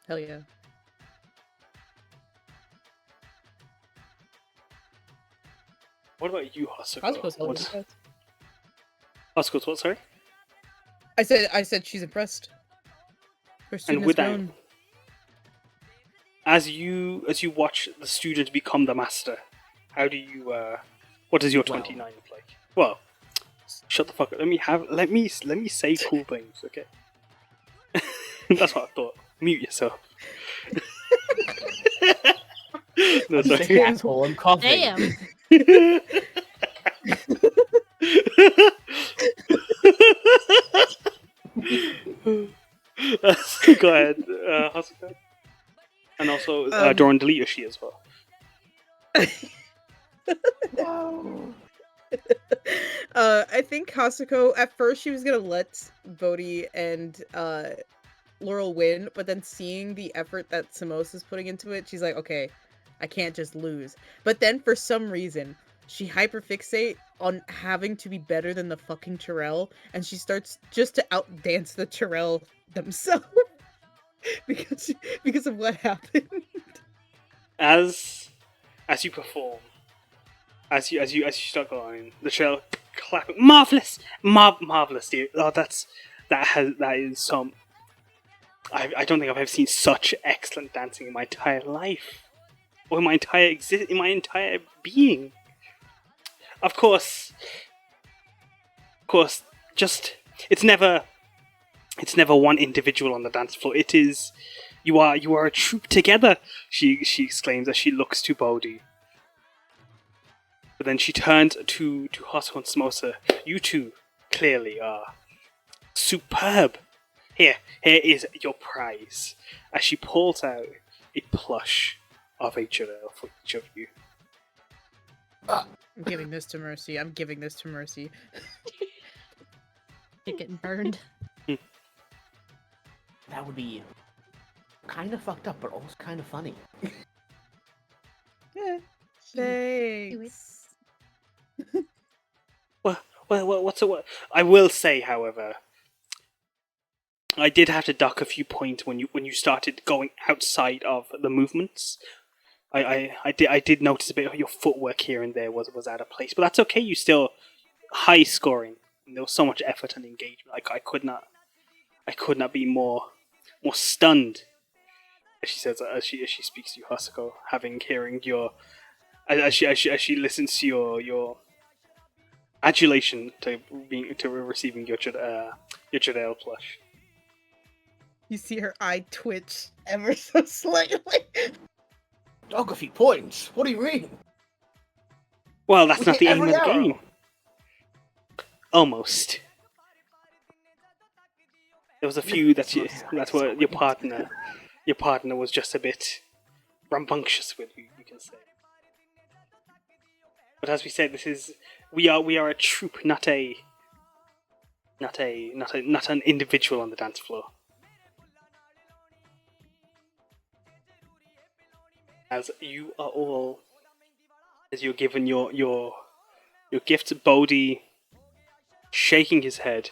Hell yeah. What about you, Hasuko? Hasuko's hella impressed. Hasuko's what? Sorry. I said she's impressed. Her student And with has that, grown. as you watch the student become the master, how do you? What does your 29 look like? Well, shut the fuck up. Let me say cool things, okay? That's what I thought. Mute yourself. No, sorry. Asshole, I'm coughing. Damn. Go ahead, Hasuko. And also, Doran, delete your she as well. Wow. I think Hasuko, at first she was gonna let Bodhi and Laurel win, but then seeing the effort that Samosa's putting into it, she's like, okay, I can't just lose. But then for some reason, she hyperfixate on having to be better than the fucking Chirel, and she starts just to outdance the Chirel themselves because of what happened. As you perform, as you start going, the Chirel clapping, marvelous, marvelous, dear. Oh, that is some. I don't think I've ever seen such excellent dancing in my entire life, or in my entire being. Of course, just it's never one individual on the dance floor. It is you are a troop together. She exclaims as she looks to Bodhi. But then she turns to Hasuko and Samosa. You two clearly are superb. Here is your prize. As she pulls out a plush of a Chirel for each of you. I'm giving this to Mercy. You're getting burned. That would be kind of fucked up, but also kind of funny. Yeah. Thanks. What? I will say, however, I did have to duck a few points when you started going outside of the movements. I did notice a bit of your footwork here and there was out of place, but that's okay. You still high scoring. And there was so much effort and engagement. I could not be more stunned. As she says, as she speaks to you, Hasuko, hearing your as she listens to your adulation to receiving your Chirel plush. You see her eye twitch ever so slightly. Geography points. What do you mean? Well, that's We not hit the aim every of the arrow. game. Almost. There was a few that that's what your partner was just a bit rambunctious with, you can say. But as we said, we are a troop, not an individual on the dance floor. As you are all, as you're given your gift, Bodhi shaking his head,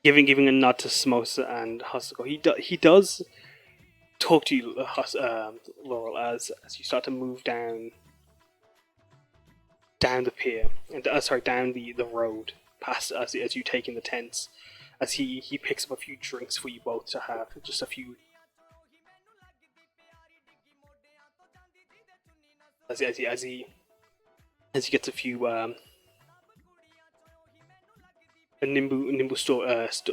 giving a nod to Samosa and Hasuko. He does talk to you, Laurel, as you start to move down the pier, and down the road, past as you take in the tents. As he picks up a few drinks for you both to have, just a few. As he gets a few a nimbu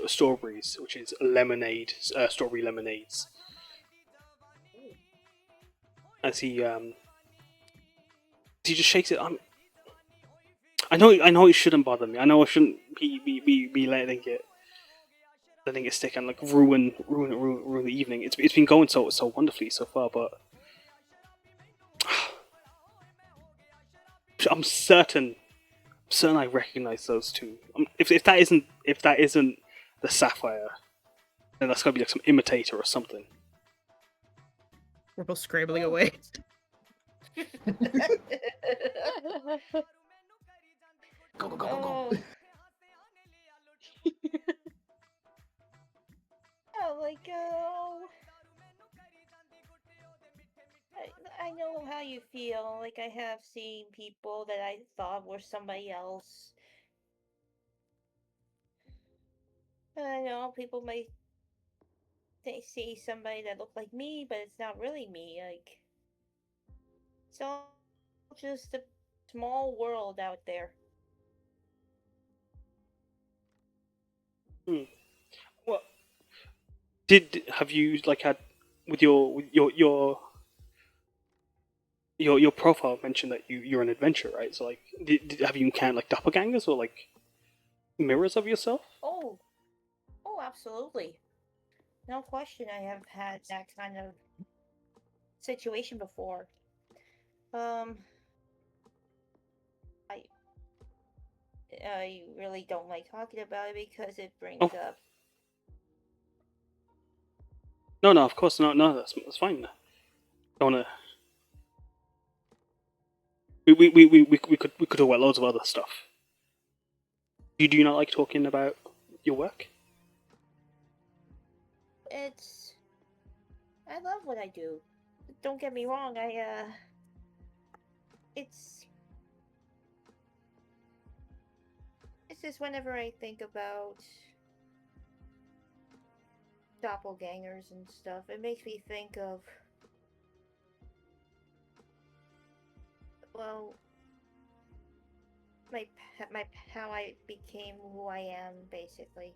strawberries, which is lemonade, strawberry lemonades. As he just shakes it. I know it shouldn't bother me. I know I shouldn't be letting it stick and like ruin the evening. It's been going so wonderfully so far, but I'm certain I recognize those two. If that isn't the sapphire, then that's gotta be like some imitator or something. We're both scrambling away. Go, go, go, go, Oh. go. Oh, like, I know how you feel. Like, I have seen people that I thought were somebody else. I know people might see somebody that looked like me, but it's not really me. Like, it's all just a small world out there. Well, have you like had with your profile mentioned that you're an adventurer, right? So like, have you encountered like doppelgangers or like mirrors of yourself? Oh, absolutely. No question, I have had that kind of situation before. I really don't like talking about it because it brings up. No, of course, no, that's fine. Don't wanna. We could talk about loads of other stuff. Do you not like talking about your work? I love what I do. Don't get me wrong, it's just whenever I think about doppelgangers and stuff, it makes me think of, well, my how I became who I am, basically.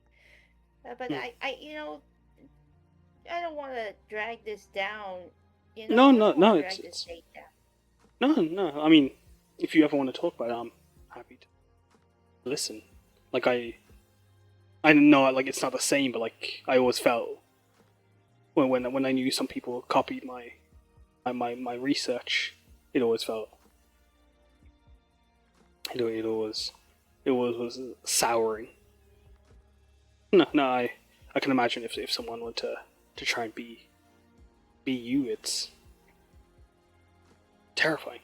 But I I don't want to drag this down. I don't wanna drag this date down. No. I mean, if you ever want to talk about it, I'm happy to listen. Like I know like it's not the same, but like I always felt when I knew some people copied my research, it always felt it was souring. No, I can imagine if someone were to try and be you, it's terrifying.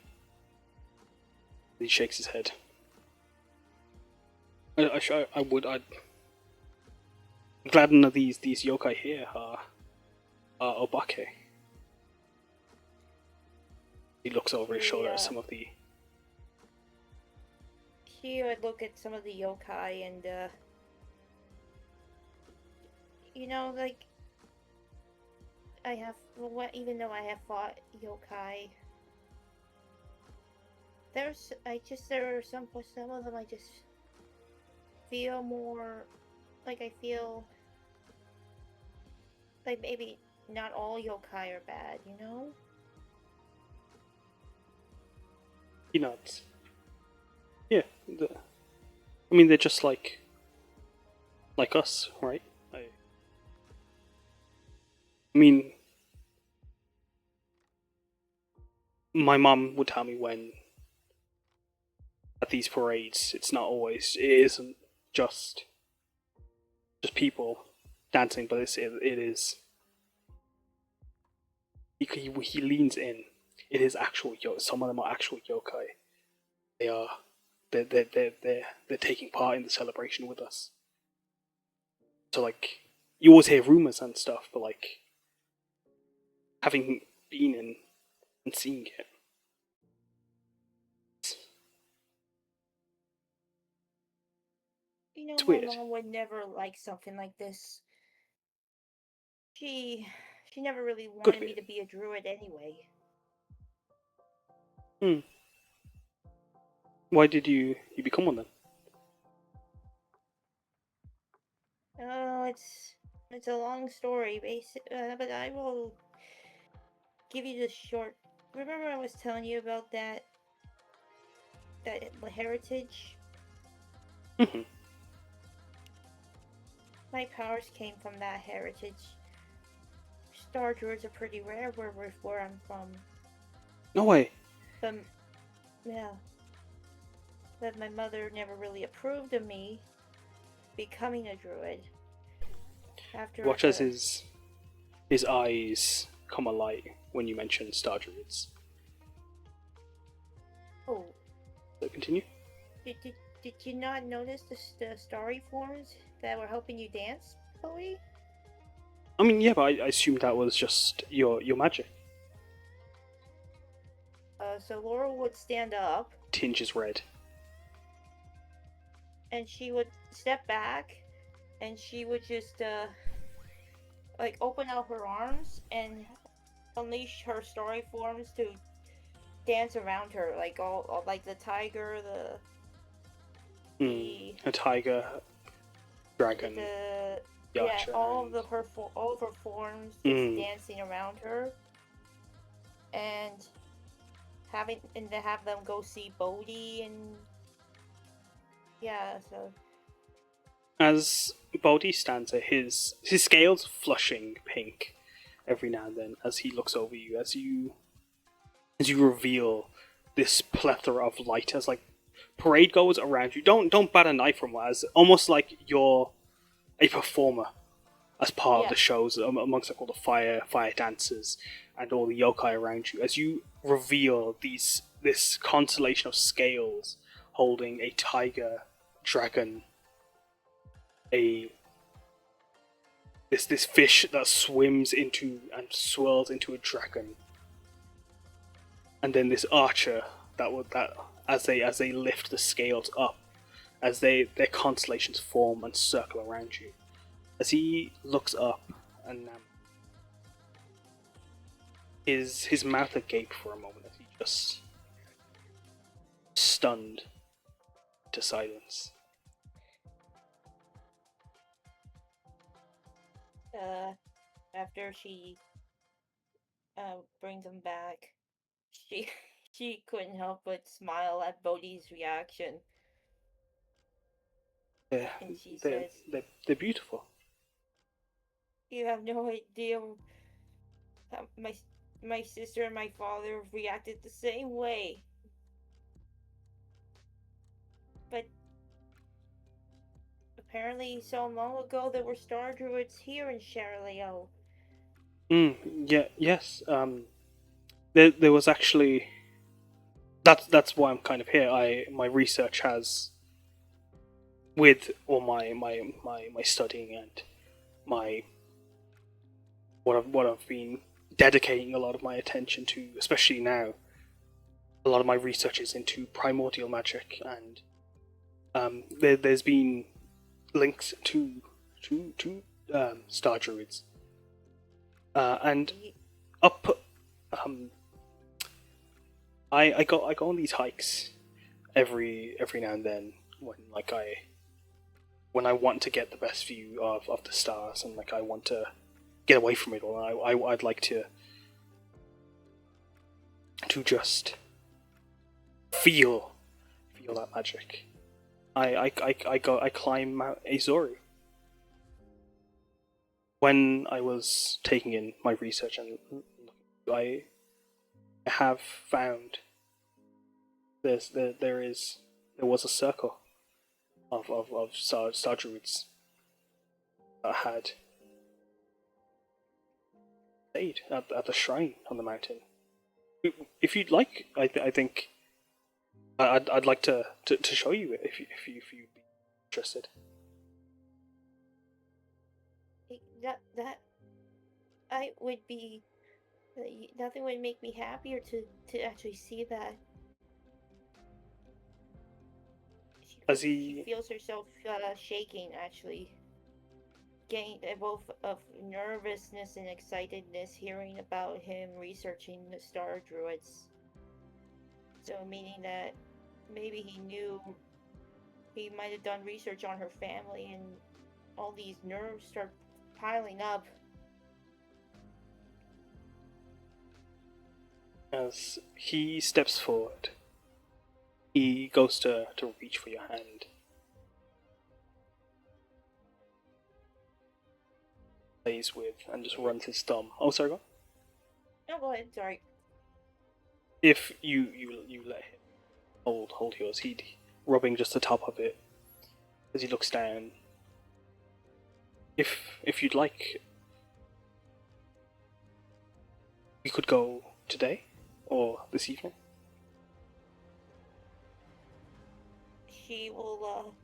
He shakes his head. I'm glad none of these yokai here are obake. He looks over his shoulder at some of the. Here, I look at some of the yokai and like even though I have fought yokai, there are some of them I just feel more like I feel like maybe not all yokai are bad, He nods. Yeah, I mean they're just like us, right? I mean, my mum would tell me when at these parades, it isn't just people dancing, but it is. He leans in. It is actual some of them are actual yokai. They are. They're taking part in the celebration with us. So like, you always hear rumors and stuff, but like, having been in and seeing it, You know, it's my weird. mom would never like something like this. She she never really Good wanted for me you. to be a druid anyway. Why did you become one then? Oh, it's a long story, but I will give you the short. Remember, I was telling you about that heritage. Mhm. My powers came from that heritage. Star druids are pretty rare where I'm from. No way. But yeah, but my mother never really approved of me becoming a druid. After Watch as the his eyes come alight when you mention Star Druids. oh, So continue. did you not notice the starry forms that were helping you dance, Chloe? I mean, yeah, but I assumed that was just your magic. So Laurel would stand up Tinge is red. and she would step back and she would just like open out her arms and unleash her starry forms to dance around her, like all like the tiger, A tiger, dragon, the yacha, all and of her forms just dancing around her, and to have them go see Bodhi, and yeah, so as Bodhi stands there, his scales flushing pink every now and then as he looks over you, as you reveal this plethora of light, as like parade goers around you. Don't bat an eye from it, as almost like you're a performer as part of the shows amongst like all the fire dancers and all the yokai around you. As you reveal this constellation of scales holding a tiger, dragon, this fish that swims into and swirls into a dragon, and then this archer that as they lift the scales up, as their constellations form and circle around you. As he looks up, and his mouth agape for a moment as he just stunned to silence. After she brings him back, she she couldn't help but smile at Bodhi's reaction. Yeah, And she they're, says, they're beautiful. "You have no idea how my sister and my father reacted the same way. But apparently, so long ago, there were star druids here in Charoleo." Yeah, yes. There was actually. That's why I'm kind of here. My research has, with all my studying and my what I've been dedicating a lot of my attention to, especially now. A lot of my research is into primordial magic, and there's been links to star druids, and up. I go on these hikes every now and then when I want to get the best view of the stars, and like I want to get away from it all. I'd like to just feel that magic. I climb Mount Azori. When I was taking in my research, and I have found there was a circle of star druids that had stayed at the shrine on the mountain. If you'd like, I think I'd like to show you it if you'd be interested. That I would be. Nothing would make me happier to actually see that. She feels herself shaking, actually. Getting both of nervousness and excitedness hearing about him researching the star druids. So meaning that maybe he knew he might have done research on her family, and all these nerves start piling up. As he steps forward, he goes to reach for your hand. Plays with and just runs his thumb. Oh, sorry, go on. No, go ahead. Sorry. If you let him hold yours, he'd rubbing just the top of it as he looks down. If you'd like, we could go today or this evening. She will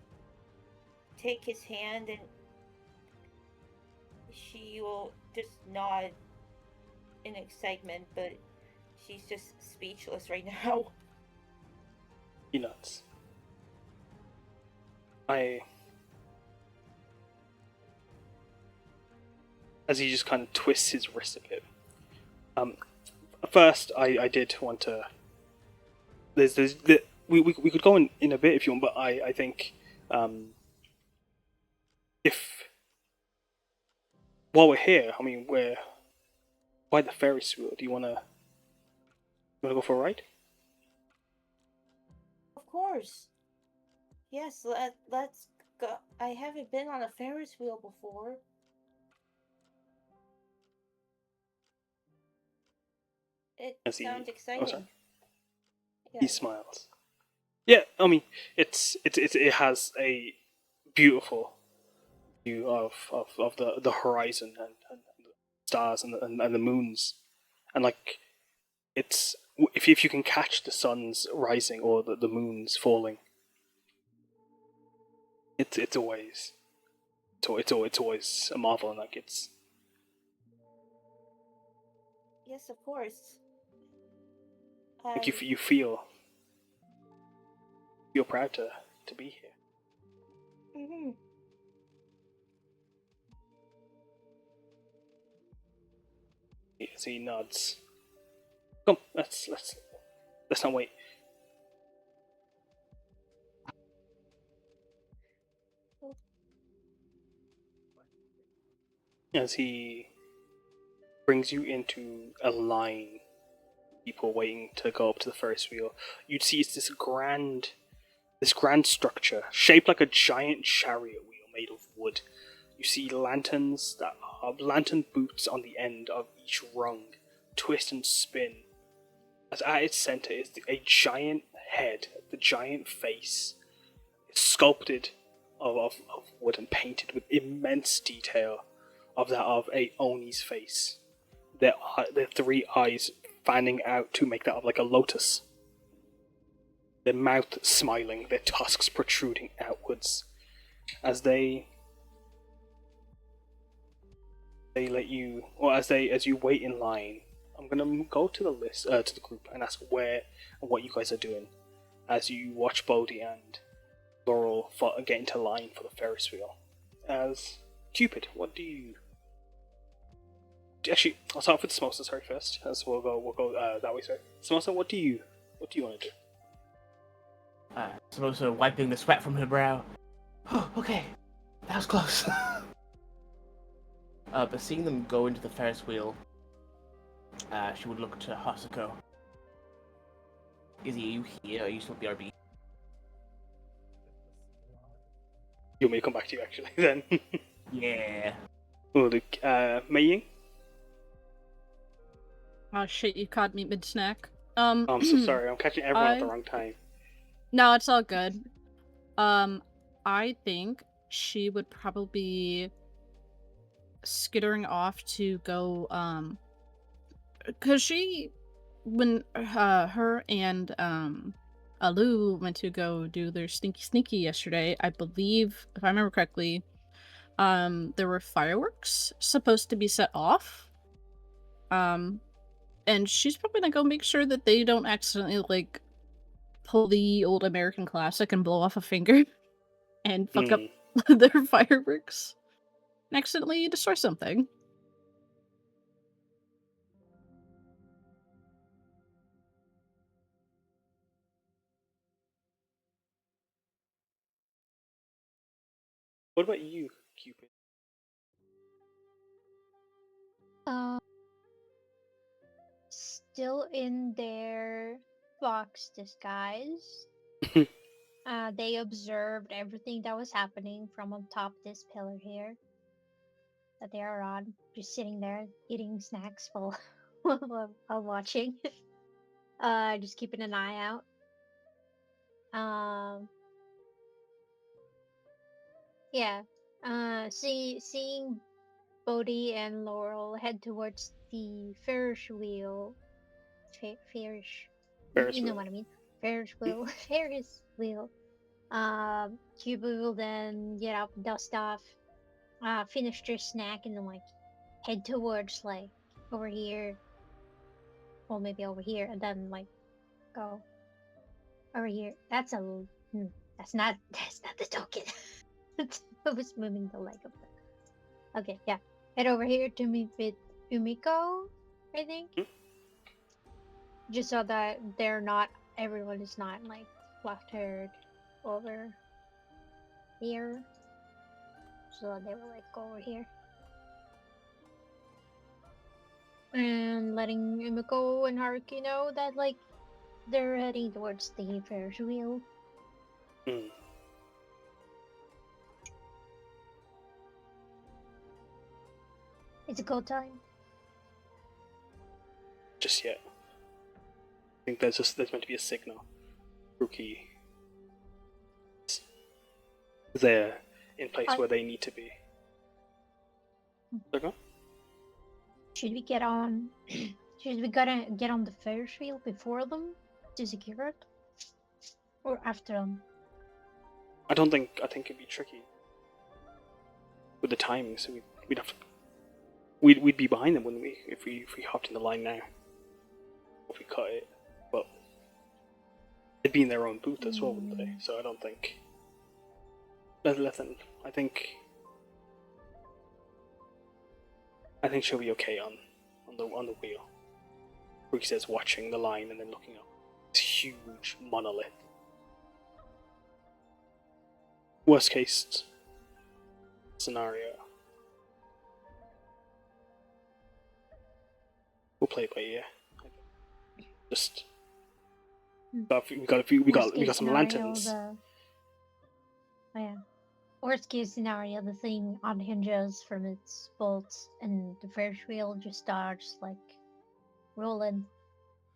take his hand, and she will just nod in excitement, but she's just speechless right now. He nods. As he just kind of twists his wrist a bit. First, I did want to. We could go in a bit if you want, but I think if while we're here, I mean we're by the Ferris wheel. Do you wanna go for a ride? Of course. Yes, let's go. I haven't been on a Ferris wheel before. It sounds exciting. sorry? Yeah. He smiles. Yeah, I mean it has a beautiful view of the horizon and the stars and the moons, and like it's if you can catch the sun's rising or the moon's falling, it's always a marvel, and like it's. Yes, of course. Like you feel proud to be here. Mm-hmm. As he nods. Come, let's not wait. As he brings you into a line, people waiting to go up to the Ferris wheel, you'd see it's this grand structure shaped like a giant chariot wheel made of wood. You see lanterns that are lantern boots on the end of each rung, twist and spin. As at its center is a giant head, the giant face. It's sculpted of wood and painted with immense detail of that of a Oni's face. Their three eyes fanning out to make that of like a lotus. Their mouth smiling, their tusks protruding outwards. As they let you, or as you wait in line, I'm gonna go to the list, to the group, and ask where and what you guys are doing. As you watch Bodhi and Laurel get into line for the Ferris wheel. As Cupid, what do you? Actually, I'll start with Samosa. Sorry, first. As we'll go that way. Sorry, Samosa, what do you want to do? Samosa wiping the sweat from her brow. Oh, okay, that was close. But seeing them go into the Ferris wheel, she would look to Hasuko. Is you here? Are you still BRB? You want me to come back to you actually then? Yeah. Oh, the Meiying? Oh shit, you caught me mid-snack. Oh, I'm so sorry. I'm catching everyone at the I- wrong time. No, it's all good. I think she would probably be skittering off to go, because when her and, Alu went to go do their sneaky yesterday, I believe, if I remember correctly, there were fireworks supposed to be set off. And she's probably gonna go make sure that they don't accidentally, like, pull the old American classic and blow off a finger and fuck up their fireworks and accidentally destroy something. What about you, Cupid? Still in their fox disguise. They observed everything that was happening from on top of this pillar here that they are on, just sitting there eating snacks while while watching. Just keeping an eye out. Yeah. Seeing Bodhi and Laurel head towards the Ferris wheel. Ferris. Ferris You know wheel. what I mean. Ferris wheel. Ferris wheel. Cupid will then get up, dust off, finish their snack, and then like head towards like over here, or maybe over here, and then like go over here. That's that's not the token. I was moving the leg of the. Okay, yeah. Head over here to meet with Umeko, I think. Just so that everyone is not like clustered over here. So they will like go over here. And letting Umeko and Haruki know that like they're heading towards the Ferris wheel. It's a go time. Just yet. I think there's meant to be a signal. Rookie. They're in place where they need to be. Okay. Should we get on? Should we gotta get on the Ferris wheel before them to secure it, or after them? I think it'd be tricky with the timing. So we'd have to. We'd be behind them, wouldn't we? If we hopped in the line now. If we cut it, but they'd be in their own booth as well, wouldn't they? So I don't think. Listen, I think she'll be okay on the wheel. Ruki says, watching the line and then looking up. This huge monolith. Worst case scenario. We'll play it by ear. Just we got some lanterns. Oh yeah. Worst case scenario, the thing unhinges from its bolts and the Ferris wheel just starts like rolling.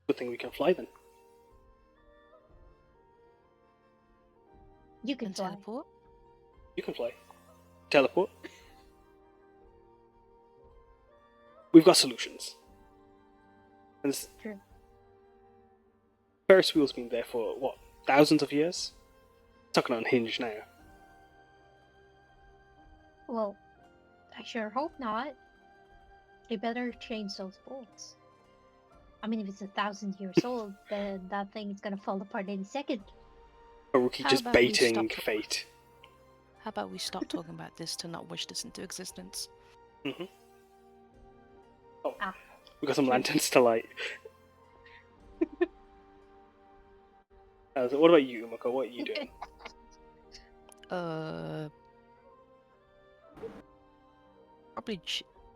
Good thing we can fly then. You can fly. Teleport. You can fly. Teleport. We've got solutions. And True. Ferris wheel's been there for what, thousands of years? It's not gonna unhinge now. Well, I sure hope not. They better change those bolts. I mean, if it's 1,000 years old, then that thing is gonna fall apart in a second. Haruki How just about we baiting stop- fate. How about we stop talking about this to not wish this into existence? Mm-hmm. Oh, Ah, we got some true. lanterns to light. So what about you, Umeko? What are you doing?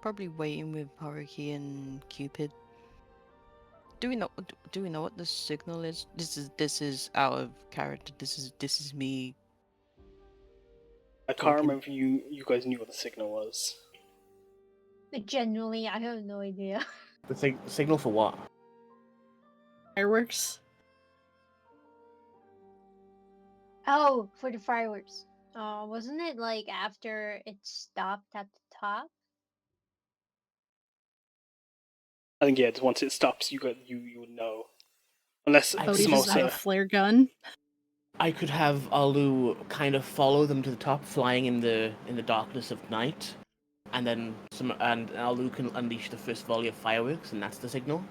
Probably waiting with Haruki and Cupid. Do we know? Do we know what the signal is? This is out of character. This is me. I can't Talking. remember if you guys knew what the signal was. But genuinely, I have no idea. The signal for what? Fireworks. Oh, for the fireworks. Wasn't it like after it stopped at the top? I think it's once it stops, you would know. Unless I Bodhi does have a Samosa. flare gun. I could have Alu kind of follow them to the top, flying in the darkness of night, and then Alu can unleash the first volley of fireworks, and that's the signal.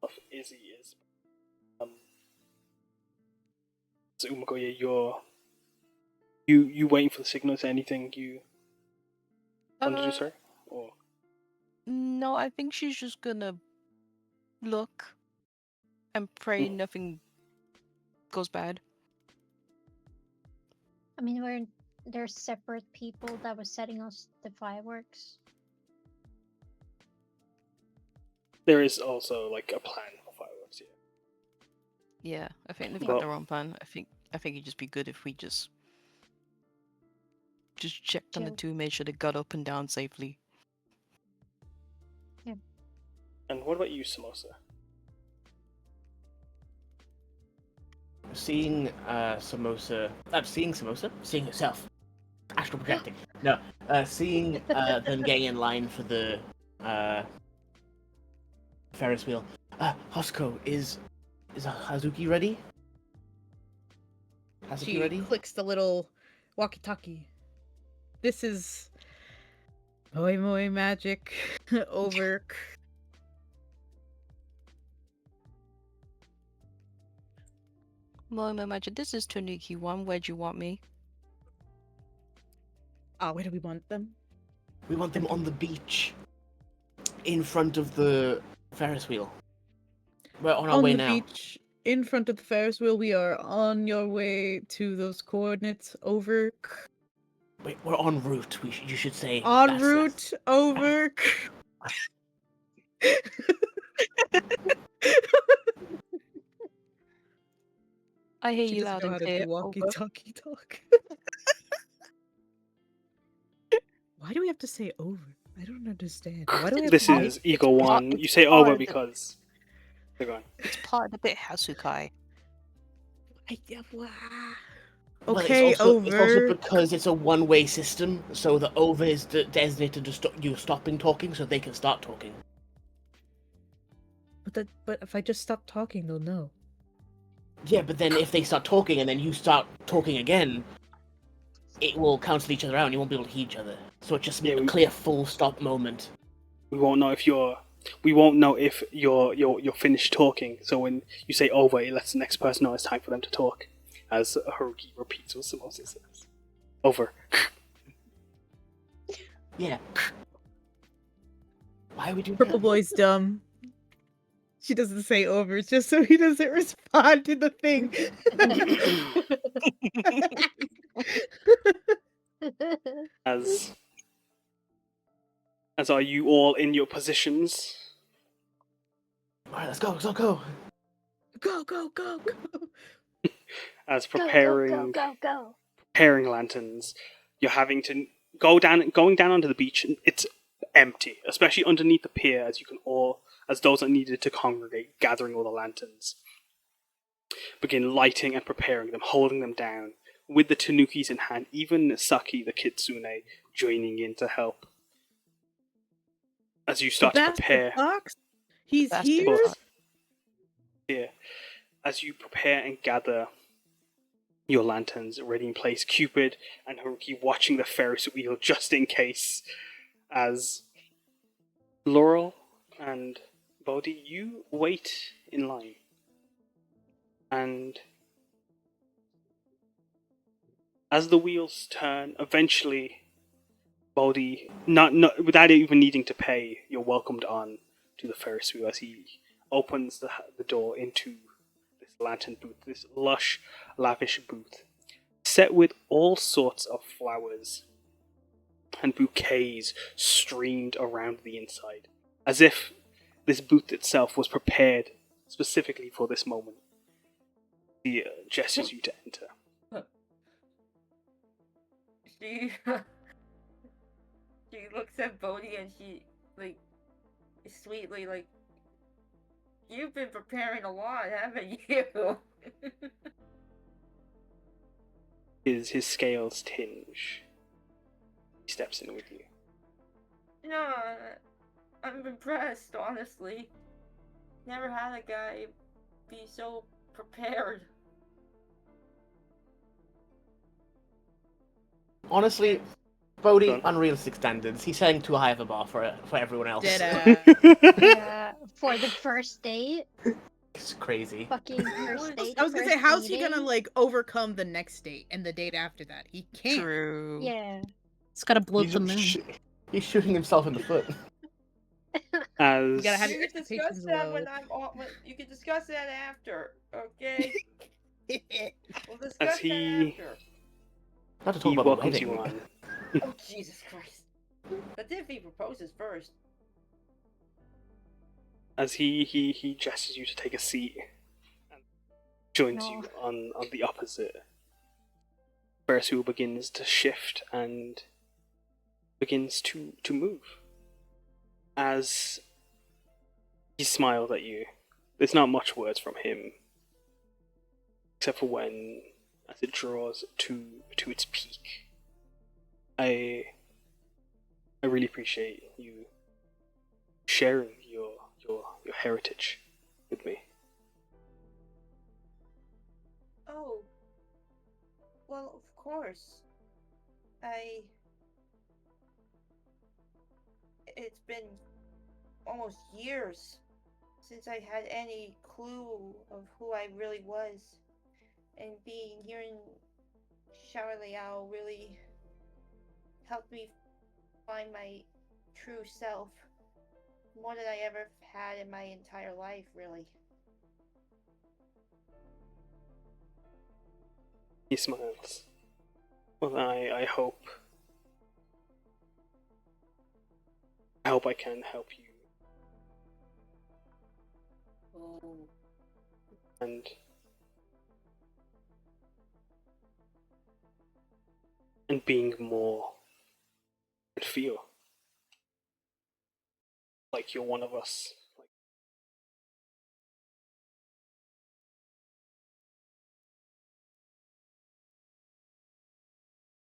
Of Izzy is. So Umeko, yeah, you waiting for the signal? Is there anything you want to do, sir? Or No, I think she's just gonna look and pray nothing goes bad. I mean, there's separate people that were setting us the fireworks. there is also like a plan for fireworks here. Yeah, I think they've Well- got their own plan. I think it'd just be good if we just checked on the Chill. two, made sure they got up and down safely. And what about you, Samosa? Seeing seeing herself, astral projecting. No, seeing them getting in line for the Ferris wheel. Hasuko, is Hazuki ready? Hazuki She ready? clicks the little walkie-talkie. This is Moi Moi magic over. Well, imagine this is Tanuki 1. Where'd you want me? Where do we want them? We want them on the beach, in front of the Ferris wheel. We're on our way the now. beach, in front of the Ferris wheel. We are on your way to those coordinates. Over. Wait, we're en route. You should say En that's- route. Over. I hear She you doesn't loud know how and to clear. do walkie-talkie talk. Why do we have to say over? I don't understand. Why do we have This to is Ego it's part- 1. You it's say part over of the- because they're gone. It's part of the bit Hasukai. Well, Okay, it's also over. because it's a one-way system, so the over is designated to stop you stopping talking, so they can start talking. But if I just stop talking, they'll know. Yeah, but then if they start talking and then you start talking again, it will cancel each other out and you won't be able to hear each other. So it's just Yeah, a clear full stop moment. We won't know if you're finished talking. So when you say over, it lets the next person know it's time for them to talk. As Haruki repeats what Samosa says. Over. Yeah. Why are we doing Purple that? Boy's dumb. She doesn't say over just so he doesn't respond to the thing. As are you all in your positions? Alright, let's go. Go, go, go, go. As Go, preparing go, go. preparing lanterns, you're having to going down onto the beach. And it's empty, especially underneath the pier, as those that needed to congregate, gathering all the lanterns, begin lighting and preparing them, holding them down with the tanukis in hand. Even Saki, the kitsune, joining in to help. As you start to prepare, Fox? He's Bastard here? Fox. here, as you prepare and gather your lanterns ready in place, Cupid and Haruki watching the Ferris wheel just in case, as Laurel and Bodhi, you wait in line. And as the wheels turn, eventually Bodhi, not without even needing to pay, you're welcomed on to the Ferris wheel as he opens the door into this lantern booth, this lush, lavish booth, set with all sorts of flowers and bouquets streamed around the inside, as if this booth itself was prepared specifically for this moment. He gestures you to enter. She she looks at Bodhi and she like sweetly like, you've been preparing a lot, haven't you? His scales tinge. He steps in with you. No, I'm impressed, honestly. Never had a guy be so prepared. Honestly, Bodhi, Done. unrealistic standards. He's setting too high of a bar for everyone else. For the first date, It's crazy. fucking first date. I was gonna say, first how's he gonna meeting? like overcome the next date and the date after that? He can't. True. Yeah. It's gotta bloat He's, them in. he's shooting himself in the foot. As You gotta have You your can discuss expectations that low. when I'm on. You can discuss that after, okay? We'll discuss As he- that after. Not to talk he about the welcomes wedding. you on. Oh Jesus Christ! But if he proposes first, As he gestures you to take a seat and joins No. you on the opposite. Ferris wheel begins to shift and begins to move. As he smiles at you, there's not much words from him, except for when, as it draws to its peak. I really appreciate you sharing your heritage with me. oh, well, of course. It's been almost years since I had any clue of who I really was, and being here in Xiaoliao really helped me find my true self, more than I ever had in my entire life, really. He smiles. Well, I hope I can help you Oh. and being more and feel like you're one of us.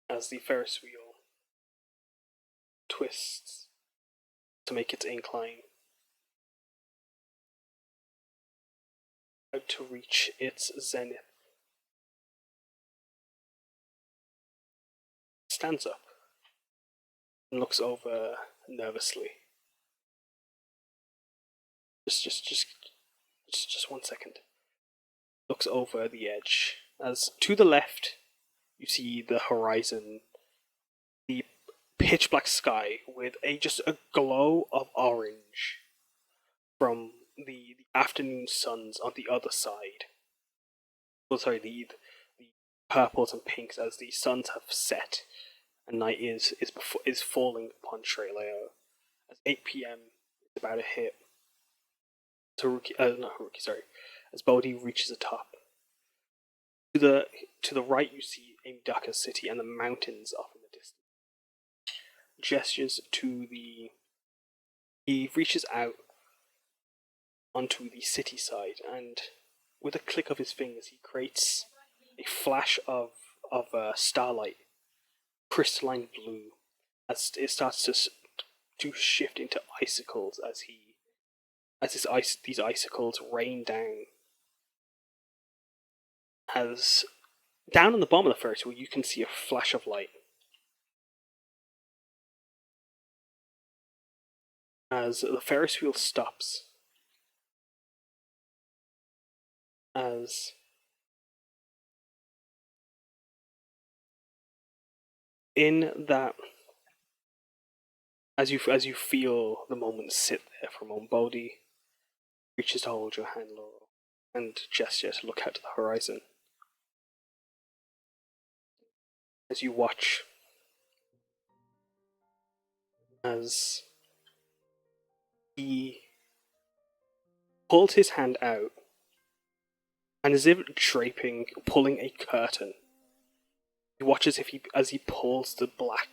As the Ferris wheel twists to make its incline, about to reach its zenith, stands up and looks over nervously. Just 1 second. Looks over the edge as to the left you see the horizon, the pitch black sky with just a glow of orange from the afternoon suns on the other side. Well, sorry, the purples and pinks as the suns have set and night is falling upon Treleo. As 8 p.m. is about to hit, as Bodhi reaches the top. To the right you see Amidaka city and the mountains off in the distance. Gestures to he reaches out onto the city side, and with a click of his fingers he creates a flash of starlight, crystalline blue, as it starts to shift into icicles as these icicles rain down. As down on the bottom of the Ferris wheel you can see a flash of light. As the Ferris wheel stops, as in that, as you feel the moment sit there for a moment, Bodhi reaches to hold your hand, Laurel, and gestures to look out to the horizon. As you watch as he pulls his hand out, and as if pulling a curtain, you watch as he pulls the black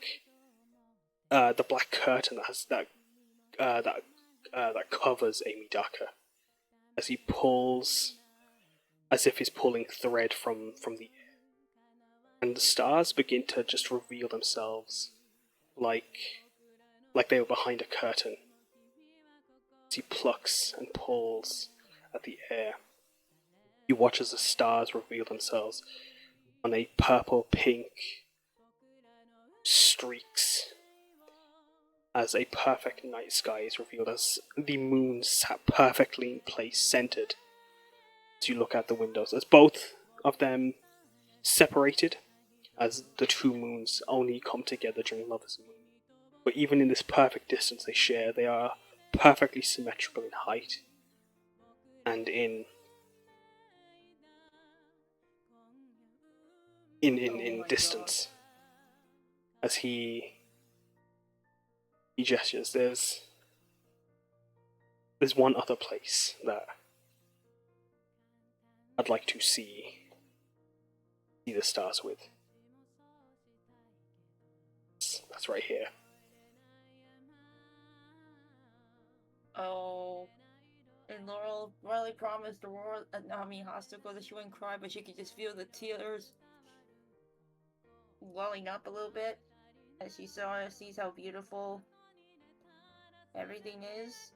curtain that covers Amidaka, as he pulls, as if he's pulling thread from the air, and the stars begin to just reveal themselves, like they were behind a curtain. As he plucks and pulls at the air, you watch as the stars reveal themselves on a purple-pink streaks, as a perfect night sky is revealed, as the moon sat perfectly in place, centered. As you look out the windows, as both of them separated, as the two moons only come together during Mother's Moon. But even in this perfect distance they are perfectly symmetrical in height and in distance. As he gestures, there's one other place that I'd like to see the stars with. That's right here. Oh, and Laurel really promised Aurora, Hasuko that she wouldn't cry, but she could just feel the tears welling up a little bit as she sees how beautiful everything is.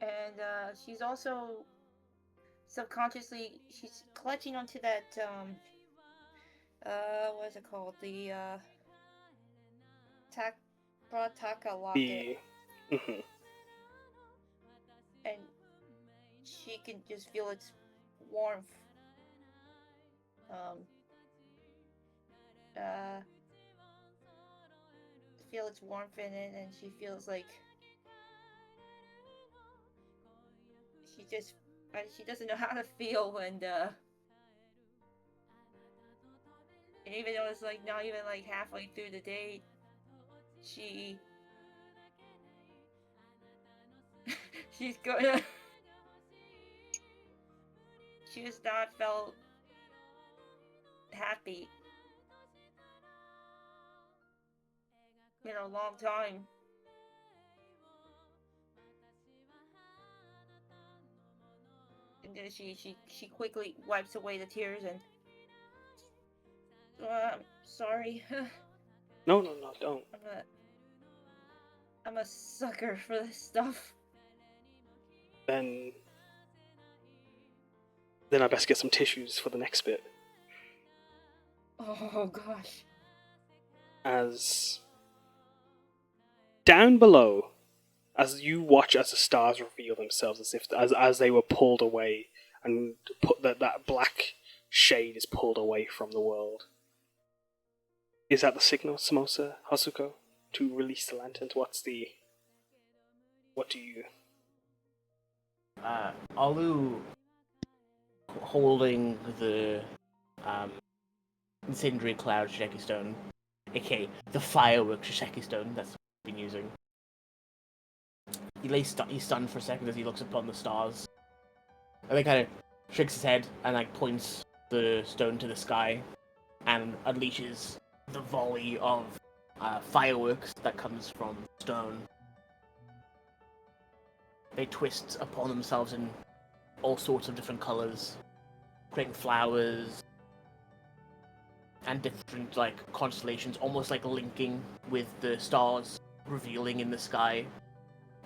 And she's also subconsciously she's clutching onto that what is it called? The Taka locket. And she can just feel its warmth. Feel its warmth in it, and she feels like she doesn't know how to feel, and even though it's like not even like halfway through the day, she's gonna she has not felt happy in a long time. And then she quickly wipes away the tears and I'm sorry. No, don't. I'm a sucker for this stuff. Then I best get some tissues for the next bit. Oh gosh. As down below, as you watch as the stars reveal themselves, as they were pulled away, and put that black shade is pulled away from the world. Is that the signal, Samosa, Hasuko, to release the lanterns? What do you? Alu, holding the incendiary cloud Sheki Stone, aka the firework Sheki Stone that's been using. He's stunned for a second as he looks upon the stars, and then kind of shakes his head and like points the stone to the sky, and unleashes the volley of fireworks that comes from stone. They twist upon themselves in all sorts of different colors, creating flowers and different like constellations, almost like linking with the stars revealing in the sky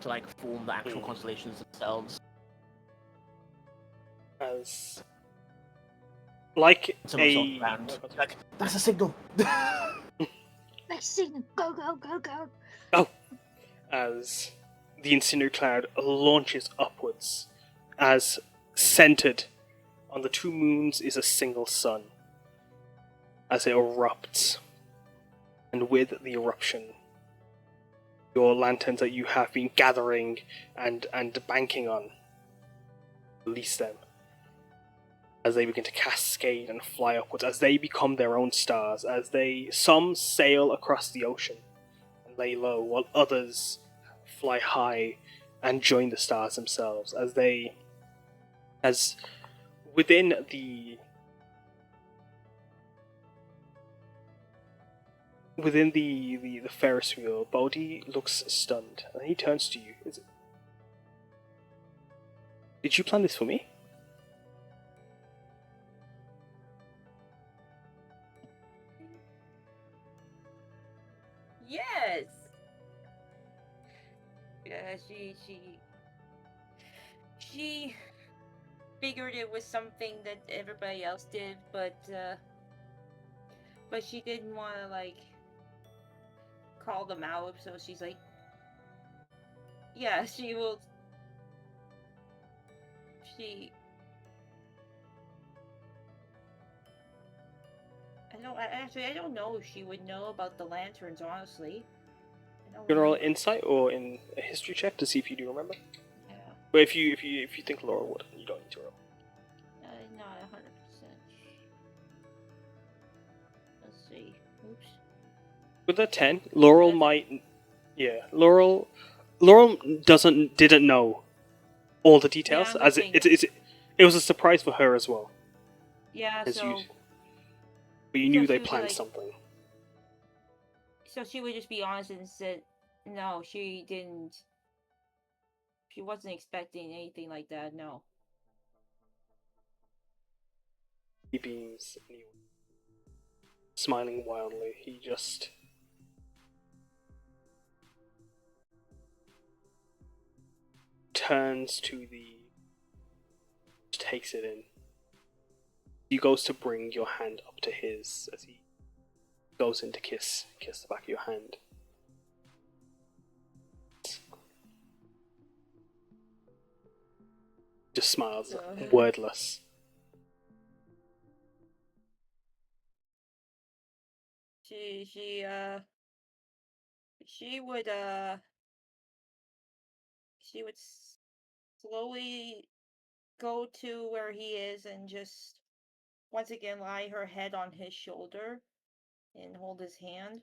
to like form the actual constellations themselves. As like a round. Like, that's a signal. Next signal, go, go, go, go. Oh, as the incendiary cloud launches upwards, as centered on the two moons is a single sun, as it erupts, and with the eruption, your lanterns that you have been gathering and banking on, release them. as they begin to cascade and fly upwards, as they become their own stars, as some sail across the ocean and lay low, while others fly high and join the stars themselves, as within the Ferris wheel, Bodhi looks stunned, and he turns to you. Did you plan this for me? Yes. Yeah, she figured it was something that everybody else did, but she didn't want to like call them out, so she's like, yeah, she will. I don't know if she would know about the lanterns, honestly. You roll insight or in a history check to see if you do remember. Yeah. But if you think Laurel would, you don't need to roll. Not 100%. Let's see. Oops. With a 10, Laurel might. Yeah, Laurel didn't know all the details, Yeah, as it was a surprise for her as well. Yeah, But you so knew she they would be planned like- something. So she would just be honest and said, no, she didn't. She wasn't expecting anything like that, no. He beams, and he, smiling wildly. He just turns to takes it in. He goes to bring your hand up to his as he goes in to kiss the back of your hand. Just smiles, wordless. She would slowly go to where he is and just once again lie her head on his shoulder and hold his hand.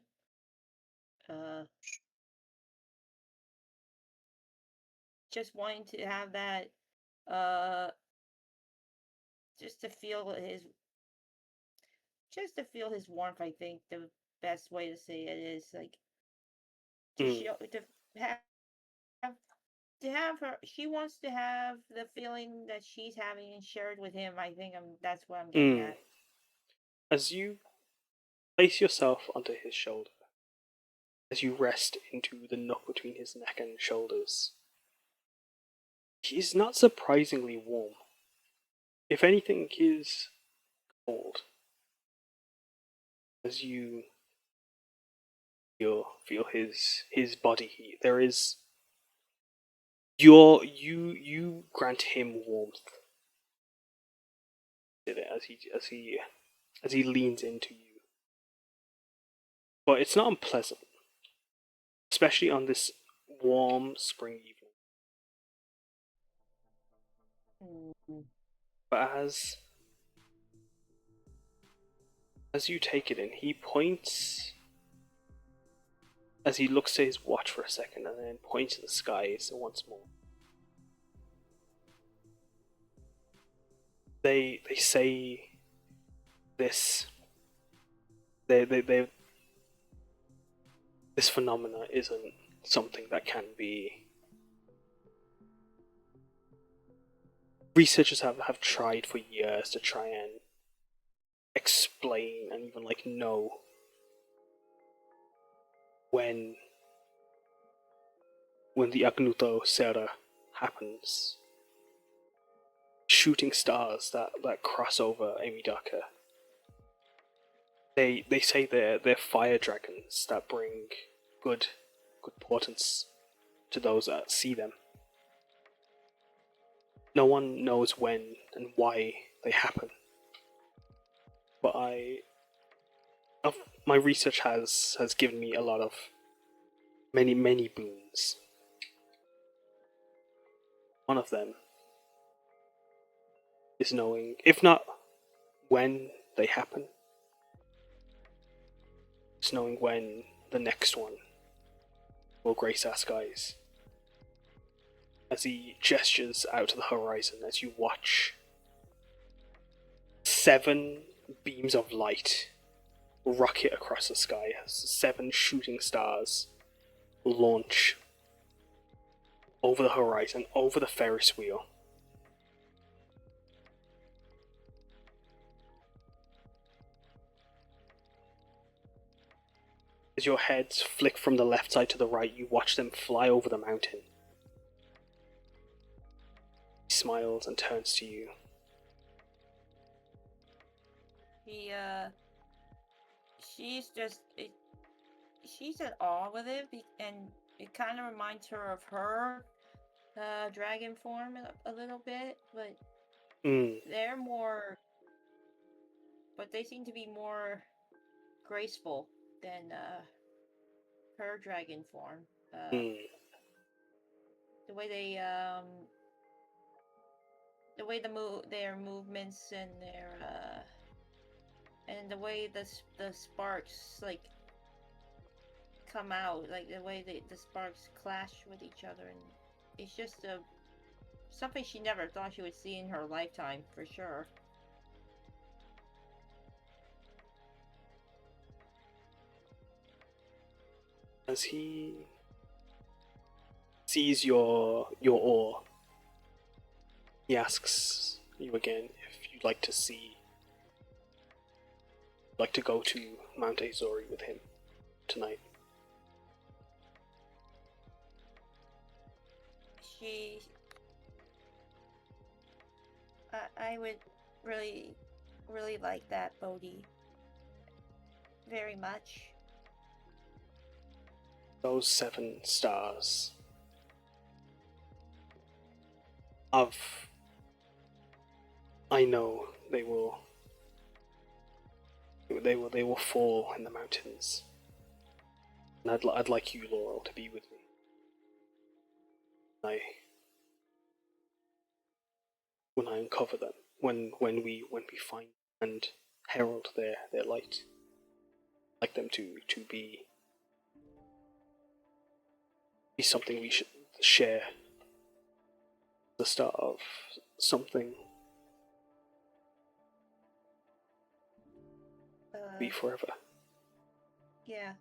Just wanting to have that, just to feel his warmth. I think the best way to say it is like to show to have her. She wants to have the feeling that she's having and shared with him. I think that's what I'm getting at. As you place yourself onto his shoulder, as you rest into the nook between his neck and shoulders, he's not surprisingly warm. If anything, he's cold. As you feel his body heat, there is you grant him warmth as he leans into you, but it's not unpleasant, especially on this warm spring evening. But as you take it in, he points as he looks to his watch for a second and then points to the skies once more. They say this this phenomena isn't something that can be. Researchers have tried for years to try and explain and even know when the Agnuto Sera happens. Shooting stars that cross over Amidaka. They say they're fire dragons that bring good portents to those that see them. No one knows when and why they happen. But my research has given me a lot of many boons. One of them is knowing, if not when they happen, it's knowing when the next one will grace our skies. As he gestures out to the horizon, as you watch 7 beams of light rocket across the sky, as 7 shooting stars launch over the horizon, over the Ferris wheel. As your heads flick from the left side to the right, you watch them fly over the mountain. He smiles and turns to you. She's just, she's at awe with it, and it kind of reminds her of her dragon form a little bit, but they're more, but they seem to be more graceful than her dragon form. The way their movements and their and the way the sparks like come out, like the way the sparks clash with each other, and it's just something she never thought she would see in her lifetime, for sure. As he sees your awe, he asks you again if you'd like to go to Mount Azori with him tonight. I would really, really like that, Bodhi. Very much. Those 7 stars I know they will fall in the mountains, and I'd like you, Laurel, to be with me. When I uncover them, when we find and herald their light, I'd like them to be something we should share, the start of something be forever. Yeah,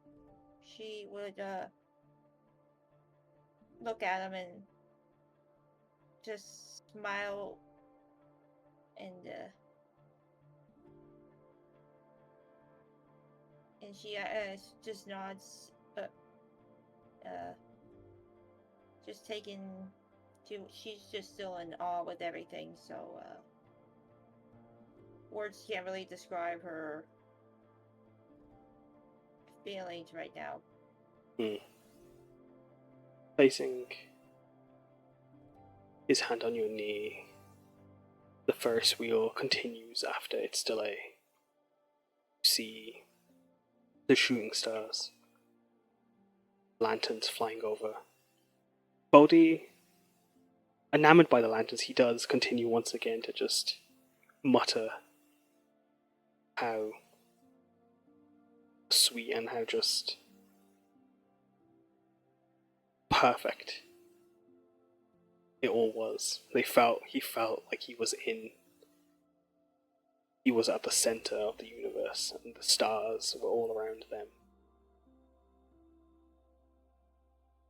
she would look at him and just smile and she just nods, just taken to, she's just still in awe with everything, so words can't really describe her feelings right now. Placing his hand on your knee, the Ferris wheel continues after its delay. You see the shooting stars, lanterns flying over. Bodhi, enamored by the lanterns, he does continue once again to just mutter how sweet and how just perfect it all was. He felt like he was at the center of the universe, and the stars were all around them.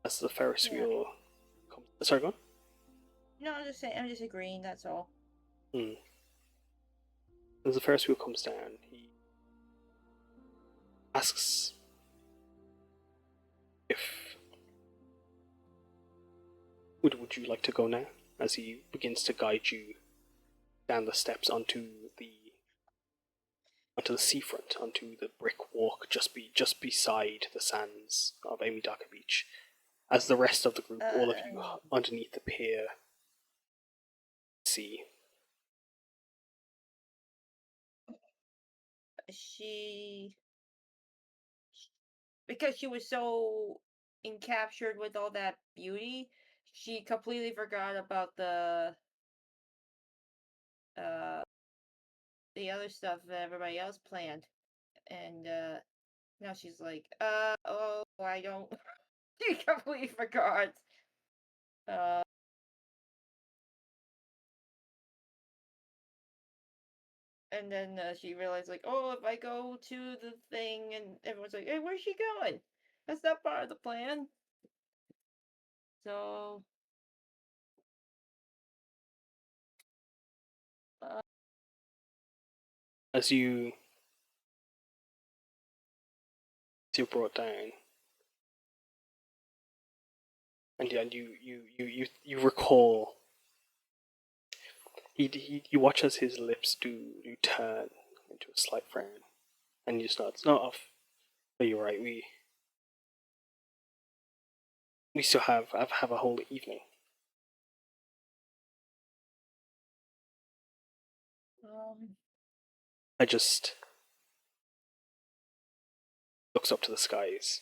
As the Ferris wheel comes... Sorry, go on? No, I'm just agreeing, that's all. As the Ferris wheel comes down, he asks if... Would you like to go now? As he begins to guide you down the steps onto the seafront, onto the brick walk just beside the sands of Amidaka Beach. As the rest of the group, all of you underneath the pier, see. Because she was so encaptured with all that beauty, she completely forgot about the the other stuff that everybody else planned. And now she's like, oh, I don't. She completely forgot. And then she realized, like, oh, if I go to the thing, and everyone's like, hey, where's she going? That's not part of the plan. So, As you brought down, and you recall. You watch as his lips do turn into a slight frown, and you start. It's not off. But you're right. We still have a whole evening. I just looks up to the skies.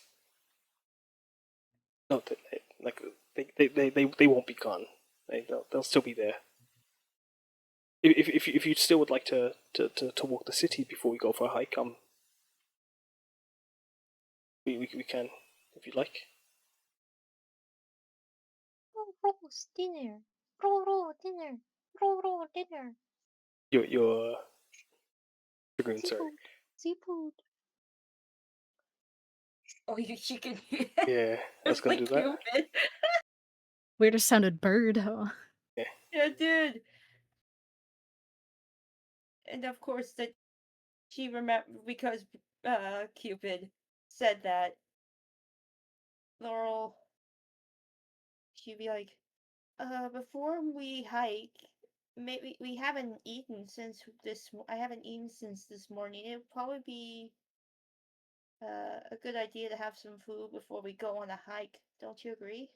No, they won't be gone. They'll still be there. If you still would like to walk the city before we go for a hike, we can, if you'd like. Roast dinner. Roll dinner. Roll dinner. Your Dragoon, sorry. Seafood. oh, she can. Yeah, I was gonna do that. Cupid. Weirdest sounded bird, huh? Yeah, dude. And of course, that she remembered because Cupid said that. Laurel, she'd be like, before we hike, maybe we haven't eaten since this. I haven't eaten since this morning. It would probably be a good idea to have some food before we go on a hike. Don't you agree?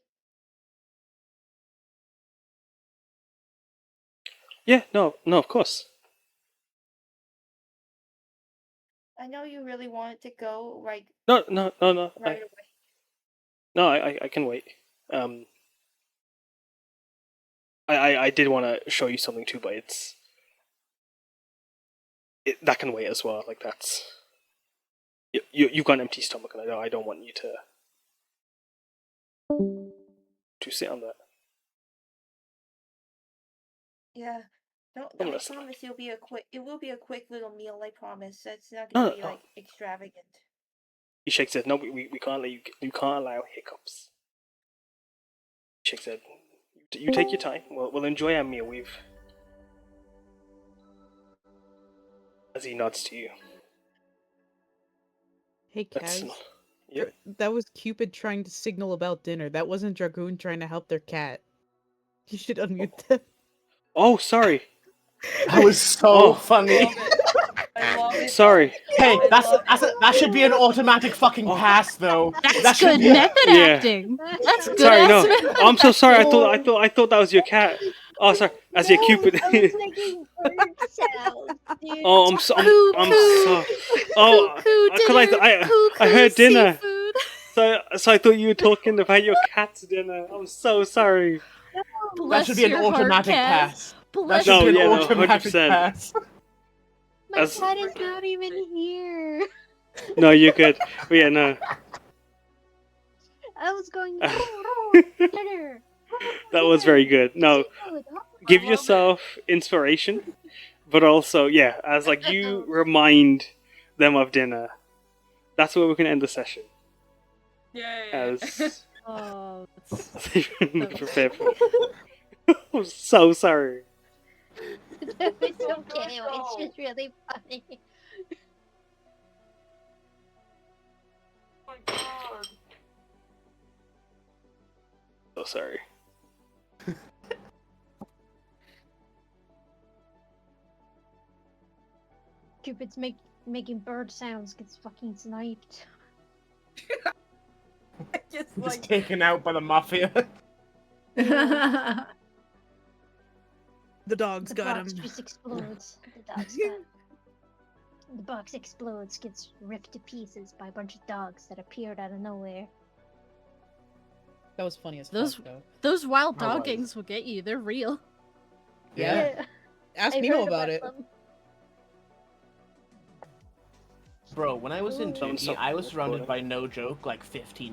Yeah, no, of course. I know you really wanted to go right No. right away. No, I can wait. I did want to show you something too, but that can wait as well. Like that's you've got an empty stomach, and I don't want you to sit on that. Yeah. No, I'm I listening. promise it will be a quick little meal, I promise. It's not gonna be No. like extravagant. He shakes his head. No, we can't let you can't allow hiccups. He shakes his head. You take your time. We'll enjoy our meal. As he nods to you. Hey, That's Kaz. Yep. That was Cupid trying to signal about dinner. That wasn't Dragoon trying to help their cat. You should unmute them. Oh, sorry. That was so funny. I love it. Sorry. Hey, that should be an automatic fucking pass, though. That's That should good be- method Yeah. acting. That's good. Sorry, no. method I'm so sorry. I acting. thought that was your cat. Oh, sorry. As your Cupid. I was making bird sounds, dude. Oh, I'm so. Oh, because I heard dinner. Seafood. So I thought you were talking about your cat's dinner. I'm so sorry. That Bless should be an your heart, automatic Kaz. pass. That Bless should be No, an yeah, no, automatic 100%. pass. My As- cat is not even here. No, you're good. But yeah, no. I was going dinner. That was very good. No, Seafood. give yourself inspiration, but also, yeah, as like you remind them of dinner. That's where we can end the session. Yay. As Oh, that's they've been prepared for. I'm so sorry. It's okay. It's just really funny. Oh my god. So sorry. Cupid's making bird sounds. Gets fucking sniped. Just Just like taken out by the mafia. The dogs The got box him. just explodes. The box explodes, gets ripped to pieces by a bunch of dogs that appeared out of nowhere. That was funny as Those- fuck, though. Those wild That was. dog gangs will get you. They're real. Yeah. Ask I've Nemo heard about it. them. Bro, when I was in Someone Turkey, stop I was surrounded recording. by, no joke, like 15